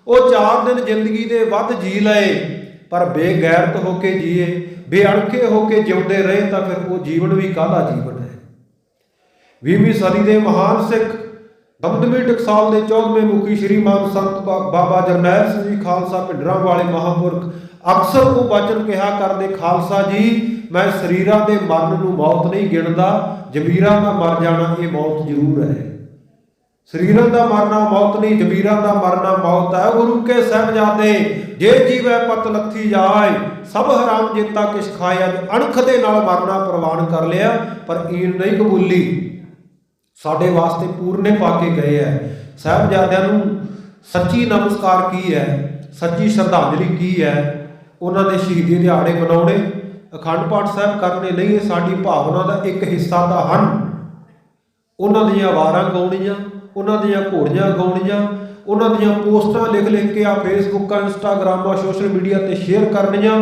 [SPEAKER 1] वो 4 दिन जिंदगी दे वध जी लए पर बेगैरत होके जीए, बेअणखे होके जिउंदे रहे, तो फिर वो जीवन भी काहदा जीवन है। 20वीं सदी के महान सिख दमदमी टकसाल के 14वें मुखी श्रीमान संत बाबा जरनैल सिंह जी खालसा भिंडरां वाले महापुरख अक्सर वो वचन कहा करते, खालसा जी मैं शरीरां दे मरण नूं मौत नहीं गिणदा, जमीरां दा मर जाना ये मौत जरूर है। शरीरां दा मरना मौत नहीं, जमीरां दा मरना मौत है। गुरु के साहिबजादे जे जीवै पत लथी जाए, सब हराम जेता किश खाए। अज अणख दे नाल मरना प्रवान कर लिया पर ईन नहीं कबूली। साडे वास्ते पूरने पा के गए है। साहिबजादियां नूं सच्ची नमस्कार की है, सच्ची श्रद्धांजलि की है। उन्होंने शहीदी दिहाड़े मनाने, अखंड पाठ साहब करने नहीं, ये साडी भावना का एक हिस्सा तो हन। उन्हों दियां वारां गाउणियां, उन्हों दियां घोड़ियां गाउणियां, उन्हों दियां पोस्टां लिख लिख के आ फेसबुक इंस्टाग्राम सोशल मीडिया ते शेयर करनियां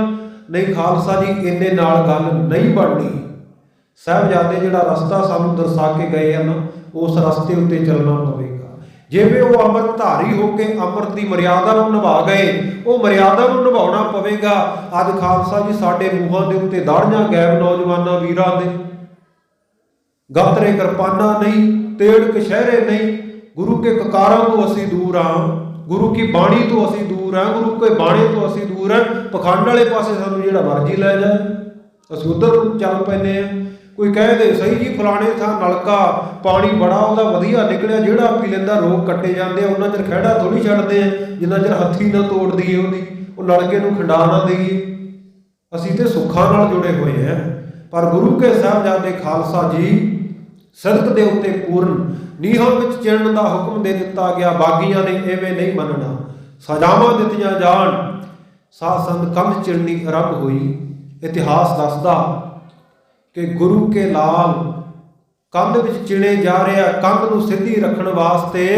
[SPEAKER 1] नहीं। खालसा जी इन्ने नाल गल नहीं बननी। साहिबजादे जिहड़ा रस्ता सानू दर्शा के गए हैं ना, उस रस्ते उत्ते चलना पवेगा। जिवें वो अमृतधारी होकर अमृत की मर्यादा नूं निभा गए, वो मर्यादा नूं निभाउणा पवेगा। अज खालसा जी साडे मूहां दे उत्ते दाड़ियां गैब नौजवानां वीरां दे, गातरे किरपाना नहीं, तेड़ कशहरे नहीं। गुरु के ककारां तो असीं दूर हाँ, गुरु की बाणी तो असीं दूर हाँ, गुरु के बाणे तो असीं दूर हैं। पखंड वाले पासे सानू जिहड़ा मर्जी लै जाए, असीं उधर चल पैंदे हैं। कोई कह दे सही जी फलाने थां नलका पानी बड़ा ਉਹਦਾ ਵਧੀਆ निकलिया, ਜਿਹੜਾ पी ਲੈਂਦਾ रोग कट्टे जाते हैं। उन्ना चਿਰ ਖਹਿੜਾ थोड़ी ਛੱਡਦੇ हैं जिन्ना चਿਰ हथी ना तोड़ दईए ਉਹਦੀ, ਉਹ ਨਲਕੇ ਨੂੰ ਖੰਡਾ ना दईए। ਅਸੀਂ ਤੇ ਸੁੱਖਾਂ ਨਾਲ जुड़े हुए हैं। पर गुरु के साहिबजादे खालसा जी सदक दे उत्ते पूर्ण नीहां विच चिणन दा हुक्म दे दिता गया। बागियां ने एवें नहीं मनना, सजावां दित्तियां जाण। साध संग कंध चिड़नी आरंभ हुई। इतिहास दसदा कि गुरु के लाल कंध विच चिणे जा रहा, कंध नूं सीधी रखण वास्ते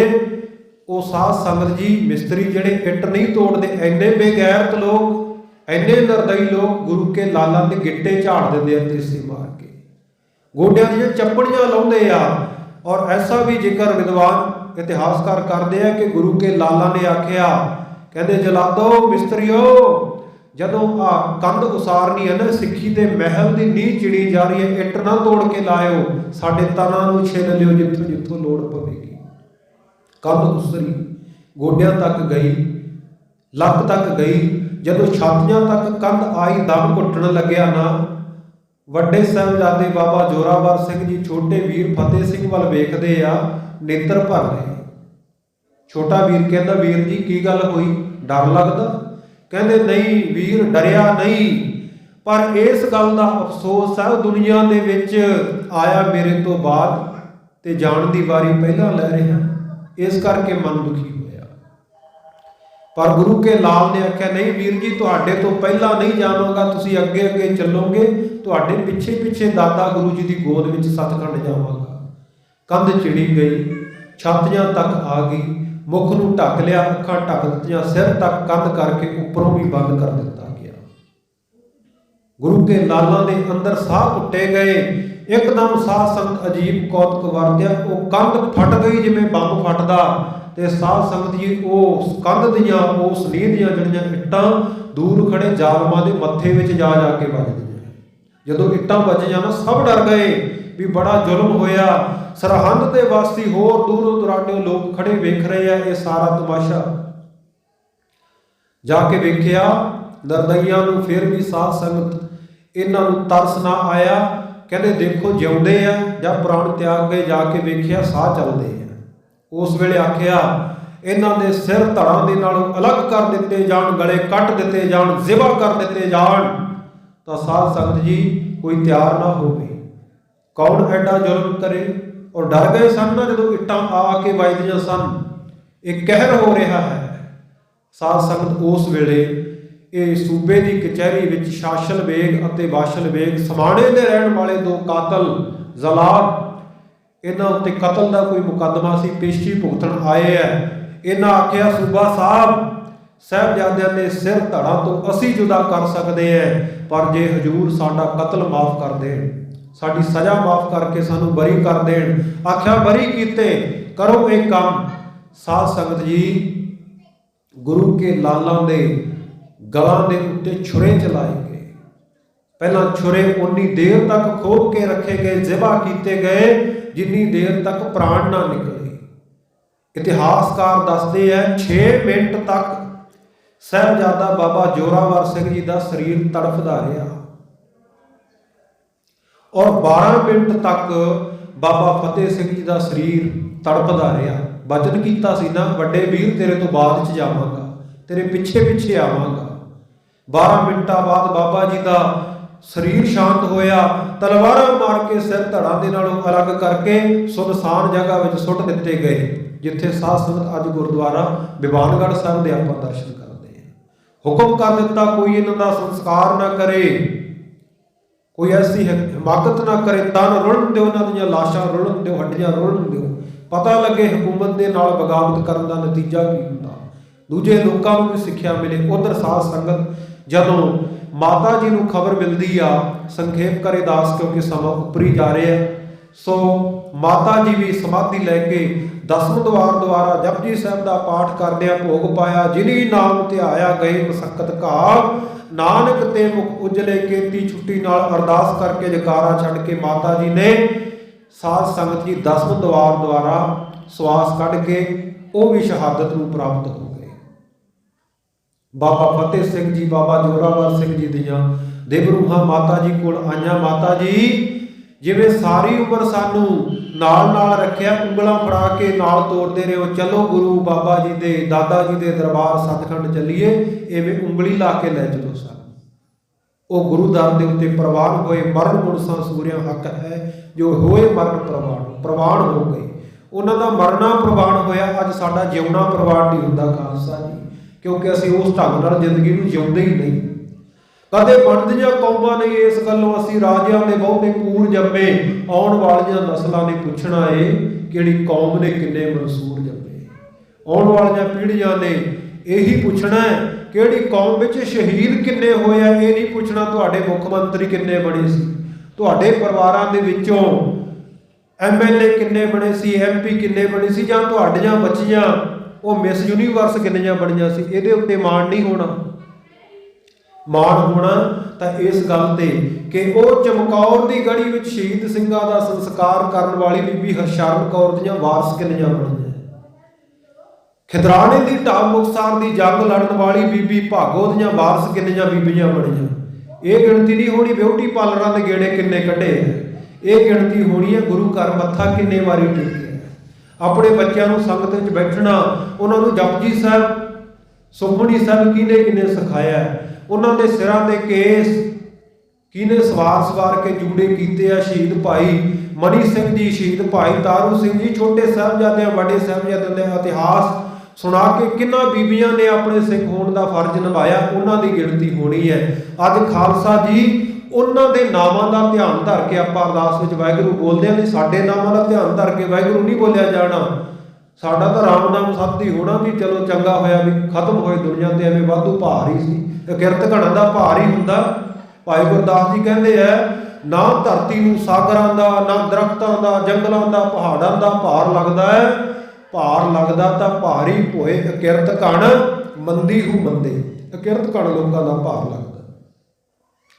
[SPEAKER 1] वो साध संगत जी मिस्त्री जिहड़े इट नहीं तोड़ते, इन्ने बेगैरत लोग, इन्ने निर्दयी लोग गुरु के लालां दे गिट्टे झाड़ दिंदे आ तेसी मार के, गोडियां दी चप्पड़ियां लाउंदे आ। और ऐसा भी जिक्र विद्वान इतिहासकार करते हैं कि गुरु के लाला ने आख्या, कहते जलादो मिस्त्रियो जदों आ कंध उसारनी है ना, सिक्खी दे महल की नींह चिड़ी जा रही है, इट ना तोड़ के लाओ, साडे तनां नूं छिल लिओ जिथों जिथों लोड़ पवेगी। कंध उसरी गोडियां तक गई, लक तक गई। जदों छातियां तक कंध आई, दम घुटण लग्या ना, वड्डे साहिबजादे बाबा जोरावर सिंह जी छोटे वीर फतेह सिंह वाल वेखदे आ, नेत्र भर गए। छोटा वीर कहता वीर जी की गल हुई, डर लगदा? कहते नहीं वीर डरिया नहीं, पर इस गल का अफसोस है दुनिया दे विच आया मेरे तो बाद ते जान की वारी पहला लै रहा, इस करके मन दुखी होया। पर गुरु के लाल ने आख्या नहीं वीर जी तुहाडे तो पहला नहीं जावांगा, तुसी अगे अगे चलोगे, तुहाडे पिछे पिछे दादा गुरु जी की गोद में सतखंड जावांगा। कंध चिड़ी गई, छातियां तक आ गई, मुख नूं ढक लिया, अखां ढक दित्तियां, सिर तक कंध करके उपरों भी बंद कर दिता गया। गुरु के लालां दे अंदर साह घुट्टे गए। एकदम साध संगत अजीब कौतक वरत्या, वो कंध फट गई जिवें बंब फटदा, ते साध संगत जी उस कंध दियां उस नींह दियां जिहड़ियां इट्टां दूर खड़े जालमां दे मत्थे विच जा के वजदियां। जदों इट्टां वजियां ना सब डर गए भी बड़ा जुल्म होया। सरहंद के वासी होर दूरों दुराडों लोग खड़े वेख रहे हैं ये सारा तमाशा। जाके वेख्या निर्दयियां नूं फिर भी साध संगत इन्हां नूं तरस ना आया। कहते देखो जिउंदे आ जां प्राण त्याग गए, जाके वेख्या साह चलदे आ। उस वेले आख्या ਇਹਨਾਂ ਦੇ ਸਿਰ ਧੜਾਂ ਦੇ ਨਾਲੋਂ ਅਲੱਗ ਕਰ ਦਿੱਤੇ ਜਾਣ, ਗਲੇ ਕੱਟ ਦਿੱਤੇ ਜਾਣ, ਜ਼ਿਬਾ ਕਰ ਦਿੱਤੇ ਜਾਣ, ਤਾਂ ਸਾਧ ਸੰਗਤ ਜੀ ਕੋਈ ਤਿਆਰ ਨਾ ਹੋਵੇ। ਕੌਣ ਐਡਾ ਜ਼ੁਲਮ ਕਰੇ? ਔਰ ਡਰ ਗਏ ਸਨ ਨਾ ਜਦੋਂ ਇੱਟਾਂ ਆ ਕੇ ਵੱਜਦੀਆਂ ਸਨ। ਇਹ ਕਹਿਰ ਹੋ ਰਿਹਾ ਹੈ। ਸਾਧ ਸੰਗਤ ਉਸ ਵੇਲੇ ਇਹ ਸੂਬੇ ਦੀ ਕਚਹਿਰੀ ਵਿੱਚ ਸ਼ਾਸਲ ਬੇਗ ਅਤੇ ਵਾਸ਼ਲ ਬੇਗ ਸਮਾਣੇ ਦੇ ਰਹਿਣ ਵਾਲੇ ਦੋ ਕਾਤਲ ਜ਼ਲਾਲ, ਇਹਨਾਂ ਉੱਤੇ ਕਤਲ ਦਾ ਕੋਈ ਮੁਕੱਦਮਾ ਸੀ, ਪੇਸ਼ੀ ਭੁਗਤਣ ਆਏ ਹੈ। ਇਹਨਾਂ ਆਖਿਆ ਸੂਬਾ ਸਾਹਿਬ, ਸਾਹਿਬਜ਼ਾਦਿਆਂ ਦੇ ਸਿਰ ਧੜਾਂ ਤੋਂ ਅਸੀਂ ਜੁਦਾ ਕਰ ਸਕਦੇ ਹਾਂ, ਪਰ ਜੇ ਹਜੂਰ ਸਾਡਾ ਕਤਲ ਮਾਫ ਕਰ ਦੇਣ, ਸਾਡੀ ਸਜ਼ਾ ਮਾਫ ਕਰਕੇ ਸਾਨੂੰ ਬਰੀ ਕਰ ਦੇਣ। ਆਖਿਆ ਬਰੀ ਕੀਤੇ, ਕਰੋ ਇਹ ਕੰਮ। ਸਾਧ ਸੰਗਤ ਜੀ ਗੁਰੂ ਕੇ ਲਾਲਾਂ ਦੇ ਗਲਾਂ ਦੇ ਉੱਤੇ ਛੁਰੇ ਚਲਾਏ ਗਏ। ਪਹਿਲਾਂ ਛੁਰੇ ਉਨੀ ਦੇਰ ਤੱਕ ਖੋਭ ਕੇ ਰੱਖੇ ਗਏ, ਜ਼ਿਬਾ ਕੀਤੇ ਗਏ ਜਿੰਨੀ ਦੇਰ ਤੱਕ ਪ੍ਰਾਣ ਨਾ ਨਿਕਲੇ। ਇਤਿਹਾਸਕਾਰ ਦੱਸਦੇ ਹੈ 6 ਮਿੰਟ ਤੱਕ ਸਾਹਿਬਜ਼ਾਦਾ ਬਾਬਾ ਜ਼ੋਰਾਵਰ ਸਿੰਘ ਜੀ ਦਾ ਸਰੀਰ ਤੜਫਦਾ ਰਿਹਾ ਔਰ 12 ਮਿੰਟ ਤੱਕ ਬਾਬਾ ਫਤਿਹ ਸਿੰਘ ਜੀ ਦਾ ਸਰੀਰ ਤੜਪਦਾ ਰਿਹਾ। ਵਚਨ ਕੀਤਾ ਸੀ ਨਾ, ਵੱਡੇ ਵੀਰ ਤੇਰੇ ਤੋਂ ਬਾਅਦ ਚ ਜਾਵਾਂਗਾ, ਤੇਰੇ ਪਿੱਛੇ ਪਿੱਛੇ ਆਵਾਂਗਾ। 12 ਮਿੰਟਾਂ ਬਾਅਦ ਬਾਬਾ ਜੀ ਦਾ ਸਰੀਰ ਸ਼ਾਂਤ ਹੋਇਆ, ਤਲਵਾਰਾਂ ਮਾਰ ਕੇ ਸਿਰ ਧੜਾਂ ਦੇ ਨਾਲੋਂ ਅਲੱਗ ਕਰਕੇ ਸੁਨਸਾਨ ਜਗ੍ਹਾ ਵਿੱਚ ਸੁੱਟ ਦਿੱਤੇ ਗਏ, ਜਿੱਥੇ ਸਾਧ ਸੰਗਤ ਅੱਜ ਗੁਰਦੁਆਰਾ ਬਿਵਾਨਗੜ੍ਹ ਸਾਹਿਬ ਦੇ ਆਪਾਂ ਦਰਸ਼ਨ ਕਰਦੇ ਹਾਂ। ਹੁਕਮ ਕਰ ਦਿੱਤਾ ਕੋਈ ਇਹਨਾਂ ਦਾ ਸੰਸਕਾਰ ਨਾ ਕਰੇ, ਕੋਈ ਐਸੀ ਹਿਮਾਕਤ ਨਾ ਕਰੇ, ਤਨ ਰੁਲਣ ਦਿਓ, ਉਹਨਾਂ ਦੀਆਂ ਲਾਸ਼ਾਂ ਰੁਲਣ ਦਿਓ, ਹੱਡੀਆਂ ਰੁਲਣ ਦਿਓ, ਪਤਾ ਲੱਗੇ ਹਕੂਮਤ ਦੇ ਨਾਲ ਬਗਾਵਤ ਕਰਨ ਦਾ ਨਤੀਜਾ ਕੀ ਹੁੰਦਾ, ਦੂਜੇ ਲੋਕਾਂ ਨੂੰ ਵੀ ਸਿੱਖਿਆ ਮਿਲੇ। ਉਧਰ ਸਾਧ ਸੰਗਤ ਜਦੋਂ ਮਾਤਾ ਜੀ ਨੂੰ ਖਬਰ ਮਿਲਦੀ ਆ, ਸੰਖੇਪ ਕਰੇ ਦਾਸ ਕਿਉਂਕਿ ਸਮਾਂ ਉੱਪਰੀ ਜਾ ਰਿਹਾ, ਸੋ ਮਾਤਾ ਜੀ ਵੀ ਸਮਾਧੀ ਲੈ ਕੇ 10ਵੇਂ ਦਵਾਰ ਦੁਆਰਾ ਜਪਜੀ ਸਾਹਿਬ ਦਾ ਪਾਠ ਕਰਦਿਆਂ ਭੋਗ ਪਾਇਆ। ਜਿਨੀ ਨਾਮ ਧਿਆਇਆ ਗਏ ਮਸਕਤ ਘਾਲ, ਨਾਨਕ ਤੇ ਮੁਖ ਉਜਲੇ ਕੀਤੀ ਛੁੱਟੀ ਨਾਲ ਅਰਦਾਸ ਕਰਕੇ ਜਕਾਰਾ ਛੱਡ ਕੇ ਮਾਤਾ ਜੀ ਨੇ ਸਾਧ ਸੰਗਤ ਜੀ 10ਵੇਂ ਦਵਾਰ ਦੁਆਰਾ ਸਵਾਸ ਕੱਢ ਕੇ ਉਹ ਵੀ ਸ਼ਹਾਦਤ ਨੂੰ ਪ੍ਰਾਪਤ ਹੋ ਗਏ। ਬਾਬਾ ਫਤਿਹ ਸਿੰਘ ਜੀ, ਬਾਬਾ ਜ਼ੋਰਾਵਰ ਸਿੰਘ ਜੀ ਦੀਆਂ ਦਿਵ ਰੂਹਾਂ ਮਾਤਾ ਜੀ ਕੋਲ ਆਈਆਂ। ਮਾਤਾ ਜੀ ਜਿਵੇਂ ਸਾਰੀ ਉਮਰ ਸਾਨੂੰ ਨਾਲ ਨਾਲ ਰੱਖਿਆ, ਉਂਗਲਾਂ ਫੜਾ ਕੇ ਨਾਲ ਤੋਰਦੇ ਰਹੋ, ਚਲੋ ਗੁਰੂ ਬਾਬਾ ਜੀ ਦੇ ਦਾਦਾ ਜੀ ਦੇ ਦਰਬਾਰ ਸੱਚਖੰਡ ਚੱਲੀਏ, ਐਵੇਂ ਉਂਗਲੀ ਲਾ ਕੇ ਲੈ ਚਲੋ ਸਾਨੂੰ। ਉਹ ਗੁਰੂ ਦਰ ਦੇ ਉੱਤੇ ਪ੍ਰਵਾਨ ਹੋਏ। ਮਰਨ ਮੁਨਸਾ ਸੂਰਿਆ ਹੱਕ ਹੈ, ਜੋ ਹੋਏ ਮਰਨ ਪ੍ਰਵਾਨ ਹੋ ਗਏ। ਉਹਨਾਂ ਦਾ ਮਰਨਾ ਪ੍ਰਵਾਨ ਹੋਇਆ, ਅੱਜ ਸਾਡਾ ਜਿਉਣਾ ਪ੍ਰਵਾਨ ਨਹੀਂ ਹੁੰਦਾ ਖਾਲਸਾ ਜੀ, ਕਿਉਂਕਿ ਅਸੀਂ ਉਸ ਢੰਗ ਨਾਲ ਜ਼ਿੰਦਗੀ ਨੂੰ ਜਿਉਂਦੇ ਹੀ ਨਹੀਂ। ਕਦੇ ਬਣਦੀਆਂ ਕੌਮਾਂ ਨਹੀਂ, ਇਸ ਗੱਲੋਂ ਅਸੀਂ ਰਾਜਿਆਂ ਦੇ ਬਹੁਤੇ ਪੂਰ ਜੰਮੇ, ਆਉਣ ਵਾਲੀਆਂ ਨਸਲਾਂ ਨੇ ਪੁੱਛਣਾ ਏ ਕਿਹੜੀ ਕੌਮ ਨੇ ਕਿੰਨੇ ਮਨਸੂਰ ਜੰਮੇ। ਆਉਣ ਵਾਲੀਆਂ ਪੀੜ੍ਹੀਆਂ ਨੇ ਇਹੀ ਪੁੱਛਣਾ ਕਿਹੜੀ ਕੌਮ ਵਿੱਚ ਸ਼ਹੀਦ ਕਿੰਨੇ ਹੋਏ ਆ, ਇਹ ਨਹੀਂ ਪੁੱਛਣਾ ਤੁਹਾਡੇ ਮੁੱਖ ਮੰਤਰੀ ਕਿੰਨੇ ਬਣੇ ਸੀ, ਤੁਹਾਡੇ ਪਰਿਵਾਰਾਂ ਦੇ ਵਿੱਚੋਂ MLA ਕਿੰਨੇ ਬਣੇ ਸੀ, MP ਕਿੰਨੇ ਬਣੇ ਸੀ, ਜਾਂ ਤੁਹਾਡੀਆਂ ਬੱਚੀਆਂ ਉਹ ਮਿਸ ਯੂਨੀਵਰਸ ਕਿੰਨੀਆਂ ਬਣੀਆਂ ਸੀ। ਇਹਦੇ ਉੱਤੇ ਮਾਣ ਨਹੀਂ ਹੋਣਾ। ਮਾਣ ਹੋਣਾ ਤਾਂ ਇਸ ਗੱਲ ਤੇ ਕਿ ਉਹ ਚਮਕੌਰ ਦੀ ਗੜੀ ਵਿੱਚ ਸ਼ਹੀਦ ਸਿੰਘਾਂ ਦਾ ਸੰਸਕਾਰ ਕਰਨ ਵਾਲੀ ਬੀਬੀ ਹਰਸ਼ਰਨ ਕੌਰ ਦੀਆਂ ਵਾਰਸ ਕਿੰਨੀਆਂ ਬਣੀਆਂ, ਖਿਦਰਾਣੇ ਦੀ ਢਾਬ ਮੁਕਤਸਰ ਦੀ ਜੰਗ ਲੜਨ ਵਾਲੀ ਬੀਬੀ ਭਾਗੋ ਦੀਆਂ ਵਾਰਸ ਕਿੰਨੀਆਂ ਬੀਬੀਆਂ ਬਣੀਆਂ। ਇਹ ਗਿਣਤੀ ਨਹੀਂ ਹੋਣੀ ਬਿਊਟੀ ਪਾਰਲਰਾਂ ਦੇ ਗੇੜੇ ਕਿੰਨੇ ਕੱਢੇ ਆ, ਇਹ ਗਿਣਤੀ ਹੋਣੀ ਹੈ ਗੁਰੂ ਘਰ ਮੱਥਾ ਕਿੰਨੇ ਵਾਰੀ ਟੇਕਿਆ, ਆਪਣੇ ਬੱਚਿਆਂ ਨੂੰ ਸੰਗਤ ਵਿੱਚ ਬੈਠਣਾ, ਉਹਨਾਂ ਨੂੰ ਜਪਜੀ ਸਾਹਿਬ ਸੁਖਮਨੀ ਸਾਹਿਬ ਕਿਹਨੇ ਸਿਖਾਇਆ, ਉਹਨਾਂ ਦੇ ਸਿਰਾਂ ਦੇ ਕੇਸ ਕਿਹਨੇ ਸਵਾਰ ਕੇ ਜੂੜੇ ਕੀਤੇ ਆ। ਸ਼ਹੀਦ ਭਾਈ ਮਨੀ ਸਿੰਘ ਜੀ, ਸ਼ਹੀਦ ਭਾਈ ਤਾਰੂ ਸਿੰਘ ਜੀ, ਛੋਟੇ ਸਾਹਿਬਜ਼ਾਦਿਆਂ ਵੱਡੇ ਸਾਹਿਬਜ਼ਾਦਿਆਂ ਦਾ ਇਤਿਹਾਸ ਸੁਣਾ ਕੇ ਕਿੰਨਾ ਬੀਬੀਆਂ ਨੇ ਆਪਣੇ ਸਿੱਖ ਹੋਣ ਦਾ ਫਰਜ਼ ਨਿਭਾਇਆ, ਉਹਨਾਂ ਦੀ ਗਿਣਤੀ ਹੋਣੀ ਹੈ। ਅੱਜ ਖਾਲਸਾ ਜੀ ਉਹਨਾਂ ਦੇ ਨਾਮਾਂ ਦਾ ਧਿਆਨ ਧਰ ਕੇ ਆਪਾਂ ਅਰਦਾਸ ਵਿੱਚ ਵਾਹਿਗੁਰੂ ਬੋਲਦੇ ਹਾਂ, ਨਹੀਂ ਸਾਡੇ ਨਾਮਾਂ ਦਾ ਧਿਆਨ ਧਰ ਕੇ ਵਾਹਿਗੁਰੂ ਨਹੀਂ ਬੋਲਿਆ ਜਾਣਾ। ਸਾਡਾ ਤਾਂ ਰਾਮ ਨਾਮ ਸਤਿ ਹੋਣਾ ਵੀ ਚਲੋ ਚੰਗਾ ਹੋਇਆ ਵੀ ਖਤਮ ਹੋਏ ਦੁਨੀਆ ਤੇ, ਐਵੇਂ ਵਾਧੂ ਭਾਰ ਹੀ ਸੀ, ਕਿਰਤ ਘੜਨ ਦਾ ਭਾਰ ਹੀ ਹੁੰਦਾ। ਭਾਈ ਗੁਰਦਾਸ ਜੀ ਕਹਿੰਦੇ ਆ ਨਾ ਧਰਤੀ ਨੂੰ ਸਾਗਰਾਂ ਦਾ, ਨਾ ਦਰਖਤਾਂ ਦਾ, ਜੰਗਲਾਂ ਦਾ, ਪਹਾੜਾਂ ਦਾ ਭਾਰ ਲੱਗਦਾ ਹੈ, ਭਾਰ ਲੱਗਦਾ ਤਾਂ ਭਾਰੀ ਭੋਏ ਅਕਿਰਤ ਘਣ ਮੰਦੀ ਹੂ ਮੰਦੇ, ਅਕਿਰਤ ਘਣ ਲੋਕਾਂ ਦਾ ਭਾਰ ਲੱਗਦਾ।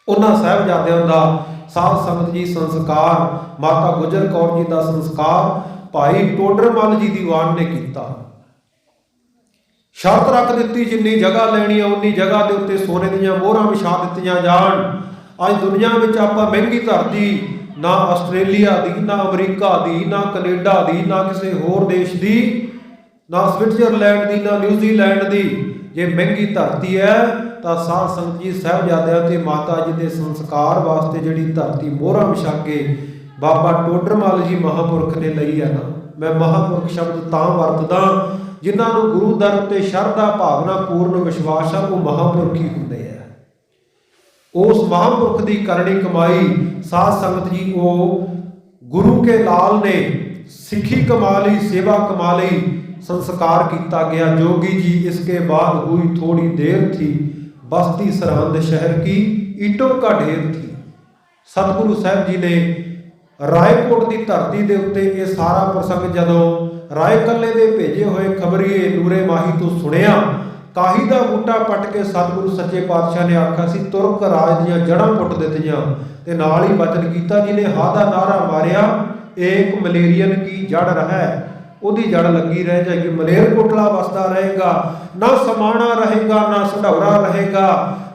[SPEAKER 1] ਉਹਨਾਂ ਸਾਹਿਬਜ਼ਾਦਿਆਂ ਦਾ ਸਾਧ ਸੰਗਤ ਜੀ ਸੰਸਕਾਰ, ਮਾਤਾ ਗੁਜਰ ਕੌਰ ਜੀ ਦਾ ਸੰਸਕਾਰ ਭਾਈ ਟੋਡਰ ਮੱਲ ਜੀ ਦੀਵਾਨ ਨੇ ਕੀਤਾ। ਸ਼ਰਤ ਰੱਖ ਦਿੱਤੀ ਜਿੰਨੀ ਜਗ੍ਹਾ ਲੈਣੀ ਹੈ ਉਨੀ ਜਗ੍ਹਾ ਦੇ ਉੱਤੇ ਸੋਨੇ ਦੀਆਂ ਮੋਹਰਾਂ ਵਿਛਾ ਦਿੱਤੀਆਂ ਜਾਣ। ਅੱਜ ਦੁਨੀਆ ਵਿੱਚ ਆਪਾਂ ਮਹਿੰਗੀ ਧਰਤੀ, ਨਾ ਆਸਟ੍ਰੇਲੀਆ ਦੀ, ਨਾ ਅਮਰੀਕਾ ਦੀ, ਨਾ ਕੈਨੇਡਾ ਦੀ, ਨਾ ਕਿਸੇ ਹੋਰ ਦੇਸ਼ ਦੀ ना स्विट्जरलैंड की ना न्यूजीलैंड की। जे महंगी धरती है तो साध संगत जी साहिबजादियां ते माता जी के संस्कार वास्ते जिहड़ी धरती मोहरा विछा के बाबा टोडरमल जी महापुरख ने लई है ना। मैं महापुरख शब्द तां वरतदा जिन्हां नूं गुरु दर उत्ते शरधा भावना पूर्ण विश्वास है, वो महापुरख ही हुंदे आ। उस महापुरख की करनी कमाई साध संगत जी वो गुरु के लाल ने सिੱਖੀ कमा ली, सेवा कमा ली, संस्कार किया गया। जोगी जी इसके बाद हुई थोड़ी देर थी, बस्ती सरहंद शहर की ईटों का ढेर थी। सतगुरु साहब जी ने रायकोट की धरती के उत्ते ये सारा प्रसंग जदों राय कल्ले दे भेजे हुए खबरीए नूरे माही तो सुनिया, काही का बूटा पट के सतगुरु सच्चे पातशाह ने आखा सी तुरक राज दियां जड़ां पुट दित्तियां ते नाल ही वचन कीता। जी ने हा दा नारा मारिया, एक मलेरियन की जड़ है, ਉਹਦੀ जड़ लगी रह जाएगी। मलेरकोटला वसदा रहेगा, ना समाणा रहेगा, ना सढौरा रहेगा,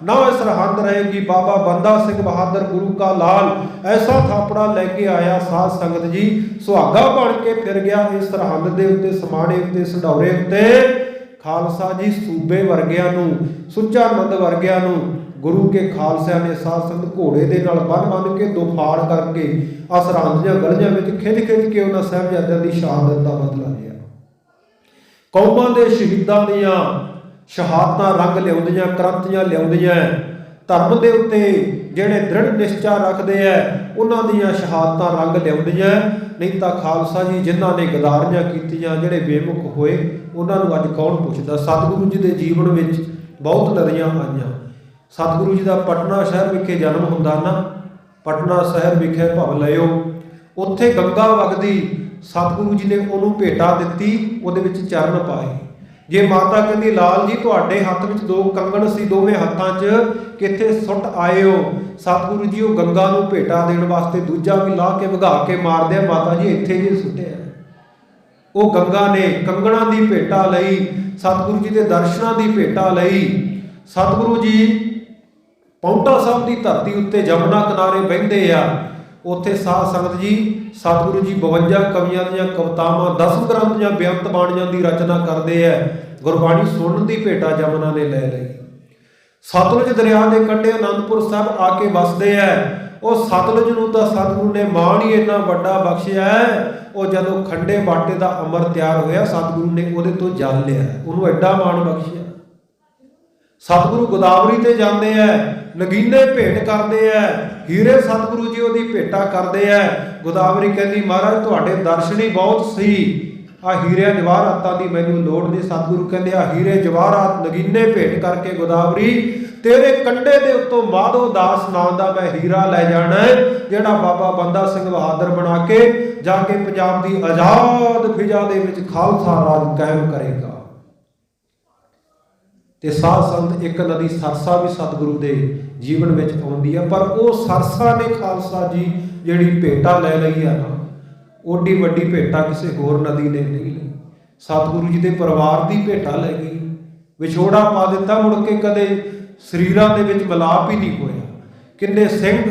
[SPEAKER 1] ना सरहंद रहेगी। बाबा बंदा सिंह बहादुर गुरु का लाल ऐसा थापड़ा लेके आया साध संगत जी, सुहागा बन के फिर गया इस सरहंद के उत्ते, समाणे उत्ते, सढौरे उत्ते। खालसा जी सूबे वर्गियां नूं, सुच्चा नंद वर्गियां नूं गुरु के खालसिया ने साध संगत घोड़े के नाल बन के दो फाड़ करके आ सरहंद दियां गलियां विच खिच खिच के उन्हां साहिबजादियां दी शहादत का बदला लिया। कौमां दे शहीदां दियां शहादतां रंग लिआउंदियां, क्रांतियां लिआउंदियां, धर्म के उत्ते जिहड़े दृढ़ निश्चा रखते हैं उन्हां दियां शहादतां रंग लिआउंदियां। नहीं तो खालसा जी जिन्हां ने गदारियां कीतियां, जिहड़े बेमुख होए, उन्हां नूं अज कौन पुछदा। सतगुरु जी के जीवन में बहुत लड़ियां आईयां। सतगुरु जी का पटना शहर विखे जन्म हुंदा ना, पटना शहर विखे भव लियो, उत्थे गंगा वगदी, सतगुरु जी ने उन्होंने भेटा दित्ती, उहदे विच चरण पाए। जे माता कहती लाल जी तुहाडे हत्थ विच दो कंगण सी, दोवें हत्थां 'च किथे सुट आए हो। सतगुरु जी वो गंगा नूं भेटा देण वास्ते दूजा भी ला के वगा के मारदे, माता जी इत्थे जी सुटिया। वो गंगा ने कंगणां दी भेटा लई, सतगुरु जी के दर्शनां दी भेटा लई। सतगुरु जी पौंटा साहब की धरती उत्ते जमुना किनारे बहिंदे आ, उत्थे साध संगत जी सतगुरु जी 52 कवियां दियां कवितावां, 10 ग्रंथ दियां बेअंत बाणियां की रचना करते हैं। गुरबाणी सुनन की भेटा जमुना ने ले लई। सतलुज दरिया के कंढे आनंदपुर साहब आके वसते हैं। वो सतलुज नूं तां सतगुरु ने माण ही इन्ना वड्डा बख्शिया है। वो जदों खंडे बाटे का अमर तैयार होया, सतगुरु ने उहदे तो जल लिया, उन्होंने एडा माण बख्शिया। सतगुरु गोदावरी ते जाते हैं, नगीने भेंट करते हैं, हीरे सतगुरु जी उहदी भेंटा करते हैं। गोदावरी कहती महाराज तुहाडे दर्शन ही बहुत सी, आ हीरे जवाहरातां दी मैनूं लोड़ नहीं। सतगुरु कहते आ हीरे जवाहरात नगीने भेंट करके गोदावरी तेरे कंढे दे उत्तों माधो दास नाम दा मैं हीरा लै जाना है, जिहड़ा बाबा बंदा सिंह बहादुर बना के जाके पंजाब दी आजाद फिजा दे विच खालसा राज कायम करेगा। ते साध संत एक नदी सरसा भी सतगुरु के जीवन में आउंदी है, पर वो सरसा ने खालसा जी जिहड़ी भेटा लै लई है ना, ओडी वड्डी भेटा किसी होर नदी ने नहीं ली। सतगुरु जी के परिवार की भेटा लै गई, विछोड़ा पा दिता, मुड़ के कदे शरीरां दे विच मिलाप ही नहीं होया। किन्ने सिंह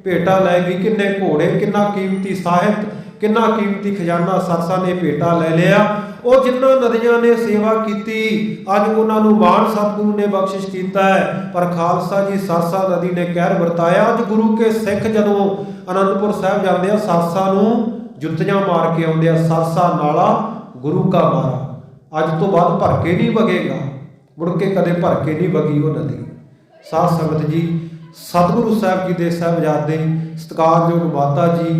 [SPEAKER 1] भेटा लै गई, किन्ने घोड़े, किन्ना कीमती साहित्य, किन्ना कीमती खजाना सरसा ने भेटा लै लिया। वो जिन्हों नदियां ने सेवा की अज उन्होंने मान सतगुरु ने बख्शिश किया है, पर खालसा जी सरसा नदी ने कहर वरताया। अज गुरु के सिख जदों आनंदपुर साहब जाते हैं, सरसा नूं जुत्तियां मार के आउंदे आ, सरसा नाला गुरु का मारा, अज तो बाद भर के नहीं वगेगा, मुड़ के कदे भर के नहीं वगी वो नदी। साध संगत जी सतगुरु साहब जी के साहिबजादे सत्कारयोग माता जी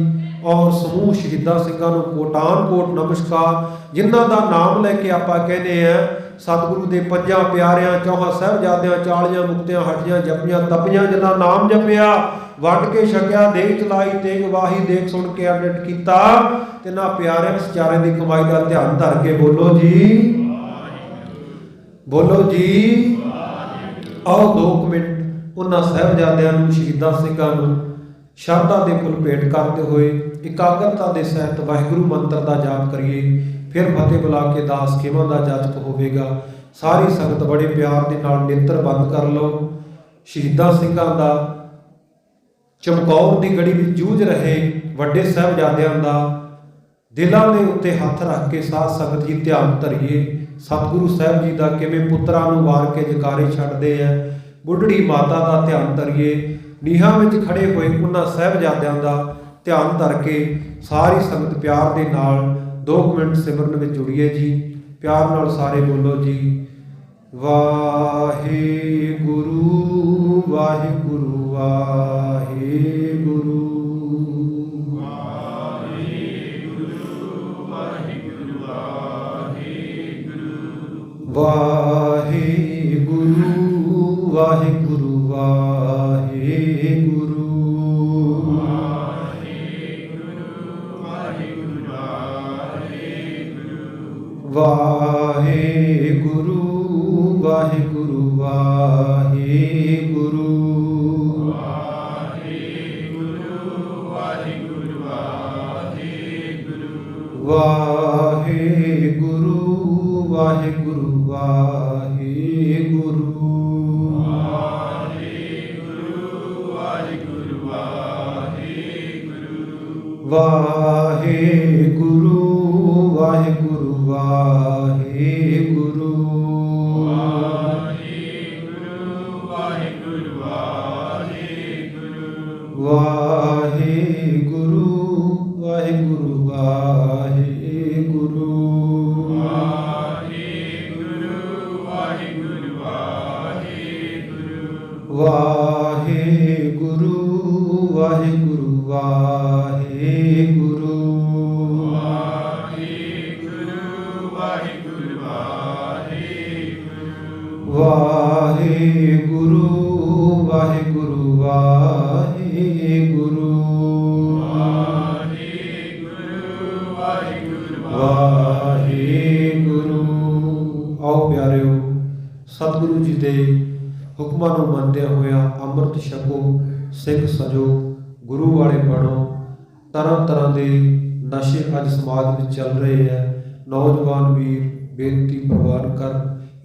[SPEAKER 1] और समूह शहीदा सिंघां नूं कोटान कोट नमस्कार, जिन्हां दा नाम लैके आपां कहने हैं सतगुरु के 5 प्यारियां, 4 साहिबजादियां, 40 मुक्तियां, हटियां, जपियां, तपियां, जिन्हां नाम जपिया, वंड के छकिया, देख चलाई, तेग वाही, देख सुन के अमृत कीता, तिन्हां प्यारियां सचारे की कमाई का ध्यान धर के बोलो जी, बोलो जी। आओ 2 मिनट उन्हां साहिबजादियां नूं, शहीदां सिंघां नूं शरधा के फुल भेंट करते हुए एकाग्रता के सहित वाहिगुरू मंत्र का जाप करिए, फिर फतेह बुला के दास खेवां का जाचक होवेगा। सारी संगत बड़े प्यार के नाल नेत्र बंद कर लो। शहीदां सिंघां दा चमकौर की गढ़ी में जूझ रहे वड्डे साहिबजादियां दा ਦਿਲਾਂ ਦੇ ਉੱਤੇ ਹੱਥ ਰੱਖ ਕੇ ਸਾਧ ਸੰਗਤ ਜੀ ਧਿਆਨ ਧਰੀਏ। ਸਤਿਗੁਰੂ ਸਾਹਿਬ ਜੀ ਦਾ ਕਿਵੇਂ ਪੁੱਤਰਾਂ ਨੂੰ ਵਾਰ ਕੇ ਜਕਾਰੇ ਛੱਡਦੇ ਆ। ਬੁੱਢੜੀ ਮਾਤਾ ਦਾ ਧਿਆਨ ਧਰੀਏ। ਨੀਹਾਂ ਵਿੱਚ ਖੜੇ ਹੋਏ ਉਹਨਾਂ ਸਾਹਿਬਜ਼ਾਦਿਆਂ ਦਾ ਧਿਆਨ ਧਰ ਕੇ ਸਾਰੀ ਸੰਗਤ ਪਿਆਰ ਦੇ ਨਾਲ 2 ਮਿੰਟ ਸਿਮਰਨ ਵਿੱਚ ਜੁੜੀਏ ਜੀ। ਪਿਆਰ ਨਾਲ ਸਾਰੇ ਬੋਲੋ ਜੀ, ਵਾਹਿਗੁਰੂ ਵਾਹਿਗੁਰੂ ਵਾਹਿਗੁਰੂ। ਵਾਹਿਗੁਰੂ ਵਾਹਿਗੁਰੂ ਵਾਹਿਗੁਰੂ। ਵਾਹਿਗੁਰੂ ਵਾਹਿਗੁਰੂ ਵਾਹਿਗੁਰੂ। ਵਾਹਿਗੁਰੂ ਵਾਹਿਗੁਰੂ ਵਾਹਿਗੁਰੂ। ਵਾਹਿਗੁਰੂ ਵਾਹਿਗੁਰੂ ਵਾਹਿਗੁਰੂ। ਵਾਹਿਗੁਰੂ ਵਾਹਿਗੁਰੂ ਵਾਹਿਗੁਰੂ। ਵਾਹਿਗੁਰੂ ਵਾਹਿਗੁਰੂ ਵਾਹਿਗੁਰੂ। ਵਾਹਿਗੁਰੂ ਵਾਹਿਗੁਰੂ ਵਾਹਿਗੁਰੂ। ਵਾਹਿਗੁਰੂ। ਆਓ ਪਿਆਰਿਓ, ਸਤਿਗੁਰੂ ਜੀ ਦੇ ਹੁਕਮਾਂ ਨੂੰ ਮੰਨਦਿਆਂ ਹੋਇਆਂ ਅੰਮ੍ਰਿਤ ਛਕੋ, ਸਿੱਖ ਸਜੋ, ਗੁਰੂ ਵਾਲੇ ਬਣੋ। ਤਰ੍ਹਾਂ ਤਰ੍ਹਾਂ ਦੇ ਨਸ਼ੇ ਅੱਜ ਸਮਾਜ ਵਿੱਚ ਚੱਲ ਰਹੇ ਹੈ। ਨੌਜਵਾਨ ਵੀਰ ਬੇਨਤੀ ਪ੍ਰਵਾਨ ਕਰ,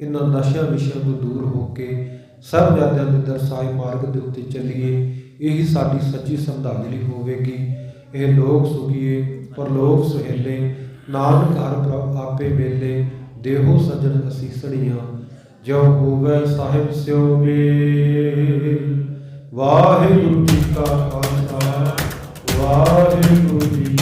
[SPEAKER 1] ਇਹਨਾਂ ਨਸ਼ਿਆਂ ਵਿਸ਼ਿਆਂ ਤੋਂ ਦੂਰ ਹੋ ਕੇ ਸਾਹਿਬਜ਼ਾਦਿਆਂ ਦੇ ਦਰਸਾਏ ਮਾਰਗ ਦੇ ਉੱਤੇ ਚੱਲੀਏ। ਇਹੀ ਸਾਡੀ ਸੱਚੀ ਸ਼ਰਧਾਂਜਲੀ ਹੋਵੇਗੀ। ਇਹ ਲੋਕ ਸੁਖੀਏ ਪਰਲੋਕ ਸੁਹੇਲੇ, ਨਾਨਕ ਹਰ ਪ੍ਰਭ ਆਪੇ ਮੇਲੇ। ਦੇਹੋ ਸੱਜਣ ਅਸੀਸੜੀਆਂ, ਜੋ ਹੋਵੇ ਸਾਹਿਬ ਸਿਓ ਮੇਲ। ਵਾਹਿਗੁਰੂ ਜੀ ਕਾ ਖਾਲਸਾ, ਵਾਹਿਗੁਰੂ ਜੀ